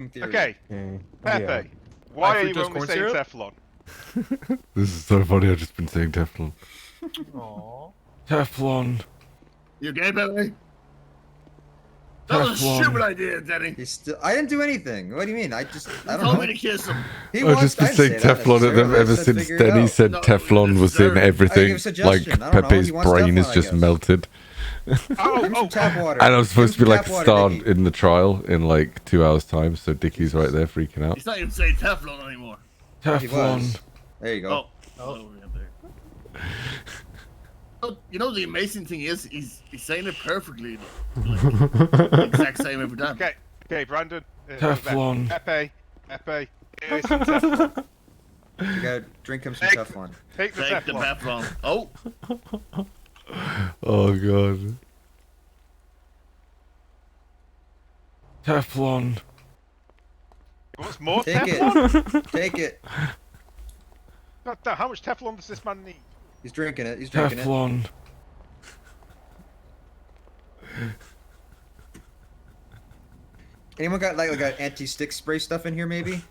Okay, Pepe, Yeah. why are you only saying Teflon? This is so funny, I've just been saying Teflon. Aww. Teflon. You okay, Pepe? That was a stupid idea, Denny. He's still. I didn't do anything. What do you mean? I don't Told know. me to kiss him. I've just been saying Teflon at them ever since Denny said Teflon was in everything. Like Pepe's brain is just melted. Tap water. And I'm supposed to be like a star in the trial in like 2 hours time, so Dickie's right there freaking out. He's not even saying Teflon anymore. Teflon. There you go. Oh, you know the amazing thing is he's saying it perfectly. Like, exact same every time. Okay, Brandon. Teflon. Pepe. Here's some Teflon. You gotta drink him some Teflon. Take the Teflon. Oh. Oh god. Teflon. What's more Take Teflon? it. Take it. God damn, how much Teflon does this man need? He's drinking it. He's drinking Teflon. Anyone got like anti-stick spray stuff in here, maybe?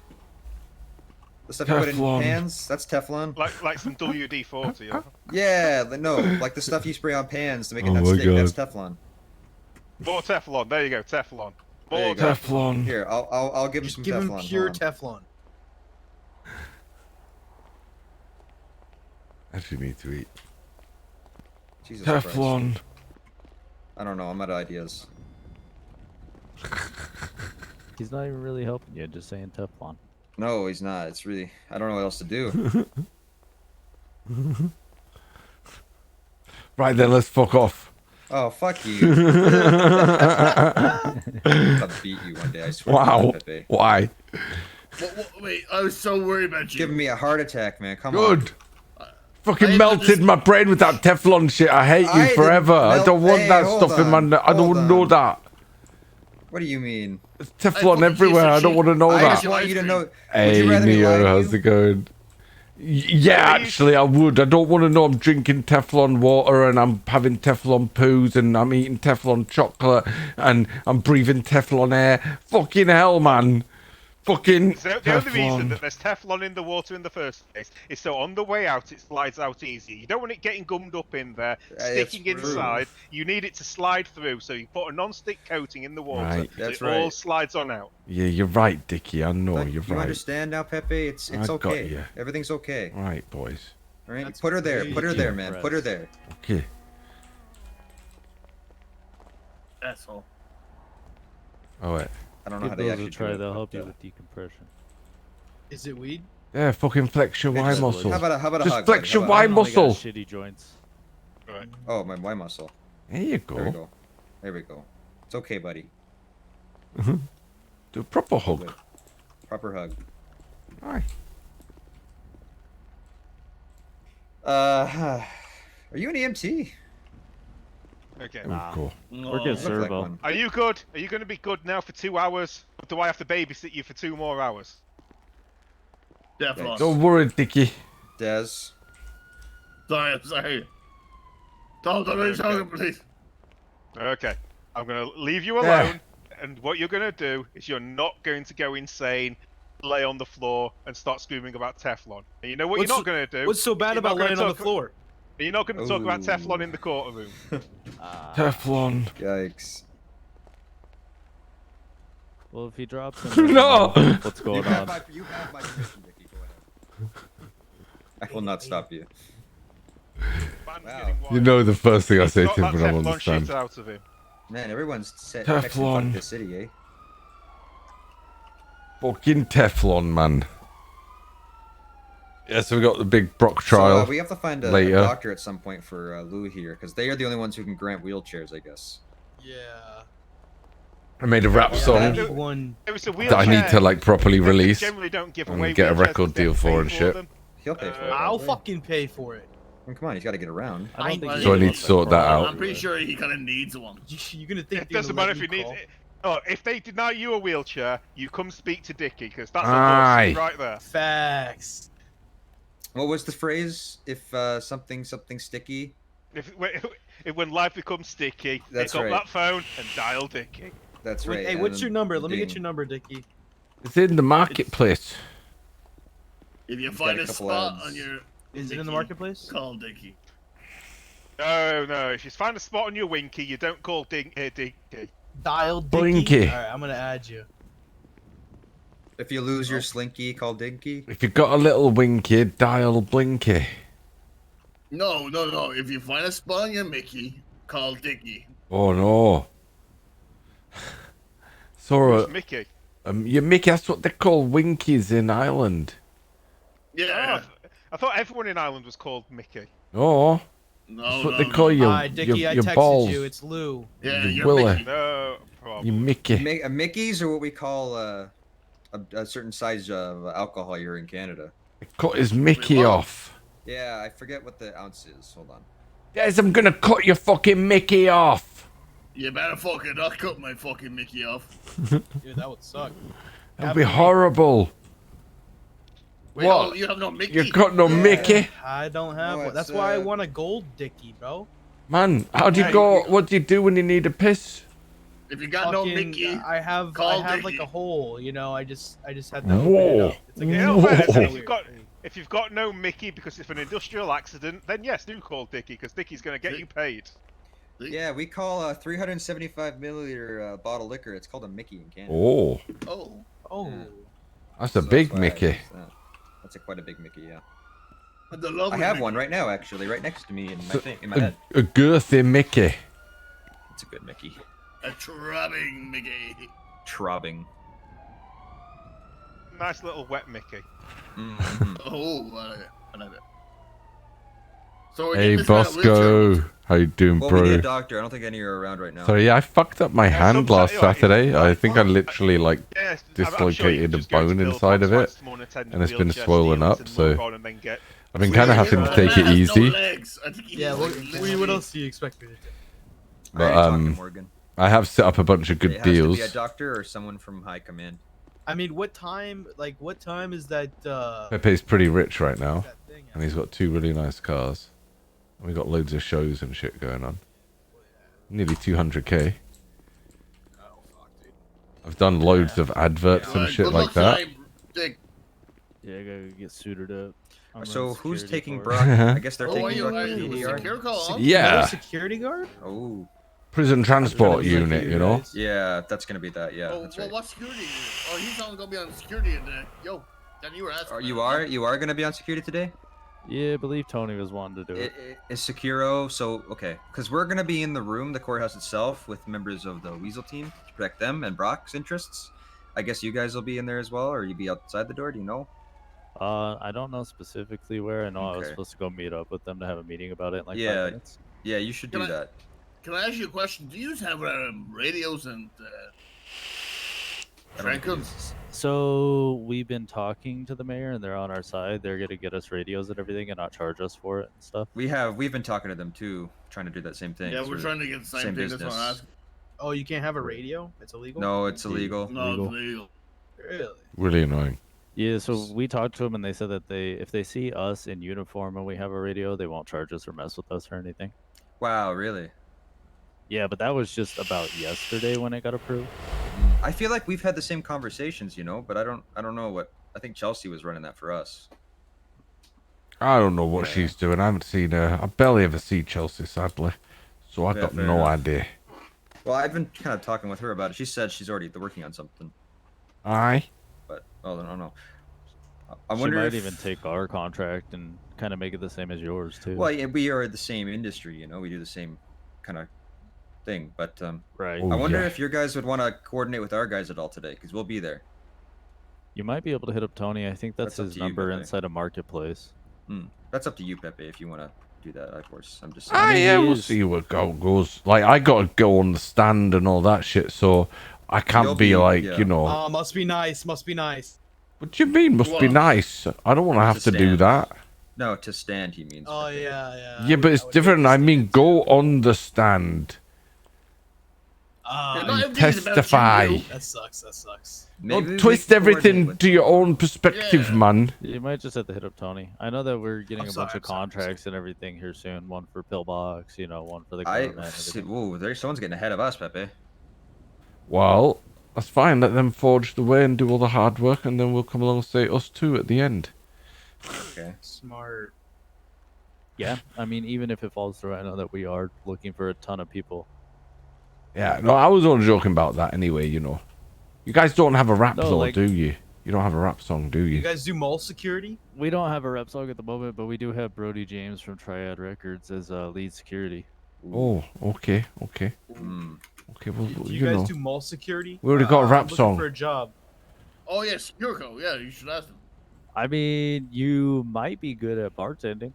The stuff you put in pans? That's Teflon. Like some WD-40, yeah? Yeah, no, like the stuff you spray on pans to make it not stick. That's Teflon. More Teflon. There you go, Teflon. More Teflon. Here, I'll give him some Teflon. Give him pure Teflon. I actually need to eat. Jesus Teflon. Christ. I don't know. I'm out of ideas. He's not even really helping you, just saying Teflon. No, he's not. It's really. I don't know what else to do. Right then, let's fuck off. Oh, fuck you. I'll beat you one day, I swear. Wow. Pepe. Why? Wait, I was so worried about you. Giving me a heart attack, man. Come on. Good. Fucking melted my brain with that Teflon shit. I hate you forever. I don't want that stuff in my. I don't know that. What do you mean? There's Teflon everywhere. I don't want to know that. I just want you to know. Hey, Neo, how's it going? Yeah, actually, I would. I don't want to know I'm drinking Teflon water and I'm having Teflon poos and I'm eating Teflon chocolate and I'm breathing Teflon air. Fucking hell, man. Fucking the only reason that there's Teflon in the water in the first place is so on the way out it slides out easy. You don't want it getting gummed up in there, sticking inside. You need it to slide through, so you put a non-stick coating in the water. Right. So it all slides on out. Yeah, you're right, Dickie. I know you're right. You understand now, Pepe? It's okay. Got you. Everything's okay. All right, boys. All right, put her there. Put her there, man. Put her there. Okay. Asshole. Oh wait. I don't know how they actually try. They'll help you with decompression. Is it weed? Yeah, fucking flex your Y muscle. How about a Just hug, flex buddy? your Y muscle. Shitty joints. Right. Oh, my Y muscle. There you go. There we go. There we go. It's okay, buddy. Do a proper hug. Good. Proper hug. Alright. Are you an EMT? Okay. Oh, cool. We're good, Servo. Like Are you good? Are you going to be good now for 2 hours? Or do I have to babysit you for 2 more hours? Teflon. Don't worry, Dickie. Dez. Sorry, I'm sorry. Don't be talking, please. Okay. I'm going to leave you alone. And what you're going to do is you're not going to go insane, lay on the floor, and start screaming about Teflon. And you know what you're not going to do? What's so bad about laying on the floor? You're not going to talk about Teflon in the courtroom. Teflon. Yikes. Well, if he drops him, No! What's going on? You have my permission, Dickie. Go ahead. I will not stop you. Wow. You know the first thing I say to him when I'm on the stand. Out of him. Man, everyone's texting Teflon. fuck the city, eh? Fucking Teflon, man. Yeah, so we got the big Brock trial. So, we have to find a later. doctor at some point for Lou here, because they are the only ones who can grant wheelchairs, I guess. Yeah. I made a rap song that I need to like properly release Don't give and away get a wheelchairs record because they deal for pay and shit. them. He'll pay for it. I'll fucking pay for it. I mean, come on, he's got to get around. I don't think So I need to sort that out. I'm pretty sure he kind of needs one. You're gonna think It doesn't matter if you need it. Oh, if they deny you a wheelchair, you come speak to Dickie, because that's a Aye. lawsuit right there. Facts. What was the phrase? If something sticky? If when life becomes sticky, That's pick right. up that phone and dial Dickie. That's right. Hey, what's your number? Let me get ding. your number, Dickie. It's in the marketplace. If you got find a a couple spot ads. on your Is it in the Mickey, marketplace? call Dickie. No. If you find a spot on your winky, you don't call Dinky. Dial Dicky. Blinky. All right, I'm gonna add you. If you lose your slinky, call Dinky. If you've got a little winky, dial Blinky. No. If you find a spot on your Mickey, call Dickie. Oh no. Who's So, Mickey? your Mickey, that's what they call winkies in Ireland. Yeah. I thought everyone in Ireland was called Mickey. No, No, that's what no, they no. call you. Hi, Dicky. I your texted balls. you. It's Lou. Yeah, you you're Willy. Mickey. No problem. You Mickey. Mickeys are what we call a certain size of alcohol here in Canada. Cut his Mickey what? off. Yeah, I forget what the ounce is. Hold on. Yes, I'm gonna cut your fucking Mickey off. You better fucking not cut my fucking Mickey off. Dude, that would suck. That'd be horrible. Wait, What? oh, you have no Mickey? You got no Yeah. Mickey? I don't have No, one. That's it's, why I want a gold Dicky, bro. Man, how do you Hey, go? What do you do when you need a piss? If you got no Fucking- Mickey, I have call like Dicky. a hole, you know. I just had to open it Whoa. up. It's like Yeah, Whoa. fair, so Whoa. if you've got no Mickey because it's an industrial accident, then yes, do call Dicky because Dicky's going to get you paid. Yeah, we call a 375 milliliter bottle of liquor. It's called a Mickey in Canada. Oh, Oh. Oh, that's a So big why I Mickey. use that. That's quite a big Mickey, yeah. The I lovely have Mickey. one right now, actually, right next to me in my thing, in my A, head. a girthy Mickey. It's a good Mickey. A throbbing Mickey. Trobbing. Nice little wet Mickey. Mhm. Oh, I love it. So we're Hey, getting this guy a wheelchair. Bosco. How you doing, Well, we need a bro? doctor. I don't think any are around right now. Sorry, yeah, I fucked up my hand sometimes- last yeah, Saturday. I think I fuck. literally, like, Yes, dislocated a bone inside of it, and it's been swollen up, so I've been kind of having to take it Man has no easy. legs. I think he yeah. has, What, like, literally- what else do you expect me to do? I But, already talked to Morgan. I have set up a bunch of good It has deals. to be a doctor or someone from high command. I mean, what time? Like, what time is that? Pepe's pretty rich right now, That thing and he's got 2 really nice cars. And we got loads of shows and shit going on. Nearly 200k. Oh fuck, dude. I've done loads of adverts and Alright, shit good like luck that. tonight, Dick. Yeah, I gotta get suited up. I'm So running who's security taking for it. Brock? I guess they're Oh, are taking you Brock to a PDR. security call on? Yeah. Another security guard? Oh, Prison transport That's really unit, lucky, you know? guys. yeah, that's gonna be that. Yeah, Oh, that's well, right. what security? Oh, he's only gonna be on security today. Yo, then you were asking. Are you are gonna be on security today? Yeah, I believe Tony was wanting to do it. Is Sekiro so okay? Because we're gonna be in the room, the courthouse itself, with members of the Weazel team to protect them and Brock's interests. I guess you guys will be in there as well, or you be outside the door? Do you know? I don't know specifically where. I know I was Okay. supposed to go meet up with them to have a meeting about it in like Yeah. 5 minutes. Yeah, you should do Can I- that. Can I ask you a question? Do you have radios and I don't think Frankums? So we've been talking to the mayor, and they're on our side. They're gonna get us radios and everything, and not charge us for it and stuff. We've been talking to them too, trying to do that same thing. Yeah, 'cause we're trying to get the same same thing. That's what I'm business. asking. Oh, you can't have a radio? It's illegal? No, it's illegal. No, Legal. it's legal. Really? Really annoying. Yeah, so we talked to them, and they said that if they see us in uniform and we have a radio, they won't charge us or mess with us or anything. Wow, really? Yeah, but that was just about yesterday when it got approved. I feel like we've had the same conversations, you know, but I don't know what. I think Chelsea was running that for us. I don't know what Yeah. she's doing. I haven't seen her. I barely ever see Chelsea, sadly. So I Yeah, got fair no enough. idea. Well, I've been kind of talking with her about it. She said she's already working on something, Aye. but oh, I don't know. I She wonder might if even take our contract and kind of make it the same as yours too. Well, yeah, we are the same industry, you know. We do the same kind of thing, but Right. Oh, I wonder yeah. if your guys would want to coordinate with our guys at all today, because we'll be there. You might be able to hit up Tony. I think that's That's up his to you, number Pepe. inside a marketplace. That's up to you, Pepe, if you want to do that. Of course, I'm just. Ah, mean, yeah, he we'll is- see what goes. Like, I gotta go on the stand and all that shit, so I can't You'll be be- like, yeah. you know. Oh, must be nice. Must be nice. What do you mean? Must be Well, nice. I don't want to have to do stand. that. No, to stand, he means. Oh Pepe. yeah. Yeah, but it's different. I mean, go on the stand. Yeah, Ah, not everything is about you, Testify. you. that sucks. That sucks. Maybe Don't we twist coordinate everything with- to your own perspective, Yeah. man. You might just have to hit up Tony. I know that we're getting I'm a sorry, bunch of I'm sorry, I'm contracts and everything here soon. One for Pillbox, one for the I government. and everything. whoa, there's someone's getting ahead of us, Pepe. Well, That's fine. Let them forge the way and do all the hard work, and then we'll come along and say us too at the end. Okay. Smart. Yeah, I mean, even if it falls through, I know that we are looking for a ton of people. Yeah, no, I was only joking about that anyway, you know. You guys don't have a rap No, though, like- do you? You don't have a rap song, do You you? guys do mall security? We don't have a rep song at the moment, but we do have Brody James from Triad Records as lead security. Oh, okay, okay. Hmm. Okay, well, Do you you guys know. do mall security? We already got a I'm rap looking song. for a job. Oh yes, Yurko. Yeah, you should ask him. I mean, you might be good at bartending.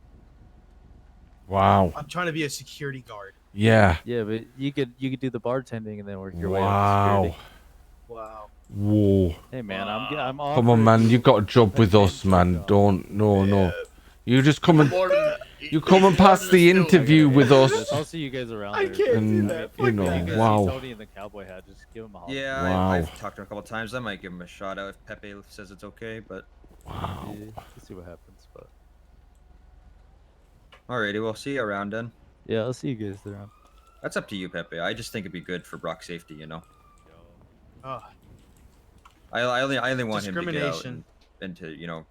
Wow. I'm trying to be a security guard. Yeah. Yeah, but you could do the bartending and then work your way up to Wow. security. Wow. Whoa. Hey man, I'm Come on, offering man. you You got a job a with us, temp man. job. Don't. No. You just come and More than- you come and pass the interview with us. I'll see you guys around. I there. can't And, do that. you Fuck know, that. You guys wow. see Tony in the cowboy hat. Just give him a holler. Yeah, Wow. I've talked to him a couple times. I might give him a shout out if Pepe says it's okay, but Wow. Yeah, we'll see what happens, but alrighty, we'll see you around then. yeah, I'll see you guys around. That's up to you, Pepe. I just think it'd be good for Brock's safety, you know. Oh, I only want him to get out Discrimination. and to, you know.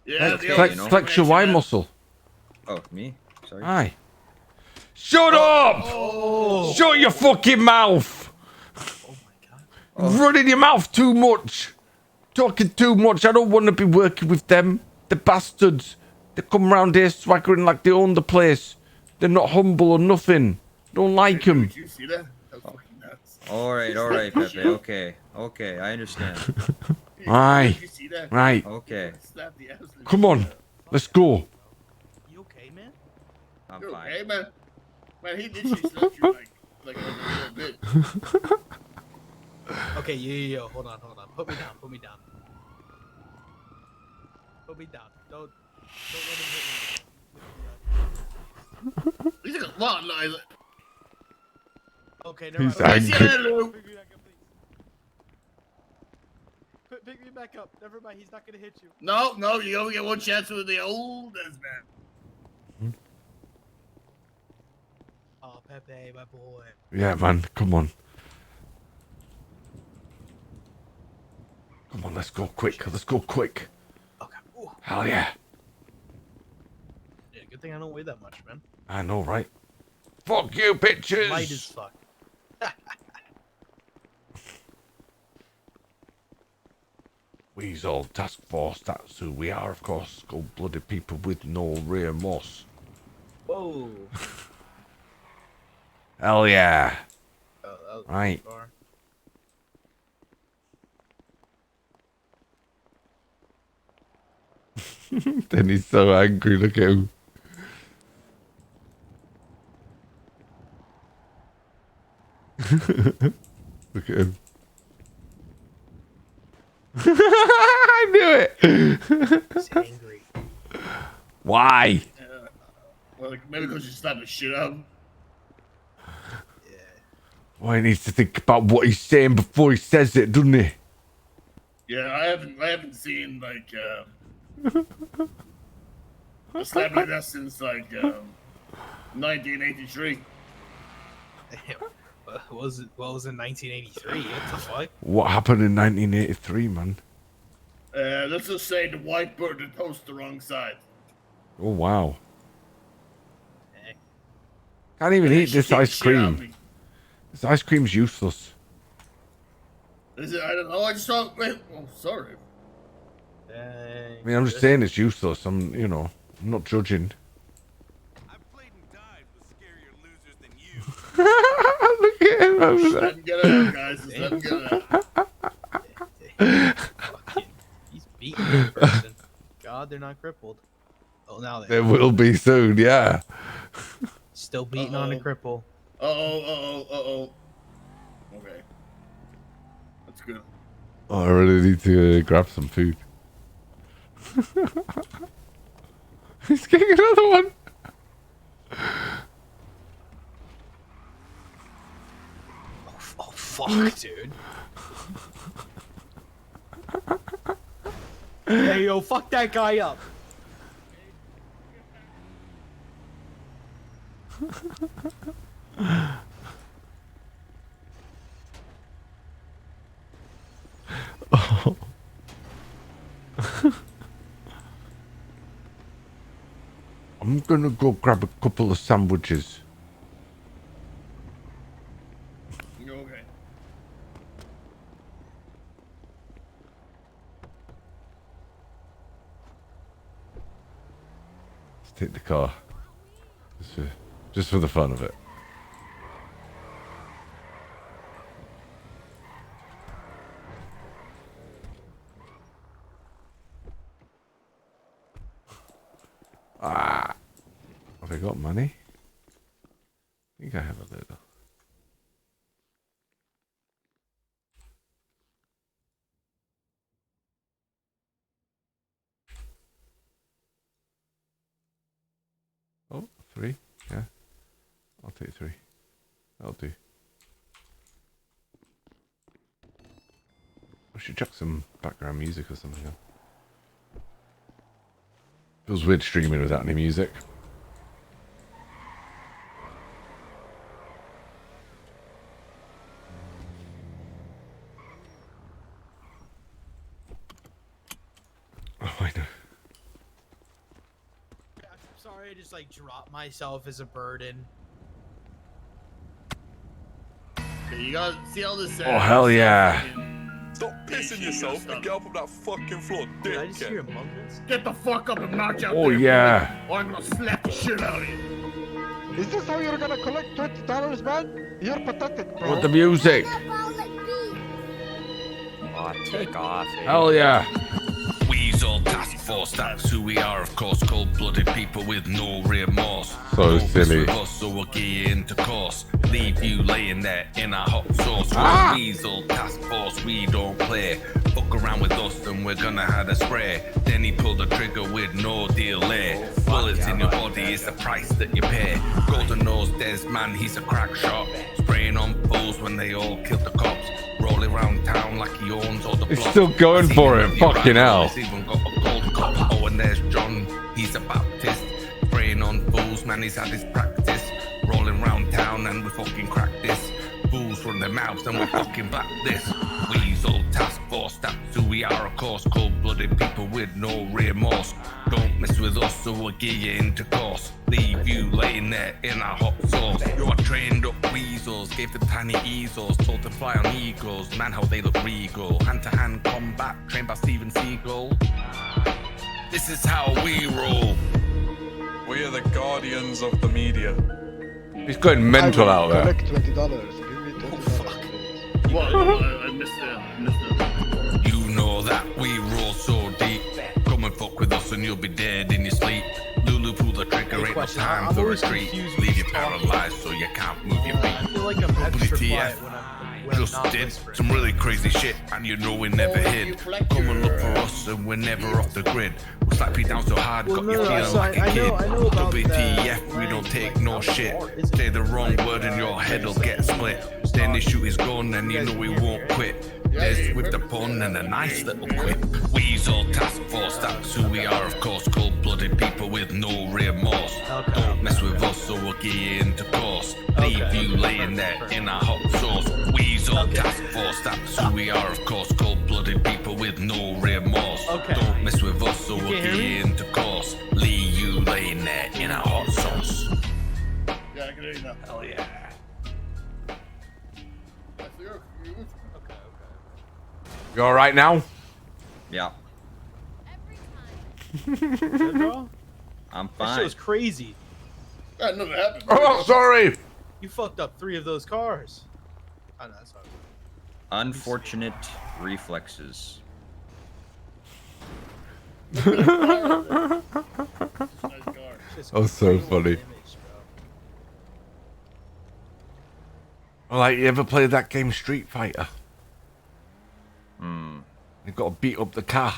Yeah, Okay, the Flex, you know. flex your Y muscle. Oh, me? Sorry. Aye. Shut up! Oh. Shut your fucking mouth! Oh my god. Running your mouth too much. Talking too much. I don't want to be working with them. The bastards. They come round here swaggering like they own the place. They're not humble or nothing. Don't like them. Did you see that? That was fucking nuts. All right, Pepe. Okay, I understand. Aye. Did you see that? Right. Okay, Slap the absolute Come shit on. out. Let's go. You okay, man? I'm You're fine. okay, man. Man, he literally slapped you like a little bit. Okay, yo. Hold on. Put me down. Put me down. Don't let him hit me. He's like, what? No, he's like, Okay, never He's mind. angry. Hello. Pick me back up, please. Pick me back up. Never mind. He's not gonna hit you. No, you only get one chance with the oldest man. Oh, Pepe, my boy. Yeah, man. Come on. Come on, let's go quick. Let's go quick. Okay. Ooh. Hell yeah. Yeah, good thing I don't weigh that much, man. I know, right? Fuck you, bitches! Light as fuck. Weazel Task Force, that's who we are, of course. Cold-blooded people with no remorse. Whoa. Hell yeah. Oh, that was Right. far. Then he's so angry, look at him. Look at him. I knew it! He's angry. Why? Well, maybe because you slapped the shit out of him. Yeah. Well, he needs to think about what he's saying before he says it, doesn't he? Yeah, I haven't seen like a slap like that since like 1983. What was it? What was in 1983? What the fuck? What happened in 1983, man? Let's just say the white bird that toast the wrong side. Oh, wow. Eh. Can't even eat She this kicked the ice shit out of cream. me. This ice cream's useless. Is it? I don't know. I just saw. Wait. Oh, sorry. I mean, I'm just saying it's useless. I'm not judging. I've played and died with scarier losers than you. Look at him over Just there. let him get it out, guys. Just let him get it out. Fucking, he's beating that person. God, they're not crippled. Oh, now There they're will be soon, yeah. still beating on a Uh-oh. cripple. Oh. Okay. That's good. Oh, I really need to grab some food. He's getting another one. Oh fuck, dude. Hey, yo, fuck that guy up. I'm gonna go grab a couple of sandwiches. Okay. Let's take the car. Just for the fun of it. Ah. Have I got money? I think I have a little. Oh, 3. Yeah. I'll take 3. That'll do. I should chuck some background music or something on. Feels weird streaming without any music. Oh, I know. I'm sorry, I just like dropped myself as a burden. Okay, you gotta see all this. Oh, hell yeah. Stop pissing yourself and get up on that fucking floor, Did I just dickhead. hear Among Us? Get the fuck up and march out Oh, there, yeah. boy, or I'm gonna slap the shit out of you. Is this how you're gonna collect $20, man? You're pathetic, bro. With the music. Oh, take off. Hell yeah. Weazel task force, that's who we are, of course. Cold-blooded people with no remorse. So Don't silly. mess with us, so we'll get you into course. Leave you laying there in a hot sauce. Ah! Weazel task force, we don't play. Fuck around with us and we're gonna have a spray. Then he pulled the trigger with no delay. Bullets in your body is the price that you pay. Golden nose Des, man, he's a crack shot. Spraying on fools when they all killed the cops. Rolling around town like he owns all the He's blocks. still going for it, fucking hell. He's even got a cold cop. Oh, and there's John, he's a Baptist. Spraying on fools, man, he's had his practice. Rolling round town and we fucking crack this. Fools run their mouths and we fucking back this. Weazel task force, that's who we are, of course. Cold-blooded people with no remorse. Don't mess with us, so we'll get you into course. Leave you laying there in a hot sauce. You're trained up weasels, gave them tiny easels, told to fly on eagles. Man, how they look regal. Hand-to-hand combat, trained by Steven Seagal. This is how we roll. We are the guardians of the media. He's going mental out there. Collect $20. Give me $20, please. What? I missed it. You know that we roll so deep. Come and fuck with us and you'll be dead in your sleep. Lulu pull the trigger, ain't no Question, time I'm for always retreat. confused Leave when you he's talking. paralyzed so you can't move your I feet. feel like I'm extra WTF. quiet when I'm Just not did whispering. some really crazy shit and you know we never hid. Come and look for us and we're never off the grid. We'll slap you down so hard, Well, got no, you no, feeling so like a I kid. know about WTF, we that. don't take no shit. Say the wrong word and your head'll get split. Then they shoot his gun and you know we won't quit. There's with the pun and a nice little quip. Weazel task force, that's who we are, of course. Cold-blooded people with no remorse. Don't mess with us, so we'll get you into course. Leave you laying there in a hot sauce. Weazel task force, that's who we are, of course. Cold-blooded people with no remorse. Don't mess with us, so we'll can't get hear you into course. Leave you laying there in a hot sauce. Yeah, I can hear you now. Hell yeah. You alright now? Yeah, Good, bro? I'm That fine. shit was crazy. That never happened. Oh, sorry. You fucked up 3 of those cars. Oh, no, that's not Unfortunate reflexes. Nice car. Just Oh, so crazy funny. image, bro. Like, you ever played that game Street Fighter? Hmm. You've got to beat up the car.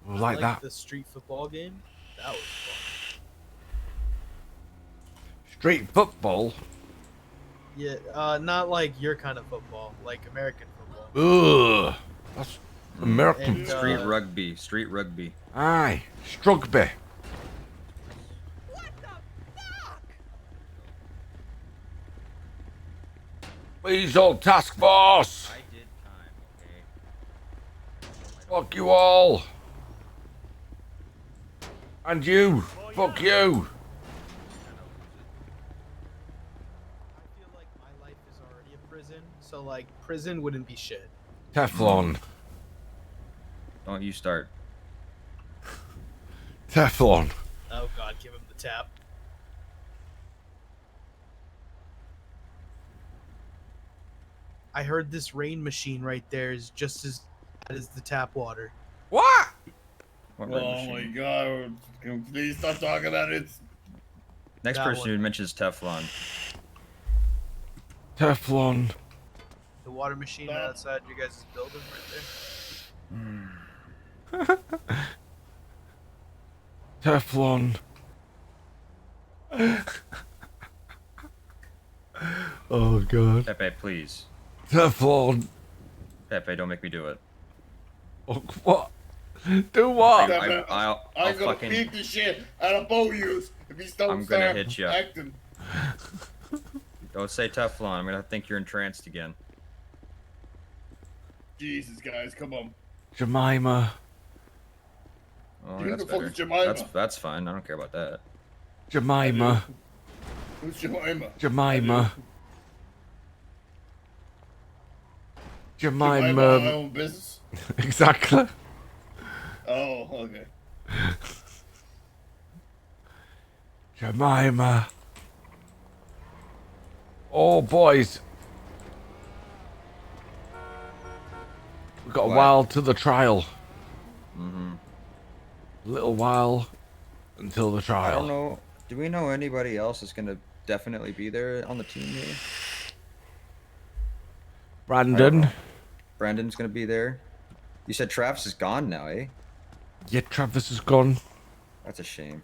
Like that. The street football game? That was fun. Street football? Yeah, not like your kind of football, like American football. Ugh. That's American. And, Street rugby. Street rugby. Aye. Strugby. Weazel Task Force! I did time, okay? Fuck you all! And you. Fuck you. I feel like my life is already a prison, so like prison wouldn't be shit. Teflon. Don't you start. Teflon. Oh god, give him the tap. I heard this rain machine right there is just as bad as the tap water. What? What Oh red my machine? god. Can we please stop talking about it? Next That person one. who mentions Teflon. Teflon. The water machine Stop. outside your guys' building right there. Teflon. Oh god. Pepe, please. Teflon. Pepe, don't make me do it. Oh, what? Do what? I'll I'm gonna fucking. beat the shit out of both of you if you don't I'm gonna start hit ya. acting. Don't say Teflon. I'm gonna think you're entranced again. Jesus, guys, come on. Jemima. Oh, Who that's the fuck better. is Jemima? That's fine. I don't care about that. Jemima. Who's Jemima? Jemima. Jemima, my Jemima. own business? Exactly. Oh, okay. Jemima. Oh, boys. We've got a What? while to the trial. Mm-hmm. A little while until the I trial. don't know. Do we know anybody else that's gonna definitely be there on the team here? I don't Brandon. know. Brandon's gonna be there. You said Travis is gone now, eh? Yeah, Travis is gone. That's a shame.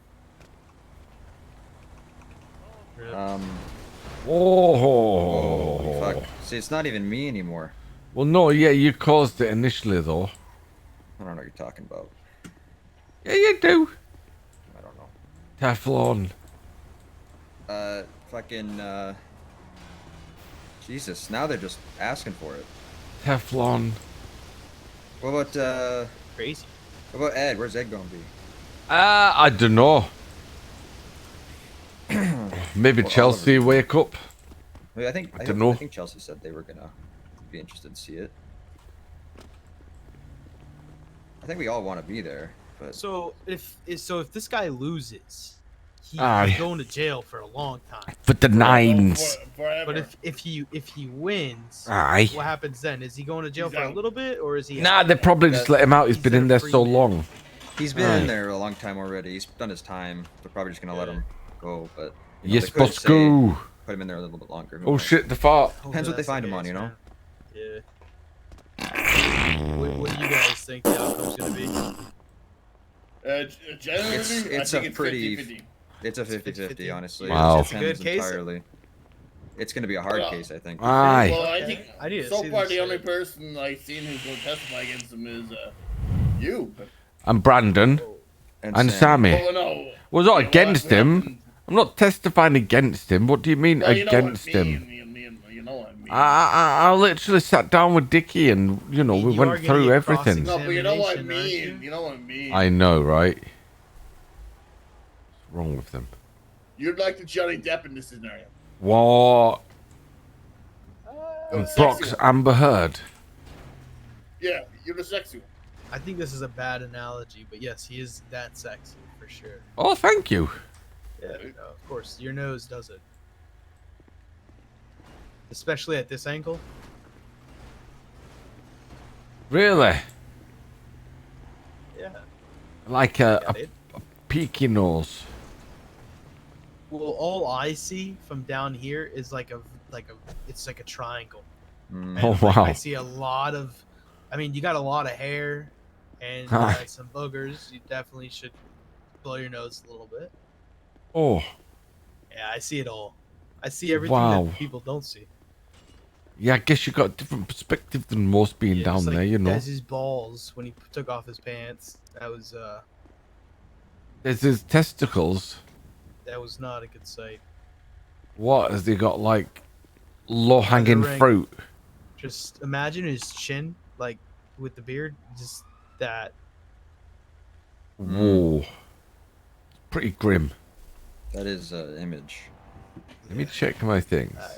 Rip. Oh. Fuck. See, it's not even me anymore. Well, no, yeah, you caused it initially, though. I don't know what you're talking about. Yeah, you do. I don't know. Teflon. Fucking, Jesus, now they're just asking for it. Teflon. What about, Crazy. what about Ed? Where's Ed gonna be? I don't know. Maybe Or Chelsea Oliver. wake up. I think I don't know. I think Chelsea said they were gonna be interested to see it. I think we all want to be there, but So if this guy loses, he's Aye. going to jail for a long time. For the nines. Forever. But if he wins, Aye. what happens then? Is he going to jail He's for a out. little bit, or is he? Nah, they probably just let him out. He's He's been there in there free so man. long. he's been Aye. in there a long time already. He's done his time. They're probably just gonna let him go, but you know, Yes, they could boss, say go. Put him in there a little bit longer. Who Oh knows? shit, the fart. Depends what they That's the find him on, case, you know? man. Yeah. What do you guys think the outcome's gonna be? Generally, It's I a think pretty- 50-50. It's a 50-50. 50-50, honestly. Wow. It It's a depends good case? entirely. It's gonna be a hard Well, case, I think. Aye. Well, I Okay. think I need to so see far this the only shit. person I've seen who's going to testify against him is you. And Brandon. And Sammy. Oh no. Was not You know against what him. happened? I'm not testifying against him. What do you mean Well, you know what I against mean, him? You know what I mean. I literally sat down with Dickie and, you know, we You are went gonna through get everything. No, but you know what I examination, aren't you? mean. You know what I mean. I know, right? What's wrong with them? You'd like the Johnny Depp in this scenario. What? The And sexy Brock's one. Amber Heard. Yeah, you're the sexy one. I think this is a bad analogy, but yes, he is that sexy for sure. Oh, thank you. Yeah, no, of course, your nose does it, especially at this angle. Really? Yeah. Like Yeah, a peaky nose. Well, all I see from down here is it's like a triangle. Mm. And, Oh, like, wow. I see a lot of, I mean, you got a lot of hair and you Hi. got some boogers. You definitely should blow your nose a little bit. Oh, Yeah, I see it all. I see everything Wow. that people don't see. yeah, I guess you got a different perspective than most being Yeah, down just like there, you know. There's his balls when he took off his pants. That was There's his testicles. not a good sight. What, has he got like low-hanging ring. fruit? Just imagine his chin, like with the beard, just that. Whoa. pretty grim. That is image. Let me check my things. I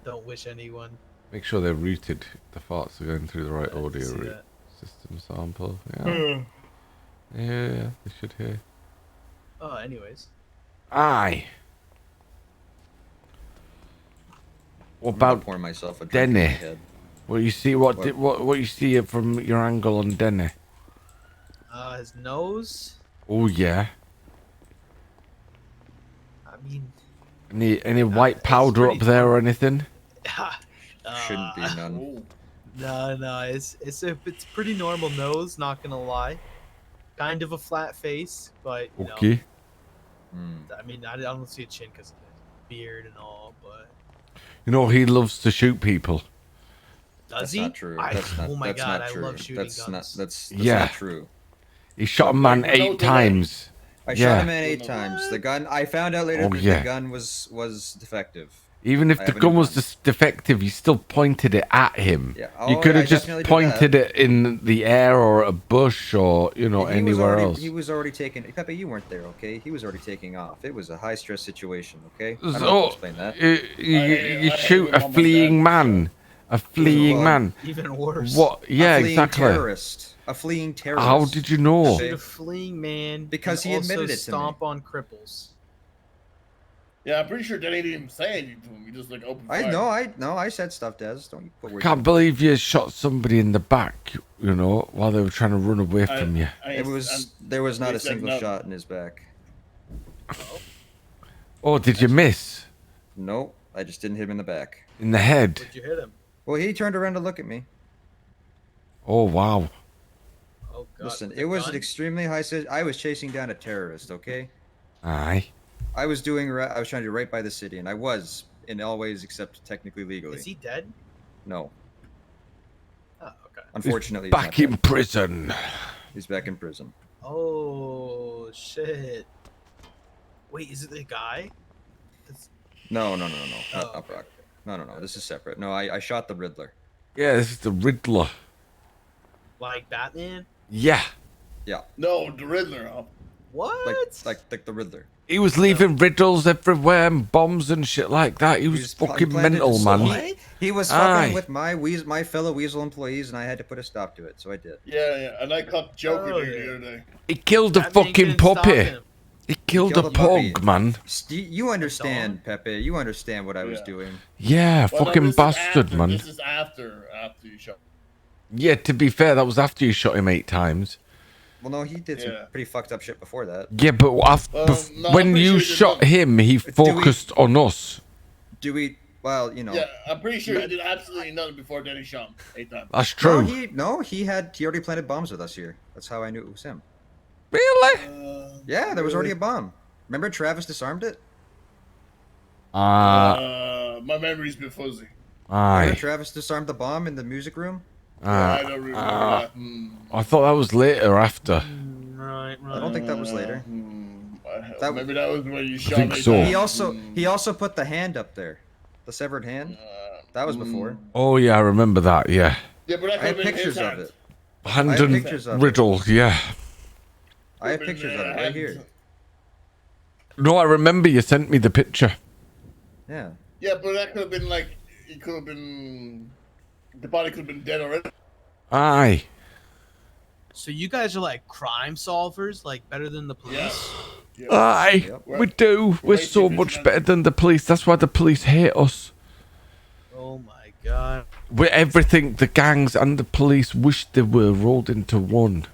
don't wish anyone. Make sure they're routed. The farts are going through the right I didn't audio see route. that. System sample. Yeah. Yeah, they should hear. Oh, anyways. Aye. What I'm gonna about pour myself a drink in my Denny? head. What you see? What you see from your angle on Denny? His nose. Oh yeah. I mean. Any white powder up there or anything? Shouldn't be none. No, it's pretty normal nose. Not gonna lie. Kind of a flat face, but you Okay. know. I mean, I don't see a chin because of the beard and all, but. You know he loves to shoot people. Does That's he? not true. Oh my god, not I true. love shooting guns. That's Yeah. not true. He shot a man 8 times. I Yeah. shot a man 8 times. The gun. I found out later Oh, that yeah. the gun was defective. Even if I the have a gun new was just defective, you still pointed it at him. Yeah. You Oh, could I have just definitely did pointed it in the air or a bush or, you know, He was anywhere already- else. He was already taking. Pepe, you weren't there, okay? He was already taking off. It was a high stress situation, okay? I don't have to So, explain that. you shoot a fleeing man. A fleeing man. Even worse. What? Yeah, a fleeing exactly. Terrorist. A fleeing terrorist. How did you know? Shoot a fleeing man. Because and he admitted also it to me. stomp on cripples. Yeah, I'm pretty sure Denny didn't even say anything to him. He just like opened fire. I said stuff, Des. Don't you put words. Can't believe you shot somebody in the back, you know, while they were trying to run away from you. There was not he a said single nothing. shot in his back. Oh, did you miss? Nope, I just didn't hit him in the back. In the head? Did you hit him? Well, he turned around to look at me. Oh, wow. Oh god. Listen, with it a was gun? an extremely high. I was chasing down a terrorist. Okay. Aye. I was trying to do right by the city, and I was in all ways except technically legally. Is he dead? No. Oh, okay. Unfortunately, He's he's back not in dead. prison. He's back in prison. Oh shit. Wait, is it the guy? No. Not Oh, Brock. No. This is separate. No, I shot the Riddler. Yeah, this is the Riddler. Like Batman? Yeah. Yeah. No, the Riddler. Huh? What? Like the Riddler. He was leaving riddles everywhere and bombs and shit like that. He was fucking planted mental, to- man. He was Aye. fucking with my fellow Weazel employees, and I had to put a stop to it, so I did. Yeah, and I caught Joker Oh, the yeah. other day. He killed a Batman fucking couldn't stop puppy. him. He killed a killed a puppy. pug, man. You understand, Pepe. You understand what I was Yeah. doing. Yeah, Well, no, fucking this is bastard, after- man. This is after you shot. Yeah, to be fair, that was after you shot him 8 times. Well, no, he did some Yeah. pretty fucked up shit before that. Yeah, but no, when I'm pretty you sure he did shot not. him, he focused on us. Do we? Well, you know. Yeah, I'm pretty sure he did absolutely nothing before Denny shot him 8 times. That's true. He already planted bombs with us here. That's how I knew it was him. Really? Yeah, there was already a bomb. Remember Travis disarmed it? Uh, My memory's been fuzzy. Remember aye. Travis disarmed the bomb in the music room? I don't remember that. I thought that was later after. Right. I don't think that was later. Maybe that was when you shot think me. so. He also put the hand up there, the severed hand. That was before. Oh yeah, I remember that. Yeah, Yeah, but that I have could have been his pictures of hand. it. hand have and pictures of it. riddle. Yeah. I have pictures of it right here. No, I remember you sent me the picture. Yeah. Yeah, but that could have been like, it could have been, the body could have been dead already. Aye. So you guys are like crime solvers, like better than the police? Aye. Yep. We do. We're so much better than the police. That's why the police hate us. Oh my god. We're everything the gangs and the police wish they were rolled into one.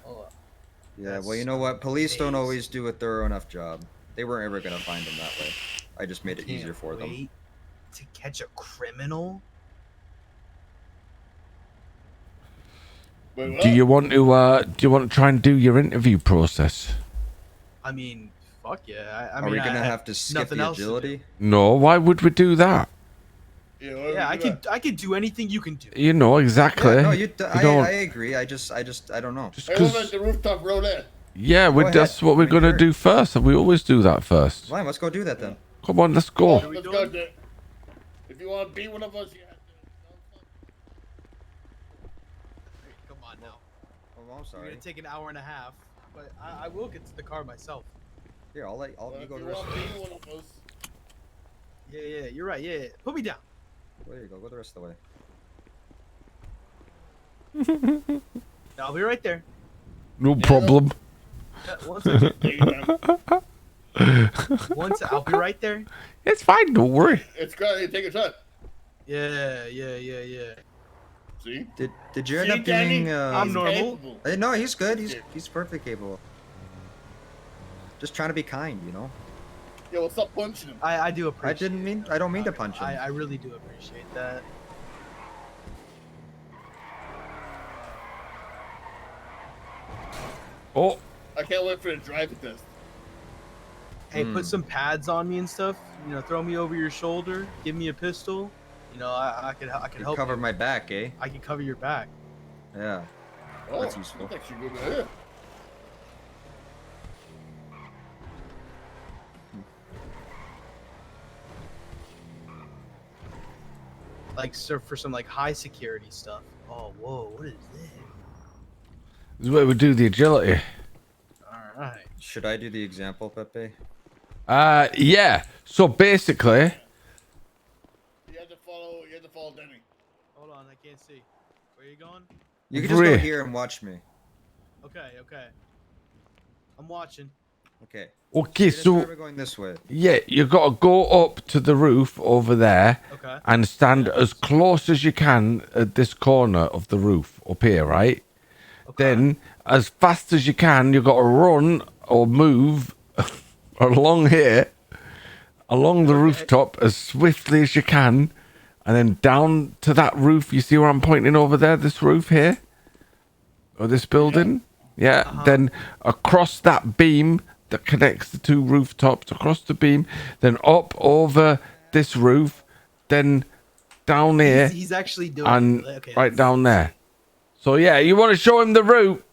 Yeah, well, you know what? Police don't always do a thorough enough job. They weren't ever going to find them that way. I just made it easier for them. Wait to catch a criminal? Do you want to try and do your interview process? I mean, fuck yeah. I Are mean, we going to I have to skip nothing the else to do. agility? No, why would we do that? Yeah, I could do anything you can do. You know exactly. Yeah, no, You I don't- agree. I don't know. Just Hey, what 'cause- about the rooftop roulette? yeah, Go ahead. that's what we're gonna Sure. do first. We always do that first. Fine, let's go do that then. Come on, let's go. Let's go there. If you want to be one of us, you have to. Come on now. Oh, I'm We're sorry. gonna take an hour and a half, but I will get to the car myself. Here, I'll you go the rest of the way. Yeah, you're right. Yeah. Put me down. There you go. Go the rest of the way. I'll be right there. No problem. One second. I'll be right there. It's fine. Don't worry. It's great. Take your time. Yeah. See? Did you end up doing? I'm normal. No, he's good. He's perfectly capable. Just trying to be kind, you know. Yeah, well, stop punching him. I do appreciate. I don't mean to punch him. I really do appreciate that. Oh. I can't wait for the driving test. Hey, put some pads on me and stuff. You know, throw me over your shoulder. Give me a pistol. You know, I can help. Cover my back, eh? I can cover your back. Yeah. Oh, that's useful. That's actually good idea. Like, for some like high security stuff. Oh, whoa! What is this? This is where we do the agility. All right. Should I do the example, Pepe? Yeah. So basically. You have to follow Denny. Hold on, I can't see. Where are you going? You can just go here and watch me. Okay. I'm watching. Okay. Okay, so we're going this way. Yeah, you got to go up to the roof over there and stand as close as you can at this corner of the roof up here, right? Then, as fast as you can, you got to run or move along here, along the rooftop as swiftly as you can, and then down to that roof. You see where I'm pointing over there? This roof here, or this building? Yeah. Then across that beam that connects the two rooftops, across the beam, then up over this roof, then down here, He's actually doing and it. right down there. So yeah, you want to show him the route?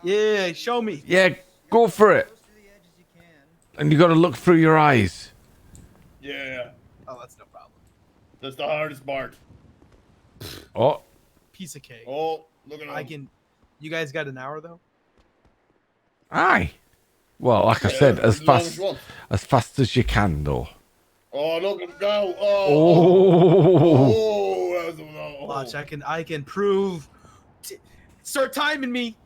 Yeah, show me. Yeah, go for it. And you got to look through your eyes. Yeah. Oh, that's no problem. That's the hardest part. Oh. Piece of cake. Oh, look at him. I can. You guys got an hour though? Aye. Well, like I said, as fast as you can, though. Oh, look at him go! Watch, I can prove. Start timing me.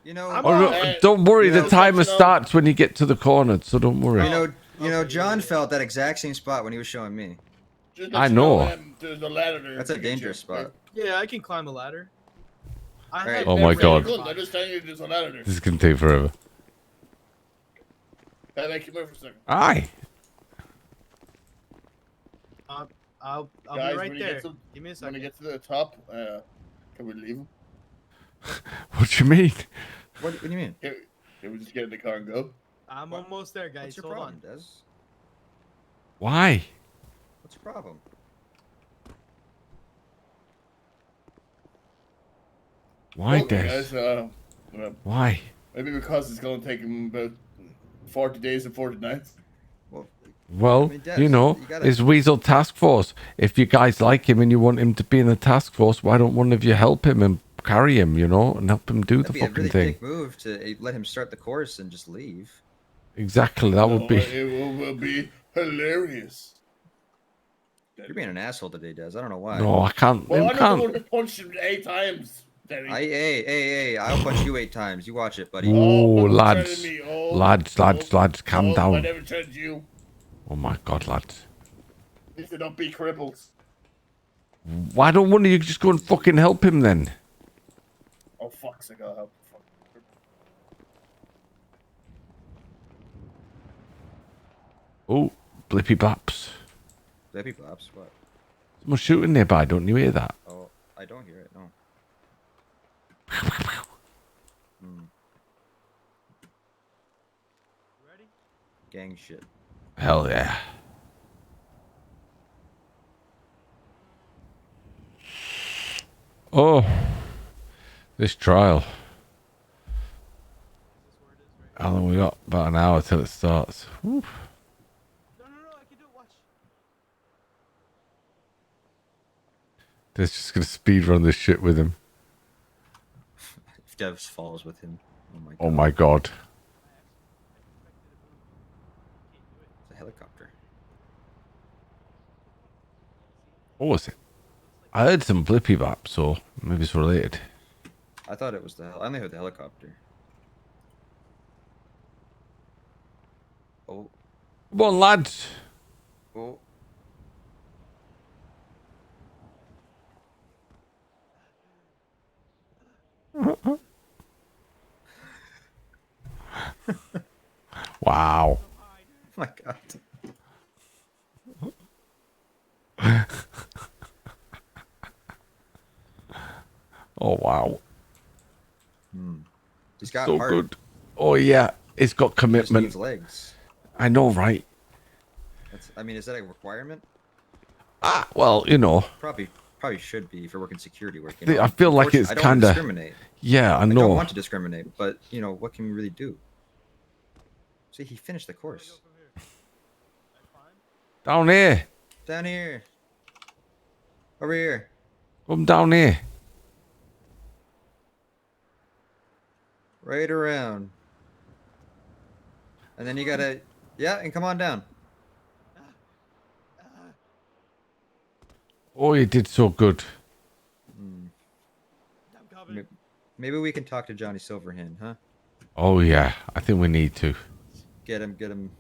You know. Don't worry. The timer starts when you get to the corner, so don't worry. You know, John felt that exact same spot when he was showing me. I know. There's a ladder there. That's a dangerous spot. Yeah, I can climb a ladder. Oh my god. I'm just telling you, there's a ladder there. This is gonna take forever. Can I make you move for a second? Aye. I'll Guys, be right there. Give me a second. When we get to the top, can we leave him? What do you mean? What do you mean? Can we just get in the car and go? I'm almost there, guys. What's your Hold problem, on. Des? Why? What's your problem? Why, Okay, Des? guys, Why? Maybe because it's going to take him about 40 days and 40 nights. Well, Des, you know, it's Weazel Task Force. If you guys like him and you want him to be in the task force, why don't one of you help him and carry him, you know, and help him do That'd the be fucking a really thing? big move to let him start the course and just leave. Exactly, that would be. It will be hilarious. You're being an asshole today, Des. I don't know why. No, I can't. Well, I I'm can't. going to punch him 8 times, Terry. Hey, I'll punch you 8 times. You watch it, buddy. Oh, never lads. threatened me. Lads, calm I down. never threatened you. Oh my god, lads. These are not be cripples. Why don't one of you just go and fucking help him then? Oh, fuck's sake, I'll help. Oh, blippy blaps. Blippy blaps? What? Someone's shooting nearby, don't you hear that? Oh, I don't hear it, no. Ready? Gang shit. Hell yeah. Oh, this trial. How long we got? About an hour till it starts. Woo. No, I can do it. Watch. They're just gonna speed run this shit with him. If Devs falls with him. Oh my god. Oh my god. helicopter. What was it? I heard some flippy bap, so maybe it's related. I thought it was the I only heard the helicopter. Oh. Come on, lads. Oh. Wow. Oh my god. Oh wow. He's got So heart. good. Oh yeah, it's got Just commitment. needs legs. I know, right? I mean, is that a requirement? Ah, well, you know. Probably should be if you're working security work. You I know? feel like it's I don't kind of. discriminate. Yeah, I I know. don't want to discriminate, but you know what can we really do? See, he finished the course. Down here. Down here. Over here. Come down here. Right around. And then you gotta, yeah, and come on down. Oh, you did so good. Maybe we can talk to Johnny Silverhand, huh? Oh yeah, I think we need to. Get him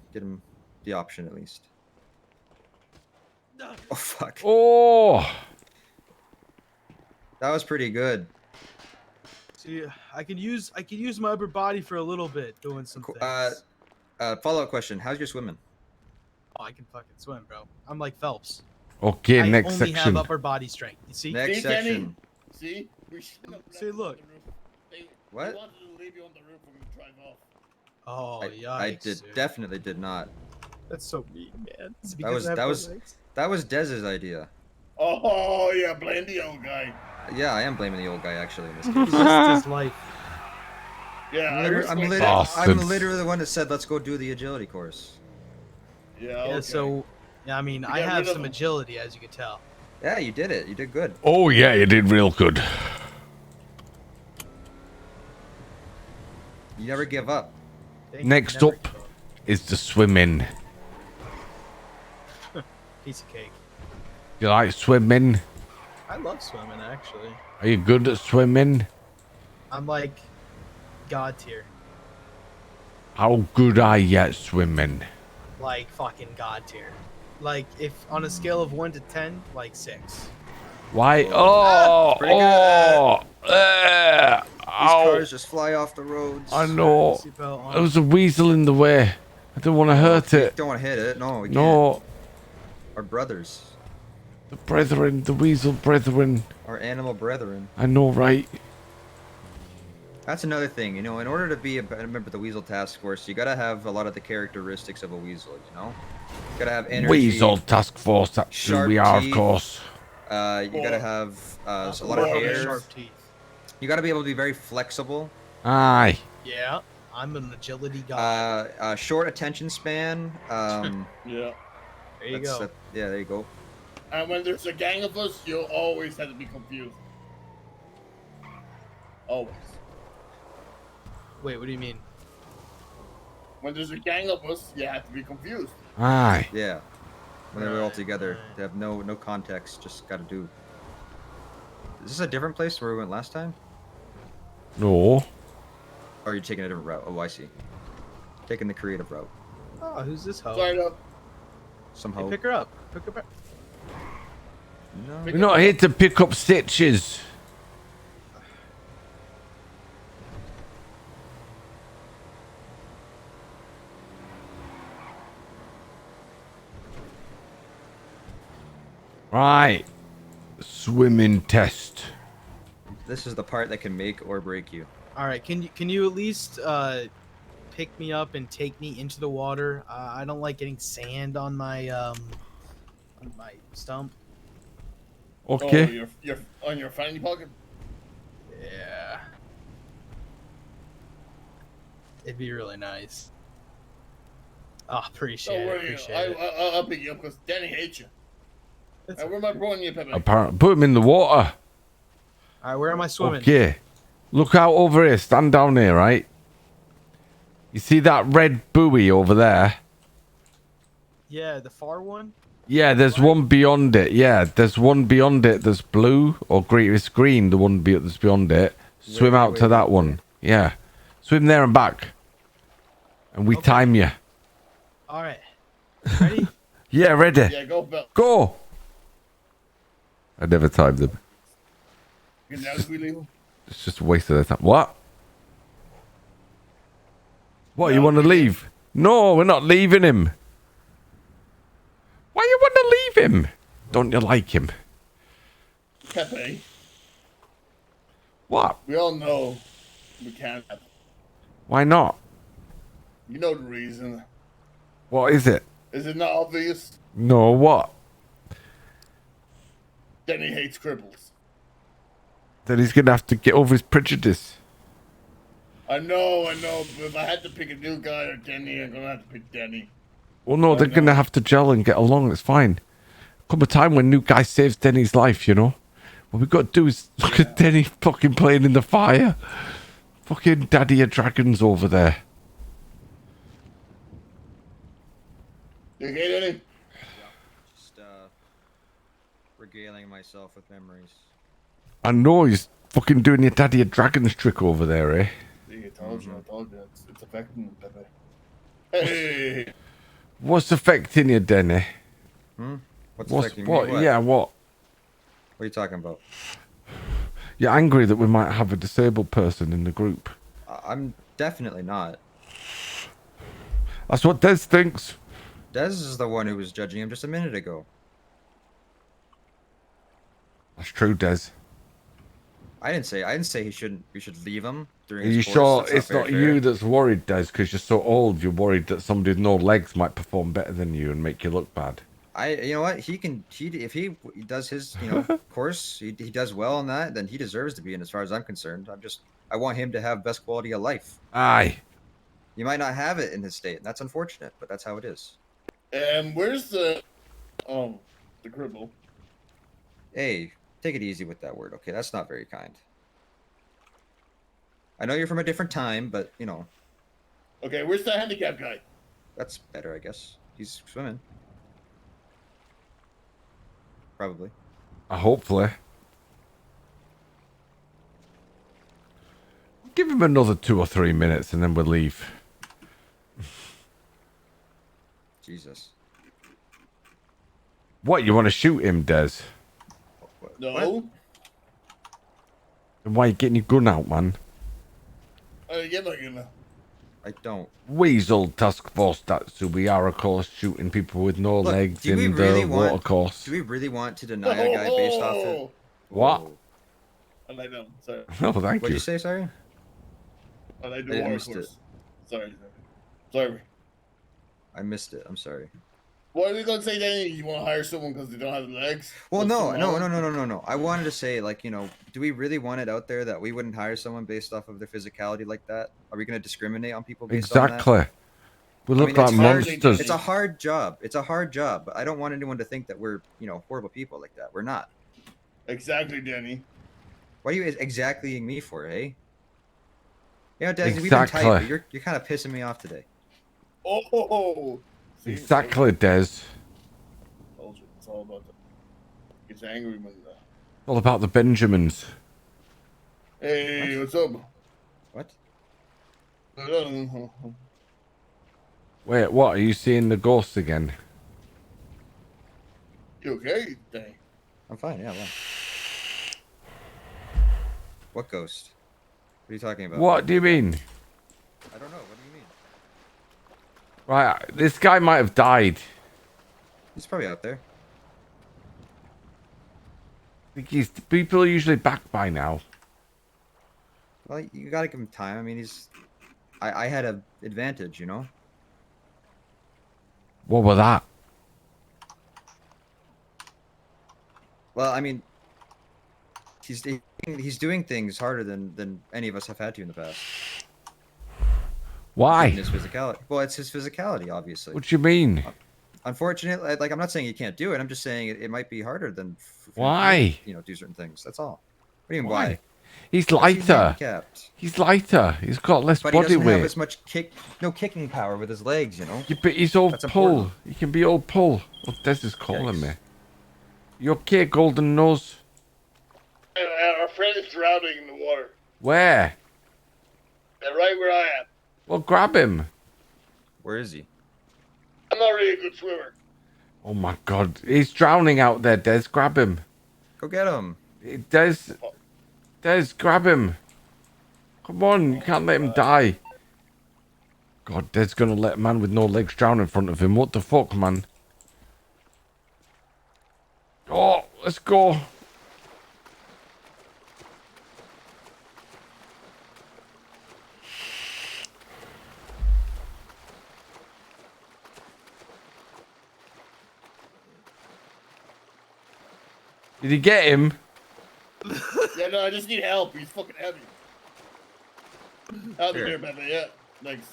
the option at least. Oh fuck. Oh. That was pretty good. See, I could use my upper body for a little bit doing some things. Follow-up question. How's your swimming? Oh, I can fucking swim, bro. I'm like Phelps. Okay, I next only section. have upper body strength. You see? Next section. See? See, look. What? They wanted to leave you on the roof when you drive off. Oh, yikes. I dude. definitely did not. That's so mean, man. Is it That because was I have that no was legs? that was Dez's idea. Oh, yeah, blame the old guy. Yeah, I am blaming the old guy actually in this case. It's just his life. Yeah, I'm literally the one that said let's go do the agility course. Yeah, Yeah, okay. so, yeah, I mean, I got have rid of some him. agility, as you can tell. Yeah, you did it. You did good. Oh yeah, you did real good. You never give up. Next up is the swimming. Piece of cake. You like swimming? I love swimming, actually. Are you good at swimming? I'm like god tier. How good are you at swimming? Like fucking god tier. Like if on a scale of 1 to 10, like 6. Why? Oh, pretty oh, These ow. cars just fly off the roads. I know. Seatbelt on. There was a weasel in the way. I don't want to hurt it. Don't want to hit it. No, we No, can't. Our brothers. the brethren, the weasel brethren. Our animal brethren. I know, right? That's another thing, you know, in order to be a member of the Weasel Task Force, you gotta have a lot of the characteristics of a weasel, you know? You gotta have energy. Weasel task force, that's who sharp we are, of teeth, course. You gotta have a lot of hair. Sharp teeth. You gotta be able to be very flexible. Aye. Yeah, I'm an agility god. Short attention span. Yeah. There you go. Yeah, there you go. And when there's a gang of us, you'll always have to be confused. Always. Wait, what do you mean? When there's a gang of us, you have to be confused. Aye. Yeah. When they're all Right, together, right. they have no context, just gotta do. Is this a different place where we went last time? No. Or are you taking a different route? Oh, I see. Taking the creative route. Oh, who's this hoe? Sorry, no. Somehow. Hey, pick her up. Pick her up. No. We're not here to pick up stitches. Right. Swimming test. This is the part that can make or break you. All right, can you at least pick me up and take me into the water? I don't like getting sand on my stump. Okay. Oh, you're on your fanny pocket? Yeah. It'd be really nice. Oh, appreciate Don't it. worry, Appreciate it. I'll pick you up because Danny hates you. And where am I broughing you, Pepe? Apparently, put him in the water. All right, where am I swimming? Okay. Look out over here. Stand down here, right? You see that red buoy over there? Yeah, the far one. Yeah, there's one beyond it. Yeah, there's one beyond it that's blue or green. It's green, the one that's beyond it. Swim out to that one. Yeah. Swim there and back. And we time you. All right. Ready? Yeah, ready. Yeah, go, Bill. Go! I never timed them. Now we leave him? It's just a waste of their time. What? What, you want to leave? No, we're not leaving him. Why you want to leave him? Don't you like him? Pepe. What? We all know we can't. Why not? You know the reason. What is it? Is it not obvious? No, what? Denny hates cripples. Then he's going to have to get over his prejudice. I know, but if I had to pick a new guy or Denny, I'm gonna have to pick Denny. Well, no, they're going to have to gel and get along. It's fine. Come a time when new guy saves Denny's life, you know? What we've got to do is look at Denny fucking playing in the fire. Fucking daddy of dragons over there. You okay, Denny? Just regaling myself with memories. I know he's fucking doing your daddy of dragons trick over there, eh? See, I told you. It's affecting him, Pepe. Hey! What's affecting you, Denny? What's affecting me? What? Yeah, what? What are you talking about? You're angry that we might have a disabled person in the group. I'm definitely not. That's what Des thinks. Des is the one who was judging him just a minute ago. That's true, Des. I didn't say we should leave him during Are his you course. sure That's it's very not fair. you that's worried, Des? Because you're so old, you're worried that somebody with no legs might perform better than you and make you look bad. You know what? If he does his, course, he does well on that, then he deserves to be in as far as I'm concerned. I want him to have best quality of life. Aye. You might not have it in his state, and that's unfortunate, but that's how it is. Where's the cripple? Hey, take it easy with that word, okay? That's not very kind. I know you're from a different time, but, Okay, where's the handicap guy? That's better, I guess. He's swimming. Probably. Hopefully. Give him another 2 or 3 minutes and then we'll leave. Jesus. What, you want to shoot him, Des? No. Then why are you getting your gun out, man? Yeah, my gun. I don't. Weazel Task Force Tatsubi are, of course, shooting people with no legs in the water course. Do we really want to deny a guy based off it? What? I like them. Sorry. Oh, thank What'd you. you say, sorry? I like I the water missed it. course. Sorry. I missed it. I'm sorry. What are you gonna say, Danny? You want to hire someone because they don't have legs? Well, What's no. the wrong? I wanted to say, do we really want it out there that we wouldn't hire someone based off of their physicality like that? Are we going to discriminate on people based on that? Exactly. We look like monsters. It's a hard job. But I don't want anyone to think that we're, horrible people like that. We're not. Exactly, Danny. What are you exactlying me for, eh? Yeah, Des, we've been Exactly. tight, but you're kind of pissing me off today. Oh. See, Exactly, Des. Told you, it's all about the. Gets angry when. All about the Benjamins. Hey, what's up? What? Wait, what? Are you seeing the ghosts again? You okay, Danny? I'm fine. Yeah. Well. What ghost? What are you talking about? What do you mean? I don't know. What do you mean? Right, this guy might have died. He's probably out there. I think people are usually back by now. Well, you gotta give him time. I mean, I had an advantage, What was that? Well, I mean, he's doing things harder than any of us have had to in the past. Why? His physicality. Well, it's his physicality, obviously. What do you mean? Unfortunately, I'm not saying you can't do it. I'm just saying it might be harder than Why? do certain things. That's all. What do you mean why? He's He's lighter. handicapped. He's lighter. He's got less But he body doesn't have weight. as much kicking power with his legs, you know. Yeah, but he's all That's pull. important. He can be all pull. Oh, Des is calling me. Yikes. You okay, Golden Nose? Our friend is drowning in the water. Where? Right where I am. Well, grab him. Where is he? I'm not really a good swimmer. Oh my God, he's drowning out there. Des, grab him. Go get him. Des, grab him. Come on, you can't let him die. God, Des gonna let a man with no legs drown in front of him. What the fuck, man? Oh, let's go. Did you get him? Yeah, no, I just need help. He's fucking heavy. Out of Here. here, Pepe. Yeah, thanks.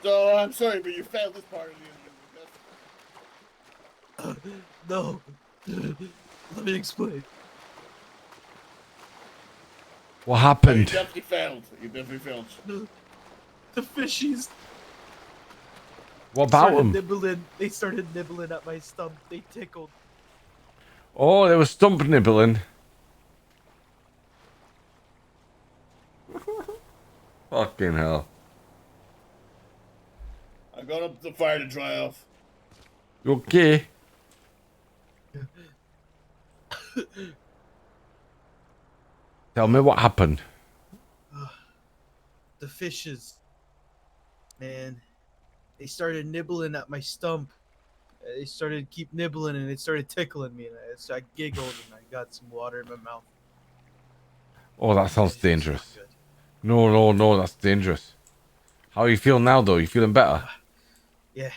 So, I'm sorry, but you failed this part of the No. Let me explain. What You happened? definitely failed. You definitely failed. The fishies What about started him? nibbling. They started nibbling at my stump. They tickled. Oh, they were stump nibbling. Fucking hell. I got up the fire to dry off. You okay? Tell me what happened. The fishes, man, they started nibbling at my stump. They started keep nibbling and it started tickling me. And I giggled and I got some water in my mouth. Oh, that sounds It's not dangerous. good. No, that's dangerous. How are you feeling now, though? You feeling better? Yeah.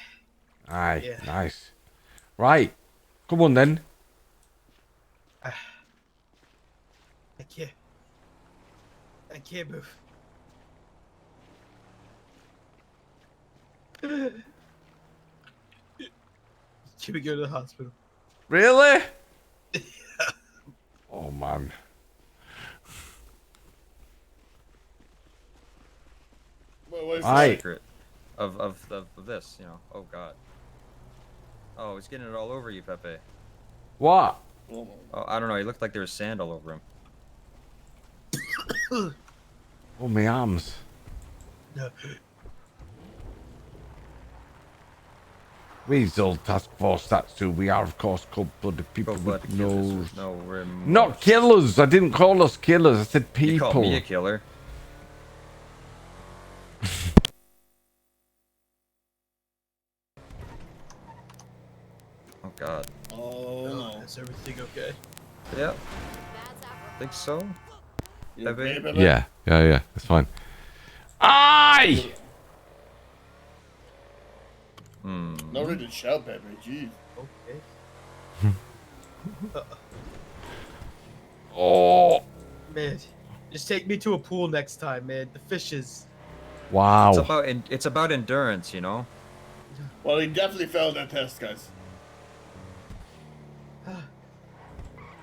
Aye, Yeah. nice. Right, come on then. I can't move. Can we go to the hospital? Really? Oh man. What is Aye. Secret of this, you know. Oh God. Oh, he's getting it all over you, Pepe. What? that? Oh, I don't know. He looked like there was sand all over him. Oh, my arms. No. Weazel Task Force, that's who we are, of course, cold-blooded people But with nose. no remorse. Not killers. I didn't call us killers. I said You people. called me a killer. Oh God. Oh no. Is everything okay? Yeah. Think so. You okay, Pepe? Yeah, that's fine. Aye! No need to shout, Pepe. Jeez. Okay. Oh, Man, just take me to a pool next time, man. The fishes. wow. It's about endurance, you know. Well, he definitely failed that test, guys.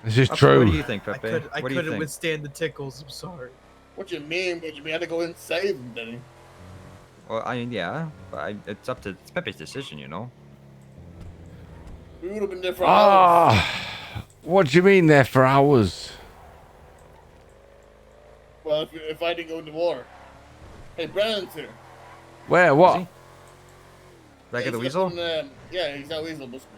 This is What do true. you think, Pepe? I What do you couldn't think? withstand the tickles. I'm sorry. What you mean? What you mean? I had to go in and save him, didn't he? Well, I mean, yeah, but it's Pepe's decision, you know. We would have been there for hours. Ah, what do you mean there for hours? Well, if I didn't go in the water. Hey, Brandon's here. Where? Is What? he? Back at the He's Weazel? up in, yeah, he's at Weazel, must be.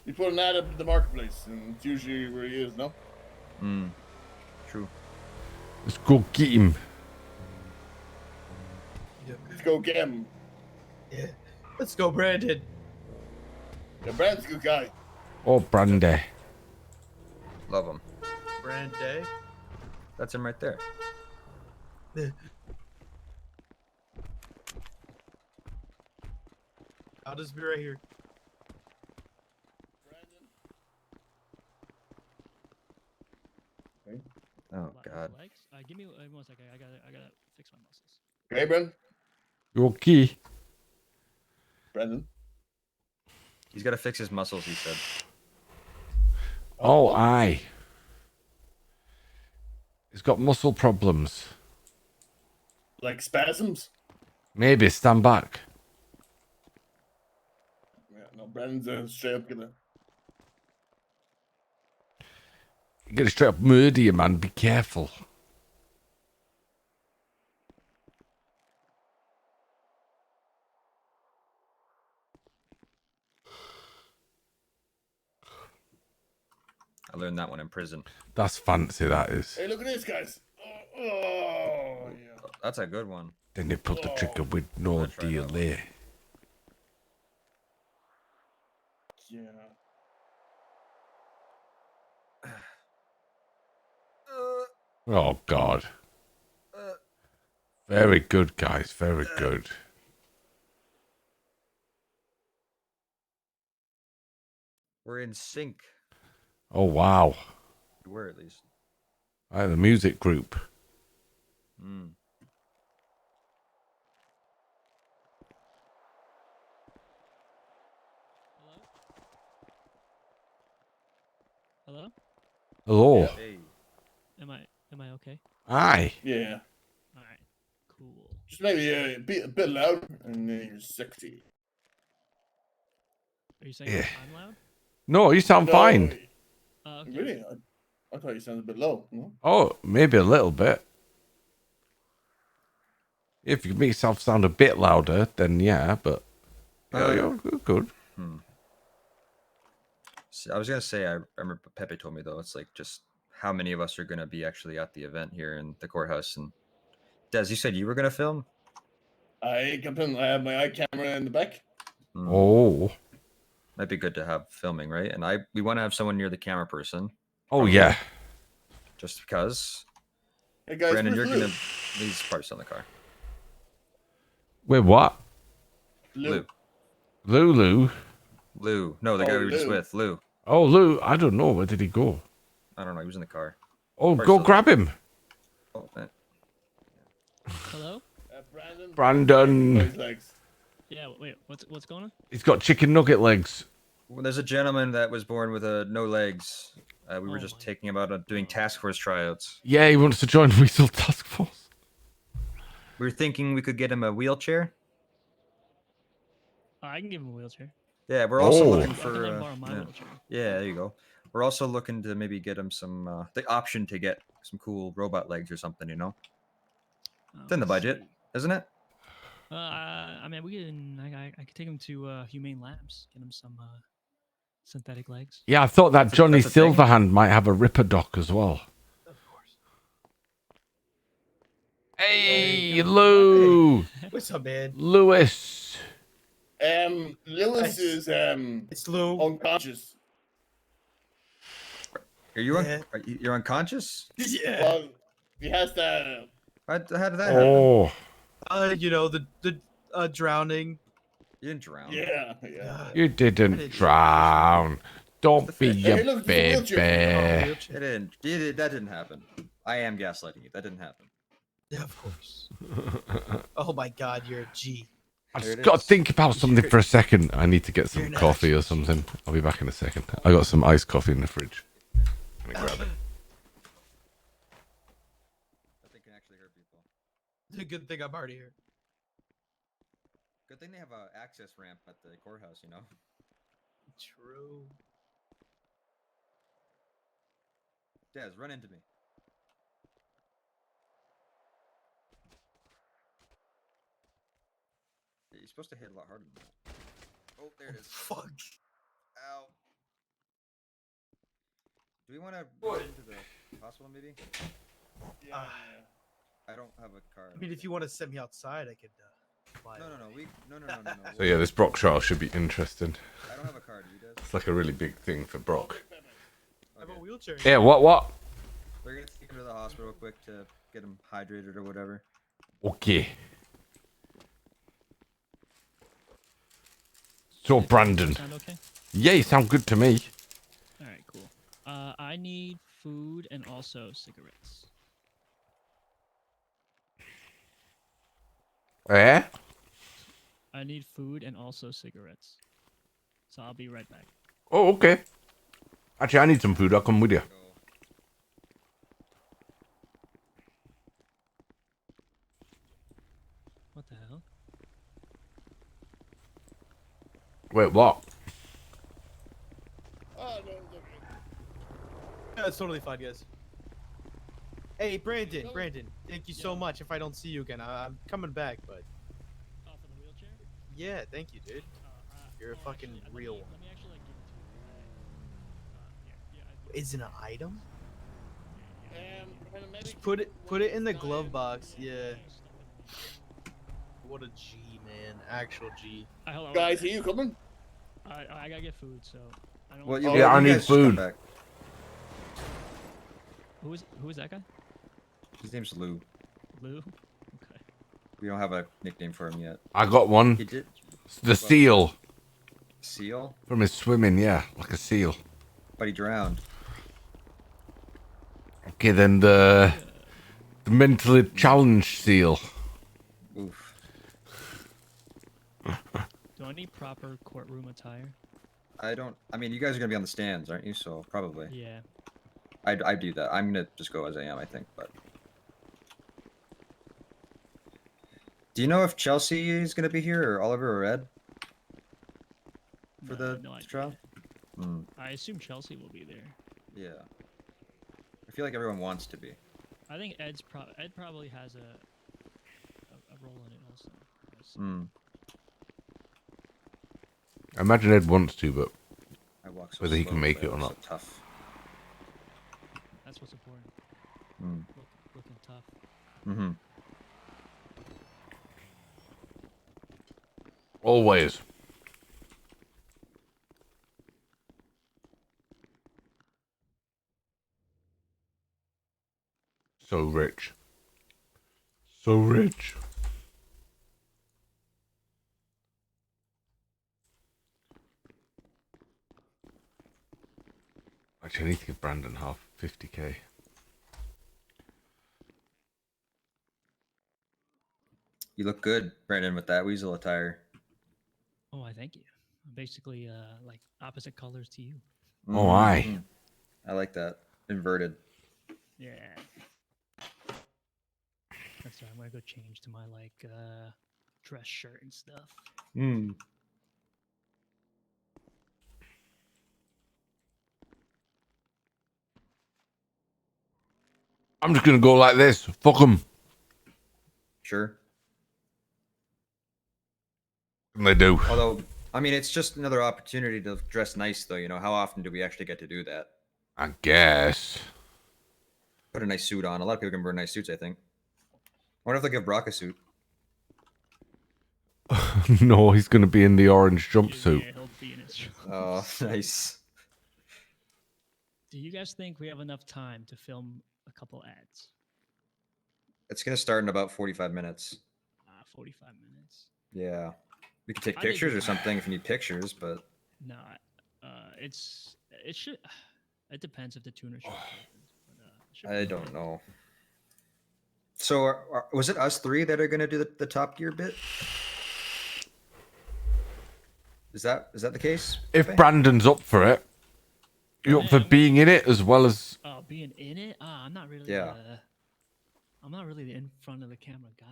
He put an ad up at the marketplace, and it's usually where he is, no? Hmm. True. Let's go get him. Let's go get him. Yeah. Let's go, Brandon. Yeah, Brandon's a good guy. Oh, Brandy. Love him. Brandy. That's him right there. I'll just be right here. Oh God. Give me 1 second. I gotta fix my muscles. Okay, Brandon? You okay? Brandon. He's got to fix his muscles, he said. Oh, aye. He's got muscle problems. Like spasms? Maybe stand back. Yeah, no, Brandon's a straight up killer. You're gonna straight up murder you, man. Be careful. I learned that one in prison. That's fancy, that is. Hey, look at this, guys. Oh, yeah. That's a good one. Then they pulled the trigger with no delay. Yeah. Oh, God. Very good, guys. Very good. We're in sync. Oh, wow. We were, at least. The music group. Mm. Hello? Hello. Hey. Am I okay? Aye. Yeah. Alright. Cool. Just maybe a bit louder and you're sexy. Are you saying Yeah. I'm loud? No, you sound fine. Okay. Really? I thought you sounded a bit low. No? Oh, maybe a little bit. If you can make yourself sound a bit louder, then yeah, but you're good. So I was gonna say, I remember Pepe told me though, it's like just how many of us are gonna be actually at the event here in the courthouse. And Des, you said you were gonna film. I have my eye camera in the back. Oh. Might be good to have filming, right? And we want to have someone near the camera person. Oh, yeah. Just because. Hey guys, Brandon, you're where's gonna. These parts on the car. Wait, what? Lou. Lulu. Lou. No, the guy we were just with. Lou. Oh, Lou. I don't know. Where did he go? I don't know. He was in the car. Oh, go grab him. Oh, Hello? Brandon. Yeah, wait, what's going on? He's got chicken nugget legs. Well, there's a gentleman that was born with no legs. We were just taking about doing task force tryouts. Yeah, he wants to join Weazel Task Force. We were thinking we could get him a wheelchair. I can give him a wheelchair. Yeah, we're also looking I can for. let him borrow my wheelchair. Yeah, there you go. We're also looking to maybe get him some the option to get some cool robot legs or something. You know, it's in the budget, isn't it? I mean, I could take him to Humane Labs, get him some synthetic legs. Yeah, I thought that Johnny that's a thing. Silverhand might have a Ripper Doc as well. Of course. Hey, Lou. What's up, man? Lewis. Lewis is It's Lou. unconscious. Are you you're unconscious? Yeah. Well, he has to. How did that happen? Oh. You know, the drowning. You didn't drown. Yeah. You didn't drown. Don't be Hey, a look, there's a wheelchair. baby. That didn't happen. I am gaslighting you. That didn't happen. Yeah, of course. Oh my God, you're a G. I just got to think about something for a second. I need to get some coffee or something. I'll be back in a second. I got some iced coffee in the fridge. Let me grab it. That thing can actually hurt people. It's a good thing I'm already here. Good thing they have a access ramp at the courthouse, you know. True. Des, run into me. Yeah, you're supposed to hit a lot harder than that. Oh, there it is. Fuck. Ow. Do we want to go into the hospital, maybe? Yeah. I don't have a car. I mean, if you want to send me outside, I could. Fly No. No. So yeah, this Brock trial should be interesting. I don't have a car. Do you, Des? It's like a really big thing for Brock. I have a wheelchair. Yeah, what? We're gonna take him to the hospital quick to get him hydrated or whatever. Okay. So Brandon. Sound okay? Yeah, you sound good to me. All right, cool. I need food and also cigarettes. Eh? I need food and also cigarettes. So I'll be right back. Oh, okay. Actually, I need some food. I'll come with you. What the hell? Wait, what? Oh, no, it's okay. Yeah, it's totally fine, guys. Hey, Brandon, thank you so much. If I don't see you again, I'm coming back, but... Oh, for the wheelchair? Yeah, thank you, dude. You're a fucking real one. Let me actually, like, give it to you. Is it an item? Paramedic, Just put it in the glove box. Yeah. What a G, man. Actual G. Hello. Guys, are you coming? I gotta get food, so I don't. Well, want Yeah, I you need guys should come food. back. Who is that guy? His name's Lou. Lou. Okay. We don't have a nickname for him yet. I got one. He did. The seal. Seal? From his swimming, yeah. Like a seal. But he drowned. Okay, then the mentally challenged seal. Oof. Do I need proper courtroom attire? I mean, you guys are gonna be on the stands, aren't you? So probably. Yeah. I do that. I'm gonna just go as I am, I think. But do you know if Chelsea is gonna be here, or Oliver, or Ed for the trial? I assume Chelsea will be there. Yeah. I feel like everyone wants to be. I think Ed probably has a role in it also. I imagine Ed wants to, but I walk so whether he slow, can make but it or so not. tough. That's what's important. Looking tough. Mm-hmm. Always. So rich. So rich. Actually, I need to give Brandon half 50k. You look good, Brandon, with that Weazel attire. Oh, I thank you. Basically, like opposite colors to you. Oh, aye. Mhm. I like that. Inverted. Yeah. That's right. I'm gonna go change to my like dress shirt and stuff. I'm just gonna go like this. Fuck them. Sure. And they do. Although, I mean, it's just another opportunity to dress nice, though. You know, how often do we actually get to do that? I guess. Put a nice suit on. A lot of people can wear nice suits, I think. I wonder if they'll give Brock a suit. No, he's gonna be in the orange jumpsuit. Yeah, he'll be in his Oh, nice. Do you guys think we have enough time to film a couple ads? It's going to start in about 45 minutes. 45 minutes. Yeah. We could take I think pictures we- or something if you need pictures, but... No, it should. It depends if the tuner show opens. But, I don't know. So, was it us three that are going to do the Top Gear bit? Is that the case? If Pepe? Brandon's up for it, you up for being in it as well as? Oh, being in it? I'm not really. Yeah. I'm not really the in front of the camera guy.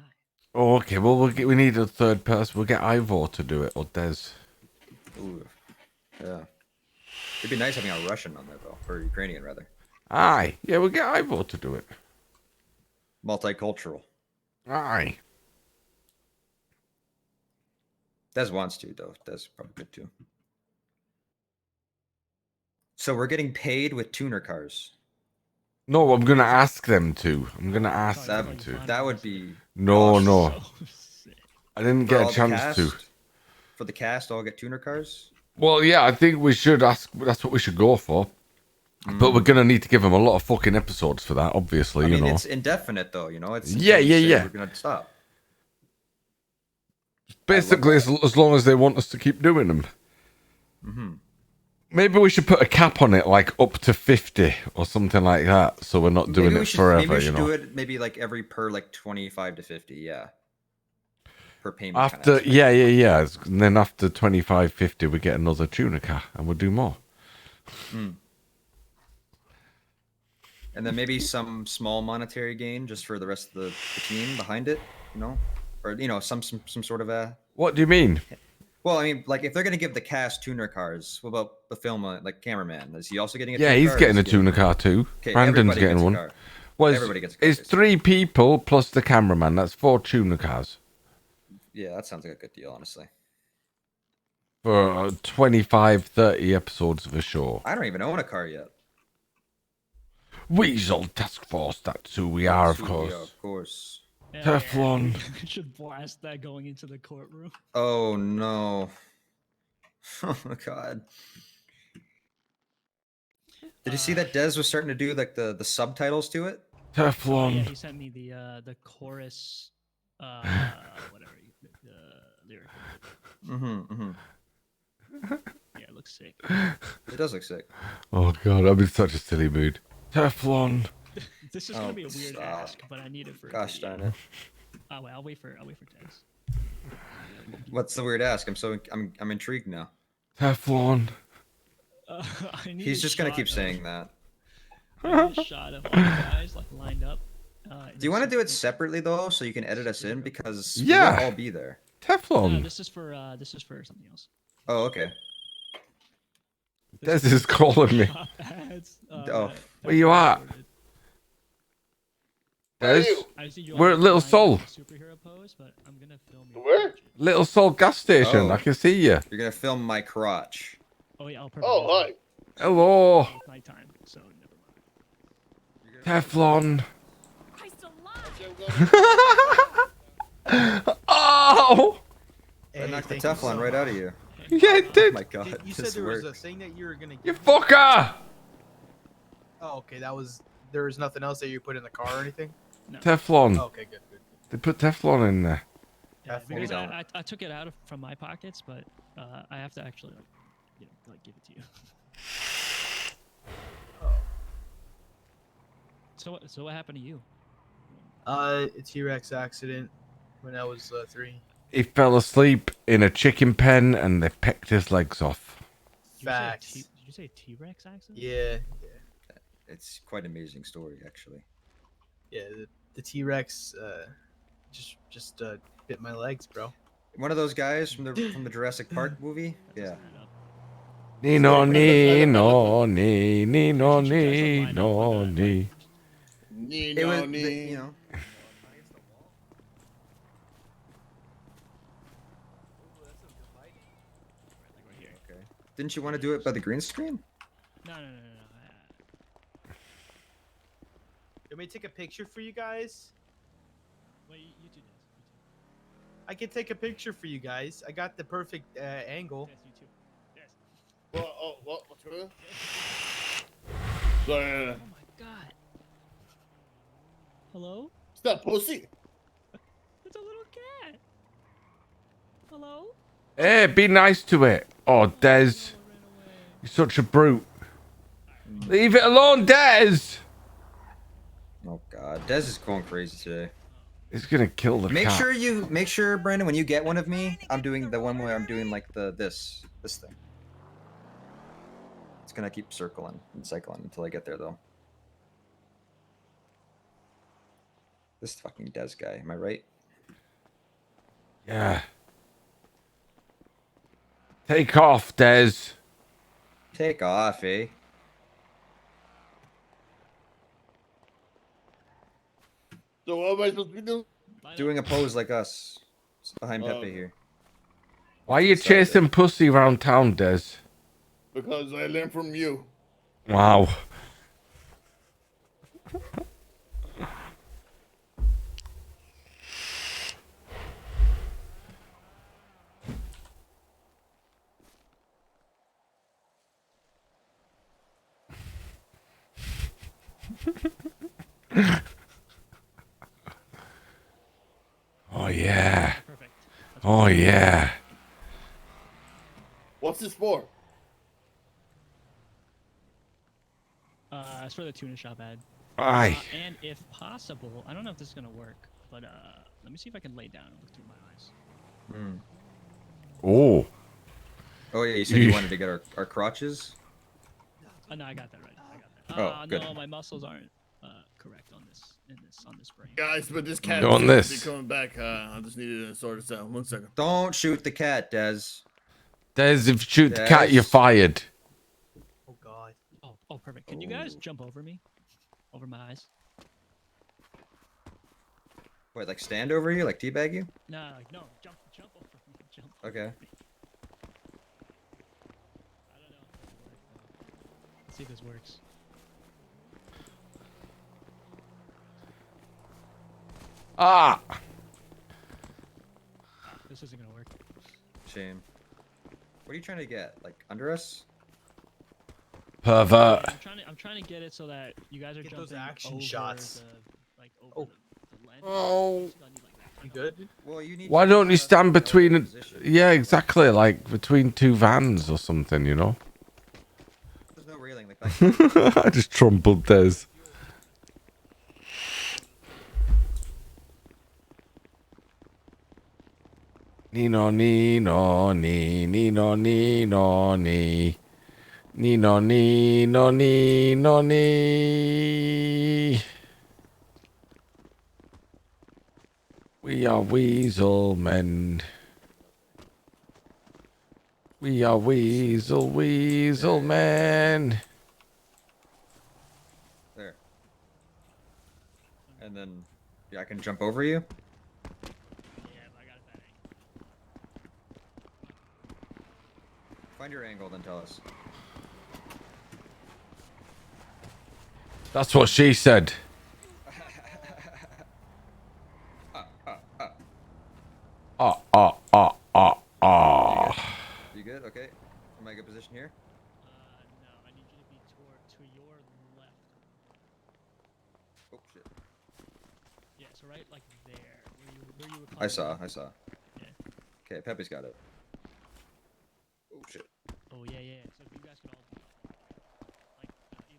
Oh, okay. Well, we need a third person. We'll get Ivor to do it or Des. Ooh. Yeah. It'd be nice having a Russian on there, though, or Ukrainian rather. Aye. Yeah, we'll get Ivor to do it. Multicultural. Aye. Des wants to, though. Des probably good too. So we're getting paid with tuner cars. No, I'm gonna ask them to. I'm gonna ask them to. That would be. No, awesome. no. I didn't For get all a the chance to. cast? For the cast, all get tuner cars. Well, yeah, I think we should ask. That's what we should go for. But we're gonna need to give them a lot of fucking episodes for that. Obviously, I mean, you know. it's indefinite, though. You know, it's Yeah, until we yeah, say yeah. We're gonna stop. Basically, as long as they want us to keep doing them. Mm-hmm. Maybe we should put a cap on it, like up to 50 or something like that, so we're not doing Maybe we it should, forever. Maybe we should you know. do it maybe like every per like 25 to 50. Yeah. per payment. After, kind of yeah. And then after 25.50, we get another tuner car, and we'll do more. And then maybe some small monetary gain just for the rest of the team behind it, or some sort of a. What do you mean? Well, I mean, like if they're gonna give the cast tuner cars, what about the film, like cameraman? Is he also getting a? Yeah, tuner he's car, getting a tuner car too. Okay, Brandon's everybody getting gets a one. car. Well, Everybody gets a car. it's 3 people plus the cameraman. That's 4 tuner cars Yeah, that sounds like a good deal, honestly. for 25, 30 episodes of a show. I don't even own a car yet. Weazel Task Force. That's who we are, of That's who we course. are, of course. Teflon. You should blast that going into the courtroom. Oh no. Oh my god. Did you see that Dez was starting to do like the subtitles to it? Teflon. Yeah, he sent me the chorus, whatever, the lyric. Yeah, it looks sick. It does look sick. Oh god, I'm in such a silly mood. Teflon. This is gonna be a weird ask, but I need it for. Gosh darn it. Oh, wait, I'll wait for Tez. What's the weird ask? I'm intrigued now. Teflon. He's just gonna keep saying that. I need a shot of all the guys like lined up. Do you want to do it separately though, so you can edit us in because Yeah. we'll all be there. Teflon. No, this is for something else. Oh, okay. Des is calling me. Where you at? Des? We're at Little Sol. Superhero pose, but I'm gonna film you. Where? Little Sol gas station. Oh. I can see you. You're gonna film my crotch. Oh yeah, Oh, hi. Hello. It's nighttime, so never mind. Teflon. Oh! I knocked the Teflon right out of you. Yeah, it Oh did. my god. You said this there was worked. a thing that you were gonna. You fucker! Oh, okay. There was nothing else that you put in the car or anything. No. Teflon. Oh, okay, good. They put Teflon in there. Yeah, Teflon. because don't. I took it out from my pockets, but I have to actually give it to you. So what happened to you? A T-Rex accident when I was 3. He fell asleep in a chicken pen and they pecked his legs off. Facts. Did you say T-Rex accident? Yeah. It's quite an amazing story, actually. Yeah. The T-Rex just bit my legs, bro. One of those guys from the Jurassic Park movie. Yeah. Nino, Nino, Nino, Nino, Nino, Nino. It was, you know. Okay. Didn't you want to do it by the green screen? No. Let me take a picture for you guys. Wait, you do this. I can take a picture for you guys. I got the perfect angle. Yes, you too. Yes. What's going on? Sorry. Oh my god. Hello? It's that pussy. It's a little cat. Hello? Hey, be nice to it. Oh, Des. You're such a brute. Leave it alone, Des. Oh god, Dez is going crazy today. He's gonna kill the Make cat. sure, Brandon, when you get one of me, I'm doing the one where I'm doing like this thing. It's gonna keep circling and cycling until I get there, though. This fucking Dez guy, am I right? Yeah. Take off, Des. Take off, eh? So what am I supposed to be doing? Doing a pose like us. It's behind Pepe here. Why are you chasing pussy around town, Des? Because I learned from you. Wow. Oh yeah. Perfect. Oh yeah. What's this for? It's for the tuna shop ad. Aye. And if possible, I don't know if this is gonna work, but let me see if I can lay down and look through my eyes. Oh. Oh yeah, you said you wanted to get our crotches. Oh no, I got that right. I got that. Oh, good. No, my muscles aren't correct on this brain. Guys, but this cat On seems this. to be coming back. I just needed to sort this out. 1 second. Don't shoot the cat, Des. Des, if you shoot the cat, you're fired. Oh God. Oh, perfect. Can you guys jump over me? Over my eyes? Wait, like stand over you, like teabag you? No, no, jump over me. Jump. Okay. I don't know. Let's see if this works. Ah. This isn't gonna work. Shame. What are you trying to get? Like under us? Pervert. I'm trying to get it so that you guys are Get jumping those action over shots. the ledge. Oh. You good? Well, you need. Why don't you stand between? Yeah, exactly. Like between two vans or something, you know. There's no railing like that. I just trumpled Des. Nino, Nino, ni, Nino, Nino, ni. Nino, Nino, Nino, ni. We are Weazel men. We are Weazel men. There. And then, yeah, I can jump over you. Find your angle, then tell us. That's what she said. You good? Okay. Am I in a good position here? No, I need you to be to your left. Oh shit. Yeah, so right like there, where you were. I saw. Yeah. Okay, Pepe's got it. Oh shit. Oh yeah. So if you guys could all be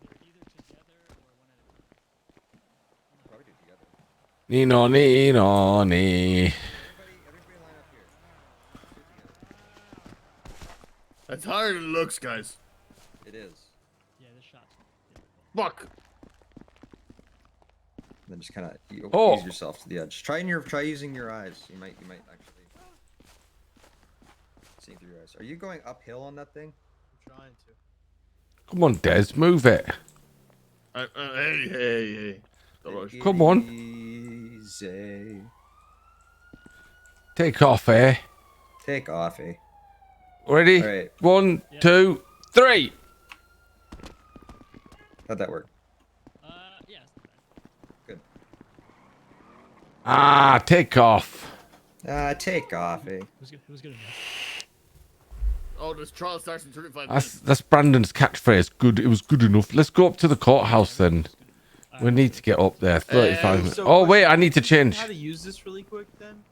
like either together or one at a time. Probably do together. Nino, Nino, ni. Everybody line up here. That's harder than it looks, guys. It is. Yeah, this shot's Fuck. Then just kind of Oh. ease yourself to the edge. Try using your eyes. You might actually see through your eyes. Are you going uphill on that thing? I'm trying to. Come on, Des, move it. Hey. Don't rush. Come on. Easy. Take off, eh? Take off, eh? Ready? All right. 1, 2, 3. How'd that work? Yeah. Good. Take off. Take off, eh? It was good enough. Oh, this trial starts in 35 minutes. That's Brandon's catchphrase. Good. It was good enough. Let's go up to the courthouse then. We need to get up there. 35 minutes. So Oh wait, I need to change. How to use this really quick then?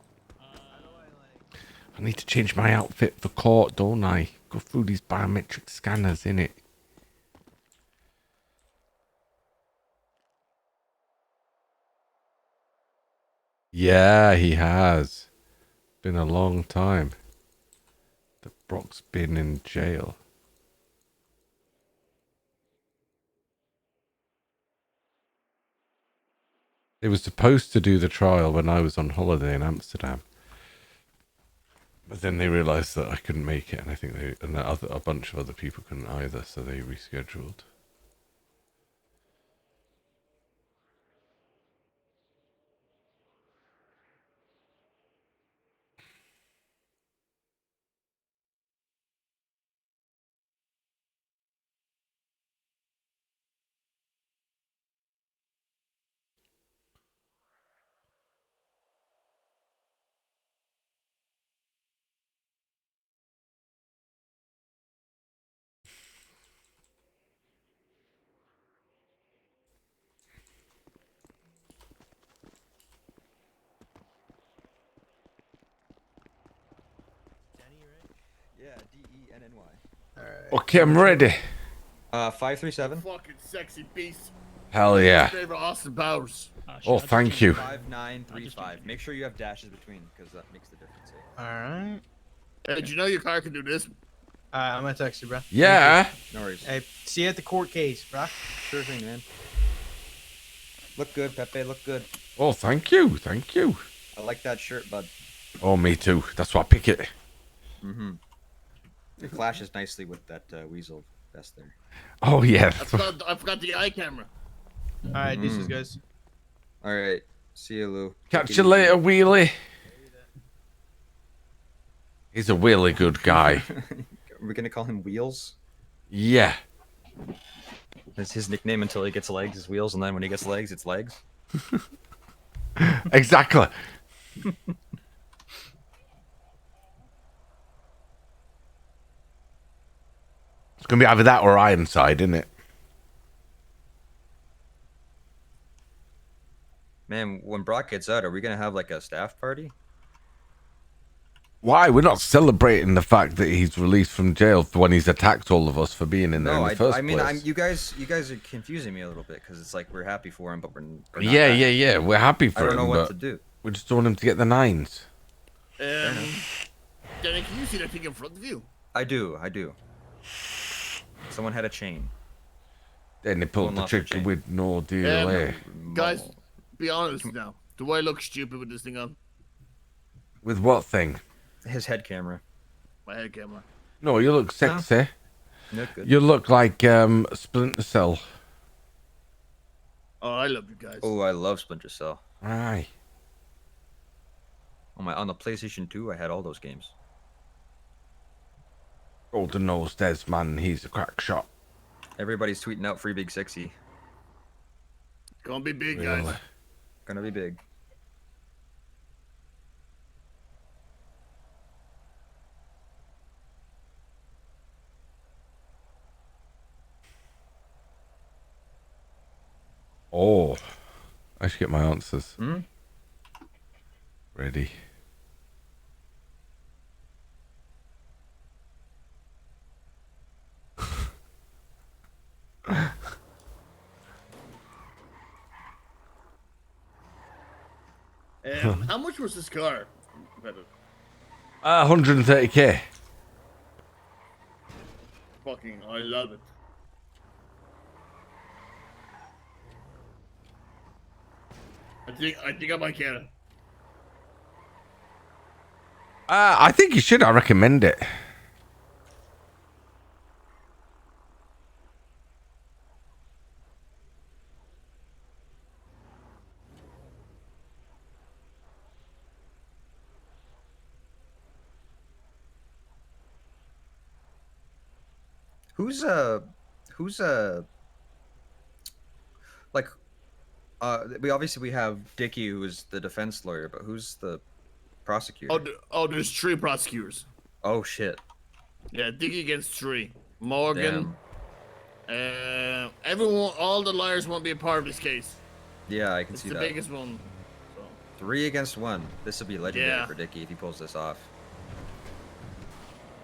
I need to change my outfit for court, don't I? Go through these biometric scanners, innit? Yeah, he has. Been a long time that Brock's been in jail. They were supposed to do the trial when I was on holiday in Amsterdam. But then they realised that I couldn't make it, and I think a bunch of other people couldn't either, so they rescheduled. Yeah, DENNY. Alright. Okay, I'm ready. 537. Fucking sexy beast. Hell yeah. Favorite Austin Powers. Oh, thank you. 5935. Make sure you have dashes between, because that makes the difference. All right. Hey, did you know your car can do this? I'm gonna text you, bro. Yeah. No worries. Hey, see you at the court case, bro. Sure thing, man. Look good, Pepe. Look good. Oh, thank you. Thank you. I like that shirt, bud. Oh, me too. That's why I pick it. Mm-hmm. It clashes nicely with that Weazel vest there. Oh, yeah. I forgot the eye camera. All right, deuces, guys. All right. See you, Lou. Catch you later, Wheelie. He's a really good guy. Are we going to call him Wheels? Yeah. That's his nickname until he gets legs, is Wheels, and then when he gets legs, it's Legs. Exactly. It's going to be either that or Ironside, isn't it? Man, when Brock gets out, are we going to have like a staff party? Why? We're not celebrating the fact that he's released from jail when he's attacked all of us for being in there in the first I mean, place. you guys are confusing me a little bit because it's like we're happy for him, but we're not Yeah. We're happy for him. I don't know what but to do. We just don't want him to get the 9s. Danny, can you see that thing in front of you? I do. Someone had a chain. Then they pulled the trigger with no delay. Guys, be honest now. Do I look stupid with this thing on? With what thing? His head camera. My head camera. No, you look sexy. You look good. You look like Splinter Cell. Oh, I love you guys. Oh, I love Splinter Cell. Aye. On the PlayStation 2, I had all those games. Golden Nose Des, man, he's a crack shot. Everybody's tweeting out Free Big 60. Gonna be big, guys. Gonna be big. Oh, I should get my answers. Ready. How much was this car? 130k. Fucking, I love it. I think I might get it. I think you should. I recommend it. Who's we have Dickie, who is the defense lawyer, but who's the prosecutor? Oh, there's 3 prosecutors. Oh shit. Yeah, Dickie gets 3. Morgan. Everyone, all the lawyers won't be a part of this case. Yeah, I can see the that. biggest one. So. 3 against 1. This would be legendary Yeah. for Dickie if he pulls this off.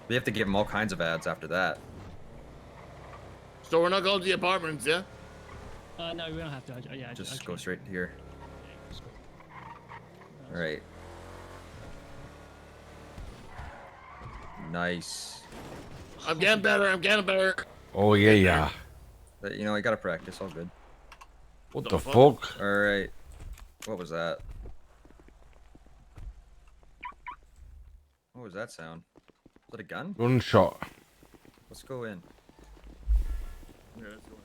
We have to give him all kinds of ads after that. So we're not going to the apartments, yeah? No, we don't have to. Yeah, Just go straight here. All right. Nice. I'm getting better. Oh yeah. But, you know, I gotta practice. All good. What the fuck? All right. What was that? What was that sound? Was that a gun? Gunshot. Let's go in. Yeah, let's go.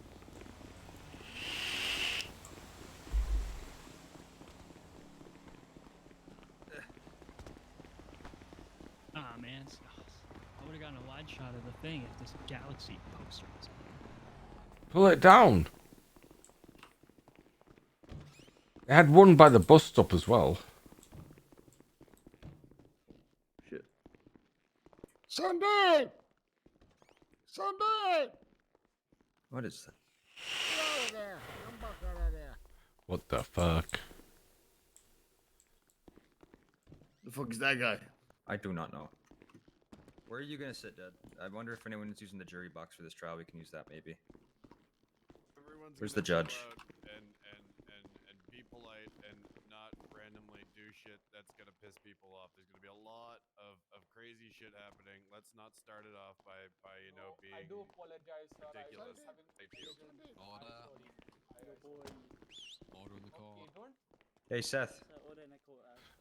Ah, man. I would have gotten a wide shot of the thing if this Galaxy poster was on. Pull it down. It had one by the bus stop as well. Shit. Sunday! What is that? Get out of there. I'm back out of there. What the fuck? The fuck is that guy? I do not know. Where are you gonna sit, Dad? I wonder if anyone is using the jury box for this trial. We can use that maybe. Where's the judge? And be polite and not randomly do shit that's gonna piss people off. There's gonna be a lot of crazy shit happening. Let's not start it off by you know being I do apologize, sir. ridiculous. Thank you. Order. Order in the car. Okay, don't. Hey, Seth.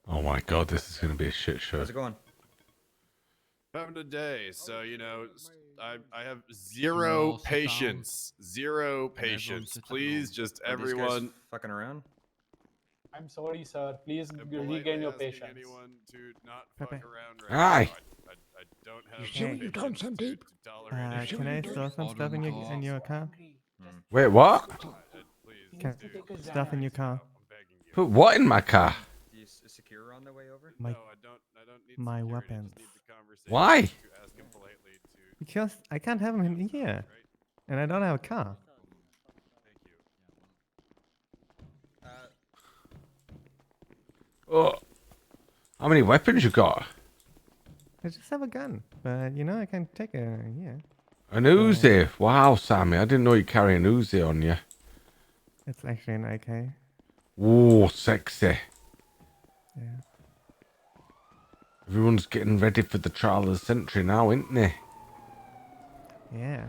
Oh my god, this is going to be a shit show. How's it going? Having a day, so you know, I have zero patience. Zero patience. Please, just Are these guys everyone. fucking around? I'm sorry, sir. Please politely regain your asking patience. anyone to not Pepe. fuck around right Aye. now. I don't have see what you've done, patience Sandeep? to tolerate any Can I throw some stuff in your car? Wait, what? Please, Can dude, stuff in your car? I'm begging you. Put what in my car? Is Secure on the way over? My No, I don't need my security, weapons. just need the conversation Why? to ask him politely to because I can't have them in here, and I don't have a car. thank you. Oh, how many weapons you got? I just have a gun, but you know I can take a An Uzi. Wow, Sammy, I didn't know you carry an Uzi on you. It's actually an AK. Ooh, sexy. Yeah. Everyone's getting ready for the trial of the century now, ain't they? Yeah.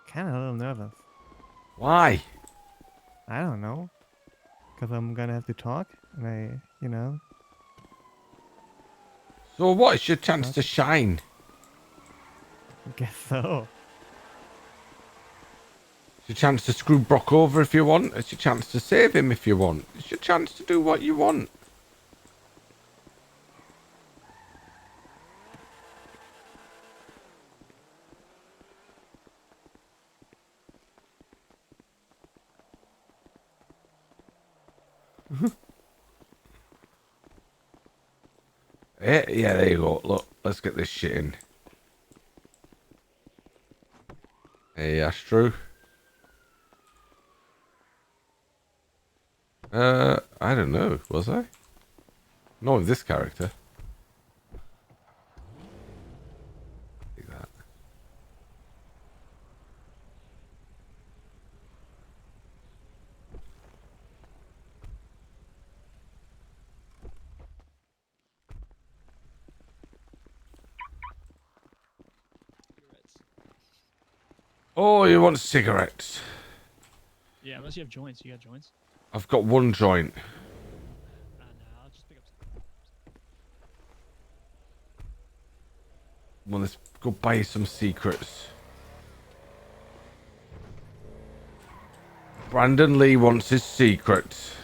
Kind of a little nervous. Why? I don't know. Because I'm gonna have to talk, and you know. So what? It's your chance to shine. I guess so. It's your chance to screw Brock over if you want. It's your chance to save him if you want. It's your chance to do what you want. Yeah, there you go. Look, let's get this shit in. Hey, Astro. I don't know. Was I? Not with this character. Take that. Oh, you want cigarettes? Yeah, unless you have joints. You got joints? I've got one joint. No, I'll just pick up some. Well, let's go buy you some secrets. Brandon Lee wants his secrets.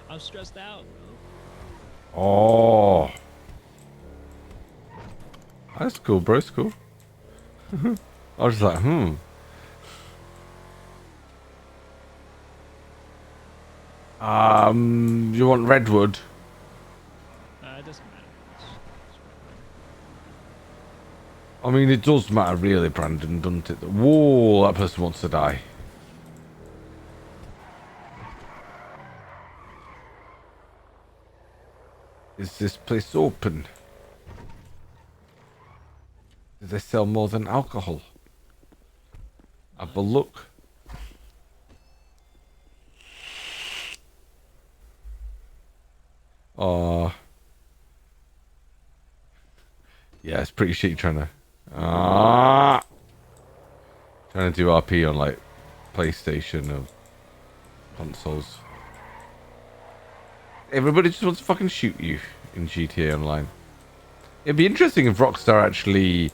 I'm stressed out. Oh. That's cool, bro. It's cool. I was like, you want redwood? It doesn't matter. I mean, it does matter, really, Brandon, doesn't it? Whoa, that person wants to die. Is this place open? Do they sell more than alcohol? Have a look. Oh. Yeah, it's pretty shitty trying to... Trying to do RP on, like, PlayStation or consoles. Everybody just wants to fucking shoot you in GTA Online. It'd be interesting if Rockstar actually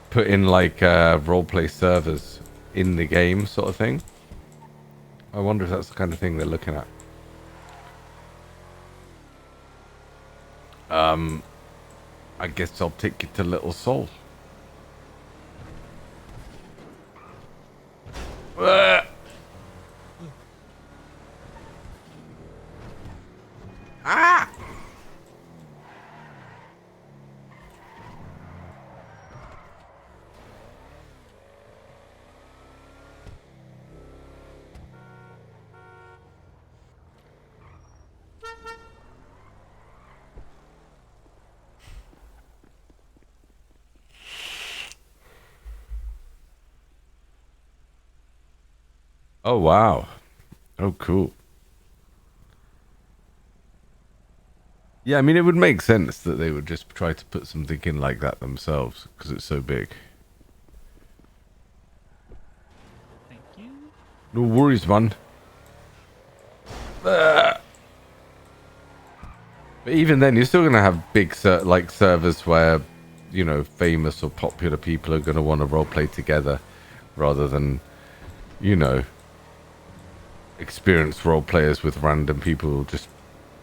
put in, like, roleplay servers in the game, sort of thing. I wonder if that's the kind of thing they're looking at. I guess I'll take you to Little Soul. Ah! Oh wow. Oh cool. Yeah, I mean it would make sense that they would just try to put something in like that themselves because it's so big. Thank you. No worries, man. But even then, you're still gonna have big like servers where, you know, famous or popular people are gonna want to roleplay together, rather than, you know, experienced role players with random people just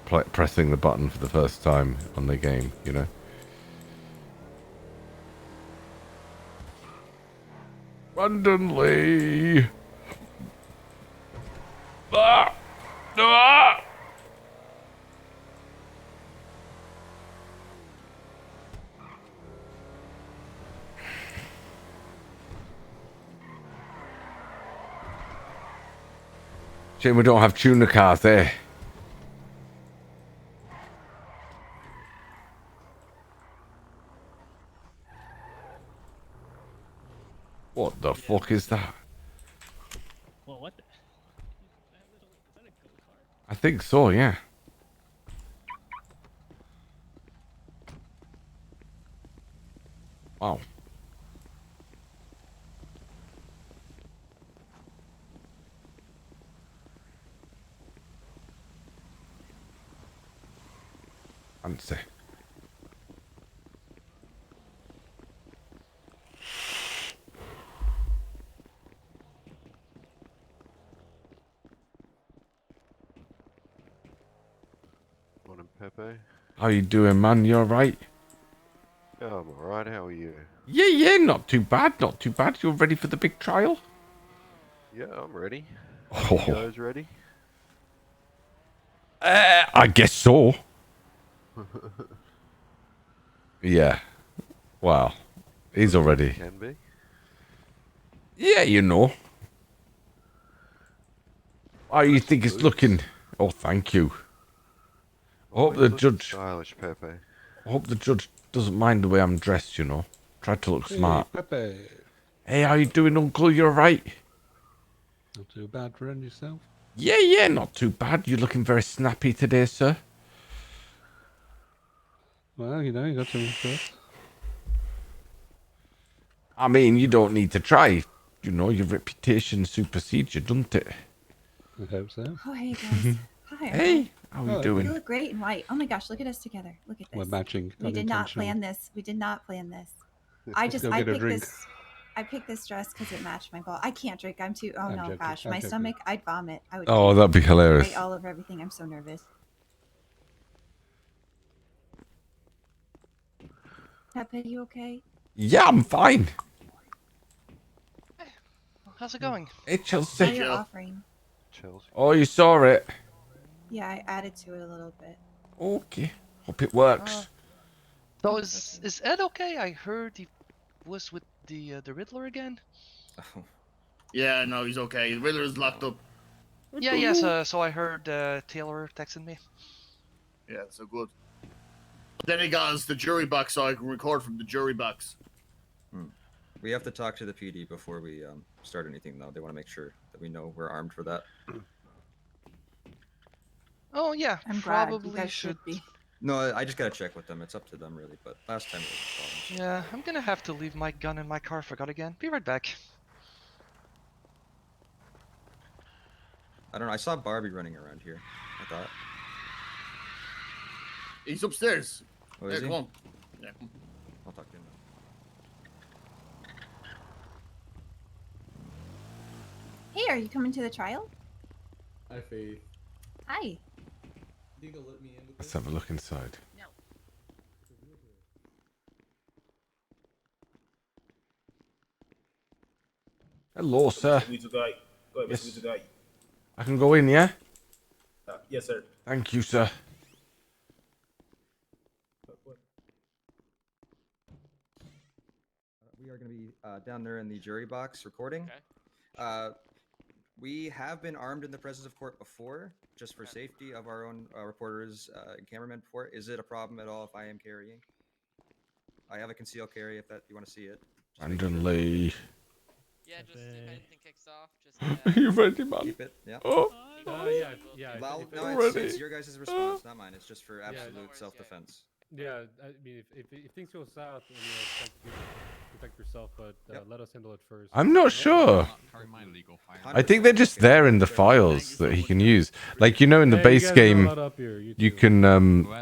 pressing the button for the first time on the game. You know. Randomly. Ah! Ah! Shame we don't have tuner cars there. What the fuck is that? Well, what the? Is that a go-kart? I think so, yeah. Wow. Fancy. Morning, Pepe. How you doing, man? You alright? Yeah, I'm alright. How are you? Yeah, not too bad, not too bad. You're ready for the big trial? Yeah, I'm ready. Oh. You guys ready? I guess so. Yeah. Wow. He's already. Can be. Yeah, you know. How you think it's Boots. looking? Oh, thank you. I hope the judge. Stylish, Pepe. I hope the judge doesn't mind the way I'm dressed. You know. Try to look smart. Pepe. Hey, how you doing, Uncle? You alright? Not too bad for yourself. Yeah, not too bad. You're looking very snappy today, sir. Well, you know, you got to impress. I mean, you don't need to try. You know, your reputation supersedes you, doesn't it? I hope so. Oh, hey guys. Hi. Hey, how you You doing? look great in white. Oh my gosh, look at us together. Look at this. We're matching. We did not plan this. We did not plan this. I Go get a picked drink. this. I picked this dress because it matched my ball. I can't drink. I'm too. Oh I'm no, joking. gosh, I'm my joking. stomach. I'd vomit. I would. Oh, puke that'd be hilarious. right all over everything. I'm so nervous. Pepe, you okay? Yeah, I'm fine. How's it going? Hey, Saw Chelsea. your offering. Chelsea. Oh, you saw it. Yeah, I added to it a little bit. Okay. Hope it works. So is Ed okay? I heard he was with the Riddler again. Yeah, no, he's okay. The Riddler's locked up. Yeah. So I heard Taylor texting me. Yeah, so good. Then he got us the jury box so I can record from the jury box. We have to talk to the PD before we start anything, though. They want to make sure that we know we're armed for that. Oh yeah, I'm glad. You probably guys should be. No, I just gotta check with them. It's up to them, really. But last time it was a problem. Yeah, I'm gonna have to leave my gun in my car. Forgot again. Be right back. I don't know. I saw Barbie running around here. I thought. He's upstairs. Oh, Yeah, is he? come on. Yeah. I'll talk to him. Hey, are you coming to the trial? Hi, Faith. Hi. Think you'll let me in with Let's have a look inside. No. Hello, sir. Weazel guy. Go ahead, Yes. Weazel guy. I can go in, yeah? Yes, sir. Thank you, sir. We are going to be down there in the jury box recording. We have been armed in the presence of court before, just for safety of our own reporters and cameramen before. Is it a problem at all if I am carrying? I have a concealed carry if that you want to see it. Randomly. Yeah, Yeah, just if anything kicks off, just. Are you ready, man? Keep it. Yeah. Oh. Yeah. Well, if no, ready. it's your guys' response, not mine. It's just for absolute self-defense. Yeah, I mean, if things go south, and you protect yourself, but let us handle it first. I'm not sure. I think they're just there in the files that he can use. Like, you know, in the Hey, you base guys are game, allowed up here, you can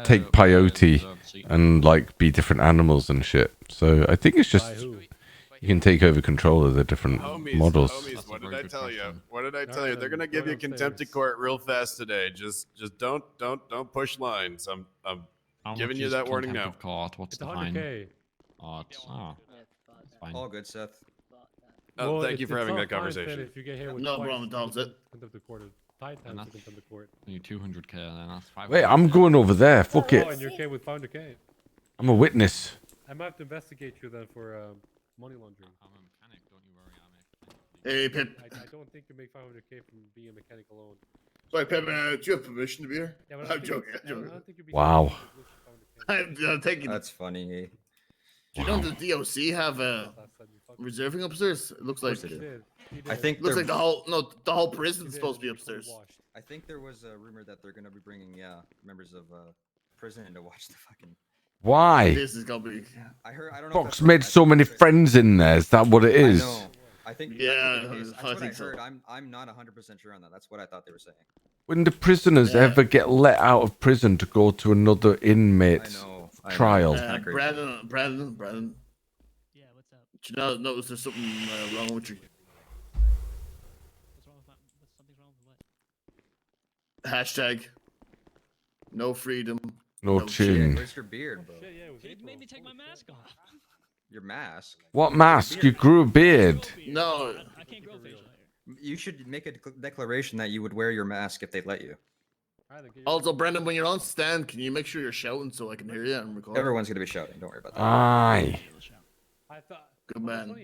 take peyote and like be different animals and shit. So I think it's just you can take over control of the different models. Homies, what did I tell you? What did I tell you? They're gonna give you contempt of court real fast today. Just don't push lines. I'm giving you that warning now. What's the fine? It's fine. All good, Seth. Oh, thank you for having that fine, conversation. If you get hit with No twice, problem, Tom's it. contempt of court, 5 times the contempt of court. You 200k, then that's 500. Wait, I'm going over there. Fuck Oh, it. and you're okay with 500k. I'm a witness. I might have to investigate you then for money laundering. I'm a mechanic, don't you worry. I'm a mechanic. Hey, Pip. I don't think you make 500k from being a mechanic alone. Sorry, Pip. Do you have permission to be here? Yeah, I'm joking. I'm joking. Wow. I'm taking. That's funny. Do you know the DOC have reserving upstairs? It looks like. I think looks they're- like the whole prison's supposed to be upstairs. I think there was a rumor that they're gonna be bringing members of prison in to watch the fucking. Why? This is gonna be. I heard. I don't know. if Fox that's made so many friends in there. Is that what it is? I know. I think. Yeah, that's I what think I so. heard. I'm not 100% sure on that. That's what I thought they were saying. When the prisoners ever get let out of prison to go to another inmate's trial. Brandon. Yeah, what's up? Did you notice there's something wrong with you? What's wrong with something's wrong with what? Hashtag. No freedom. No chin. Where's your beard, bro? It made me take my mask off. Your mask. What mask? You grew a beard. No. I can't grow facial hair. You should make a declaration that you would wear your mask if they let you. Also, Brendan, when you're on stand, can you make sure you're shouting so I can hear you and record? Everyone's gonna be shouting. Don't worry about that. Aye. Good man.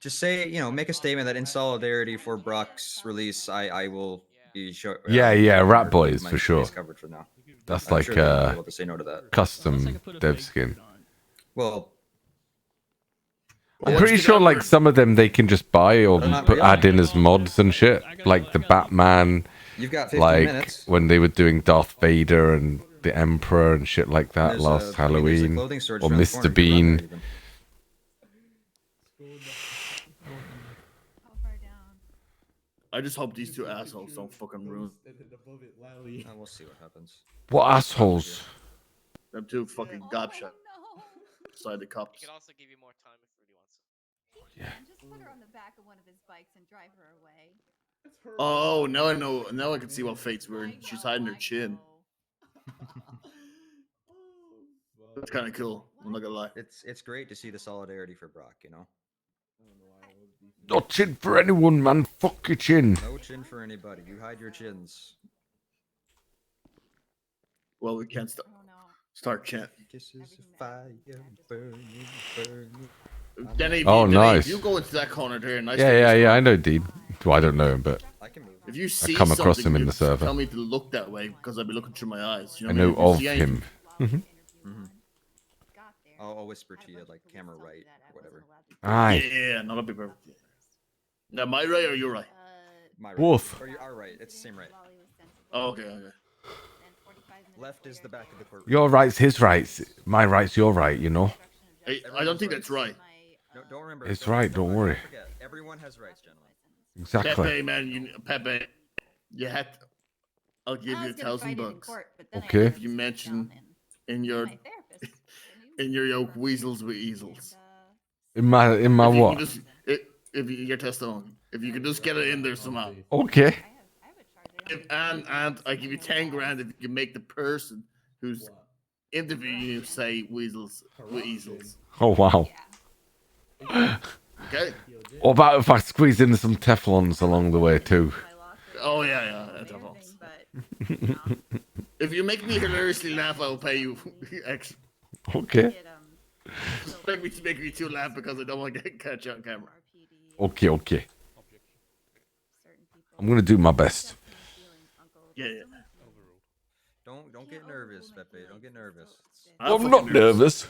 Just say, make a statement that in solidarity for Brock's release, I will be sure. Yeah, Rat Boys my for sure. face covered for now. That's I'm like sure they'll be able to say no to that. custom dev skin. Well, I'm pretty sure like some of them they can just buy or add in as mods and shit. Like the Batman. You've got 15 like minutes. when they were doing Darth Vader and the Emperor and shit like that There's last a Halloween. clothing store Or around the Mr. corner, you can run there Bean. even. I just hope these two assholes don't fucking ruin. We'll see what happens. What assholes? Them two fucking gobshot. Beside the cops. He could also give you more time if Rudy wants. Just put her on the back of one of his bikes and drive her away. Oh, now I know. Now I can see what Fate's wearing. She's hiding her chin. That's kind of cool. I'm not gonna lie. It's great to see the solidarity for Brock. No chin for anyone, man. Fuck your chin. No chin for anybody. You hide your chins. Well, we can't start chant. Kisses of fire, burning. Denny, Nice. If you go into that corner there, nice. Yeah. I know Dean. Well, I don't know him, but If you see come across something, him in you the server. Tell me to look that way because I'll be looking through my eyes. You I know know what of I mean? If you see him. anything- I'll whisper to you like camera right, or whatever. Aye. Yeah, not a big perfect. Now, my right or your right? My right. Both. Or our right. It's the same right. Oh, okay. Left is the back of the court. Your right's his rights. My right's your right, you know? I don't think that's right. No, don't remember. It's right, don't worry. Forget. Everyone has rights, gentlemen. Exactly. Pepe, man, Pepe, you had. I'll give you $1,000. Okay. If you mention in your yoke Weasels with easels. In my If you what? can just- if you your testimony, if you can just get it in there somehow. Okay. And I give you 10 grand if you can make the person who's interviewing you say Weasels with easels. Oh wow. Okay. What about if I squeeze in some Teflons along the way too? Oh yeah, that's all. If you make me hilariously laugh, I'll pay you extra. Okay. Make me too laugh because I don't want to get catch on camera. Okay. I'm gonna do my best. Yeah. Don't get nervous, Pepe. Don't get nervous. I'm not nervous.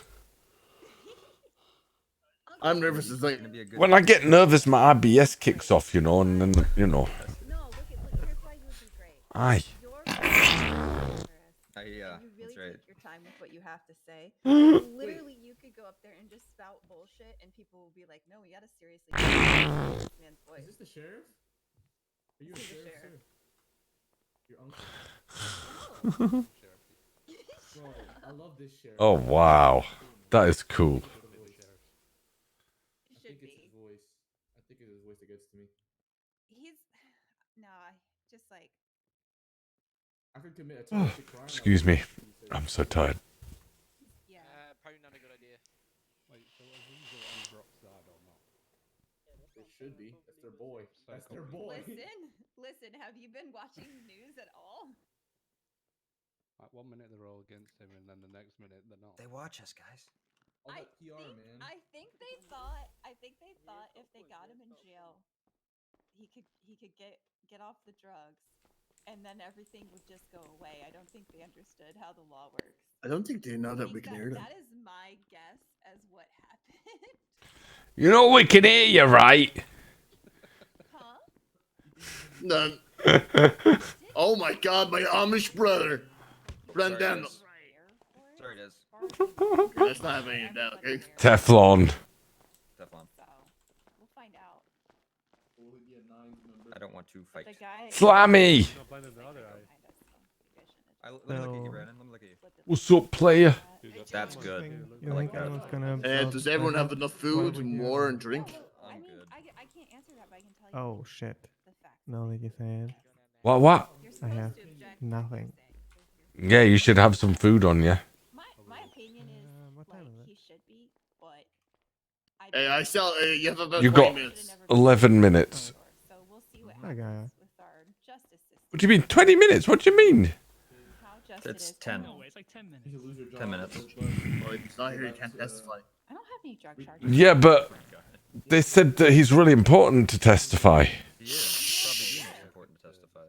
I'm nervous as like. When I get nervous, my IBS kicks off, you know, and then, you know. Aye. Yeah, You really that's right. take your time with what you have to say. Literally, you could go up there and just spout bullshit, and people will be like, "No, we gotta seriously listen to this man's voice." Is this the sheriff? Are you a Who's the sheriff, sir? sheriff? Your uncle? Bro, I love this sheriff. Oh, wow. That is cool. I think it's his voice. I think it's his voice that gets to me. He's nah, just like I could commit a terroristic crime. Excuse me. I'm so tired. yeah. Probably not a good idea. Wait, so are Weazel and Brock's dad or not? They should be. That's their boy. That's their boy. Listen. Have you been watching news at all? Like 1 minute they're all against him, and then the next minute they're not. They watch us, guys. All that PR, man. I think they thought if they got him in jail, he could get off the drugs, and then everything would just go away. I don't think they understood how the law works. I don't think they know that we can hear them. That is my guess as what happened. You know we can hear you, right? None. Oh my God, my Amish brother. Brendan. Sorry, Des. Let's not have any doubt, okay? Teflon. Teflon. We'll find out. I don't want to fight. The guy. Slammy. Let me look at you, Brandon. Let me look at you. What's up, player? That's good. You I like think anyone's that. gonna Does everyone have enough food and water and drink? I'm good. I can't answer that, but I can tell you. Oh shit. No, like you said. What? I have nothing. Yeah, you should have some food on you. My opinion is what time is it? he should be, but Hey, I sell. You have about You 20 got minutes. 11 minutes. so we'll see what I got happens with our justice system. What do you mean, 20 minutes? What do you mean? How just It's it is. 10. No, it's like 10 minutes. 10 minutes. Oh, it's not here. You can't testify. I don't have any drug charges. Yeah, but they said that he's really important to testify. He is. He's probably the most important to testify.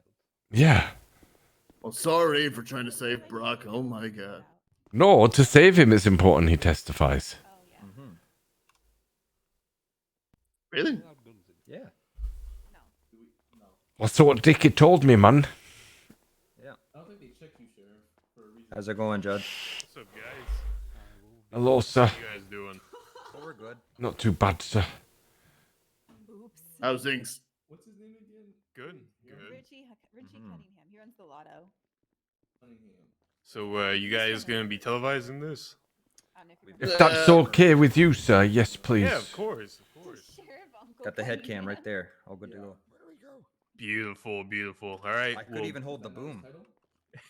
Yeah. Well, sorry for trying to save Brock. Oh my God. No, to save him, it's important he testifies. Mm-hmm. Really? Yeah. That's what Dickie told me, man. Yeah. I don't think they check you, sheriff, for a reason. How's it going, Judge? What's up, guys? Hello, sir. What you guys doing? Oh, we're good. Not too bad, sir. How's things? What's his name again? Good. Good. Richie Cunningham. He runs the lotto. So, you guys gonna be televising this? If that's okay with you, sir, yes, please. Yeah, of course, of course. Got the head cam right there. All good to go. Beautiful, beautiful. All right. I could even hold the boom.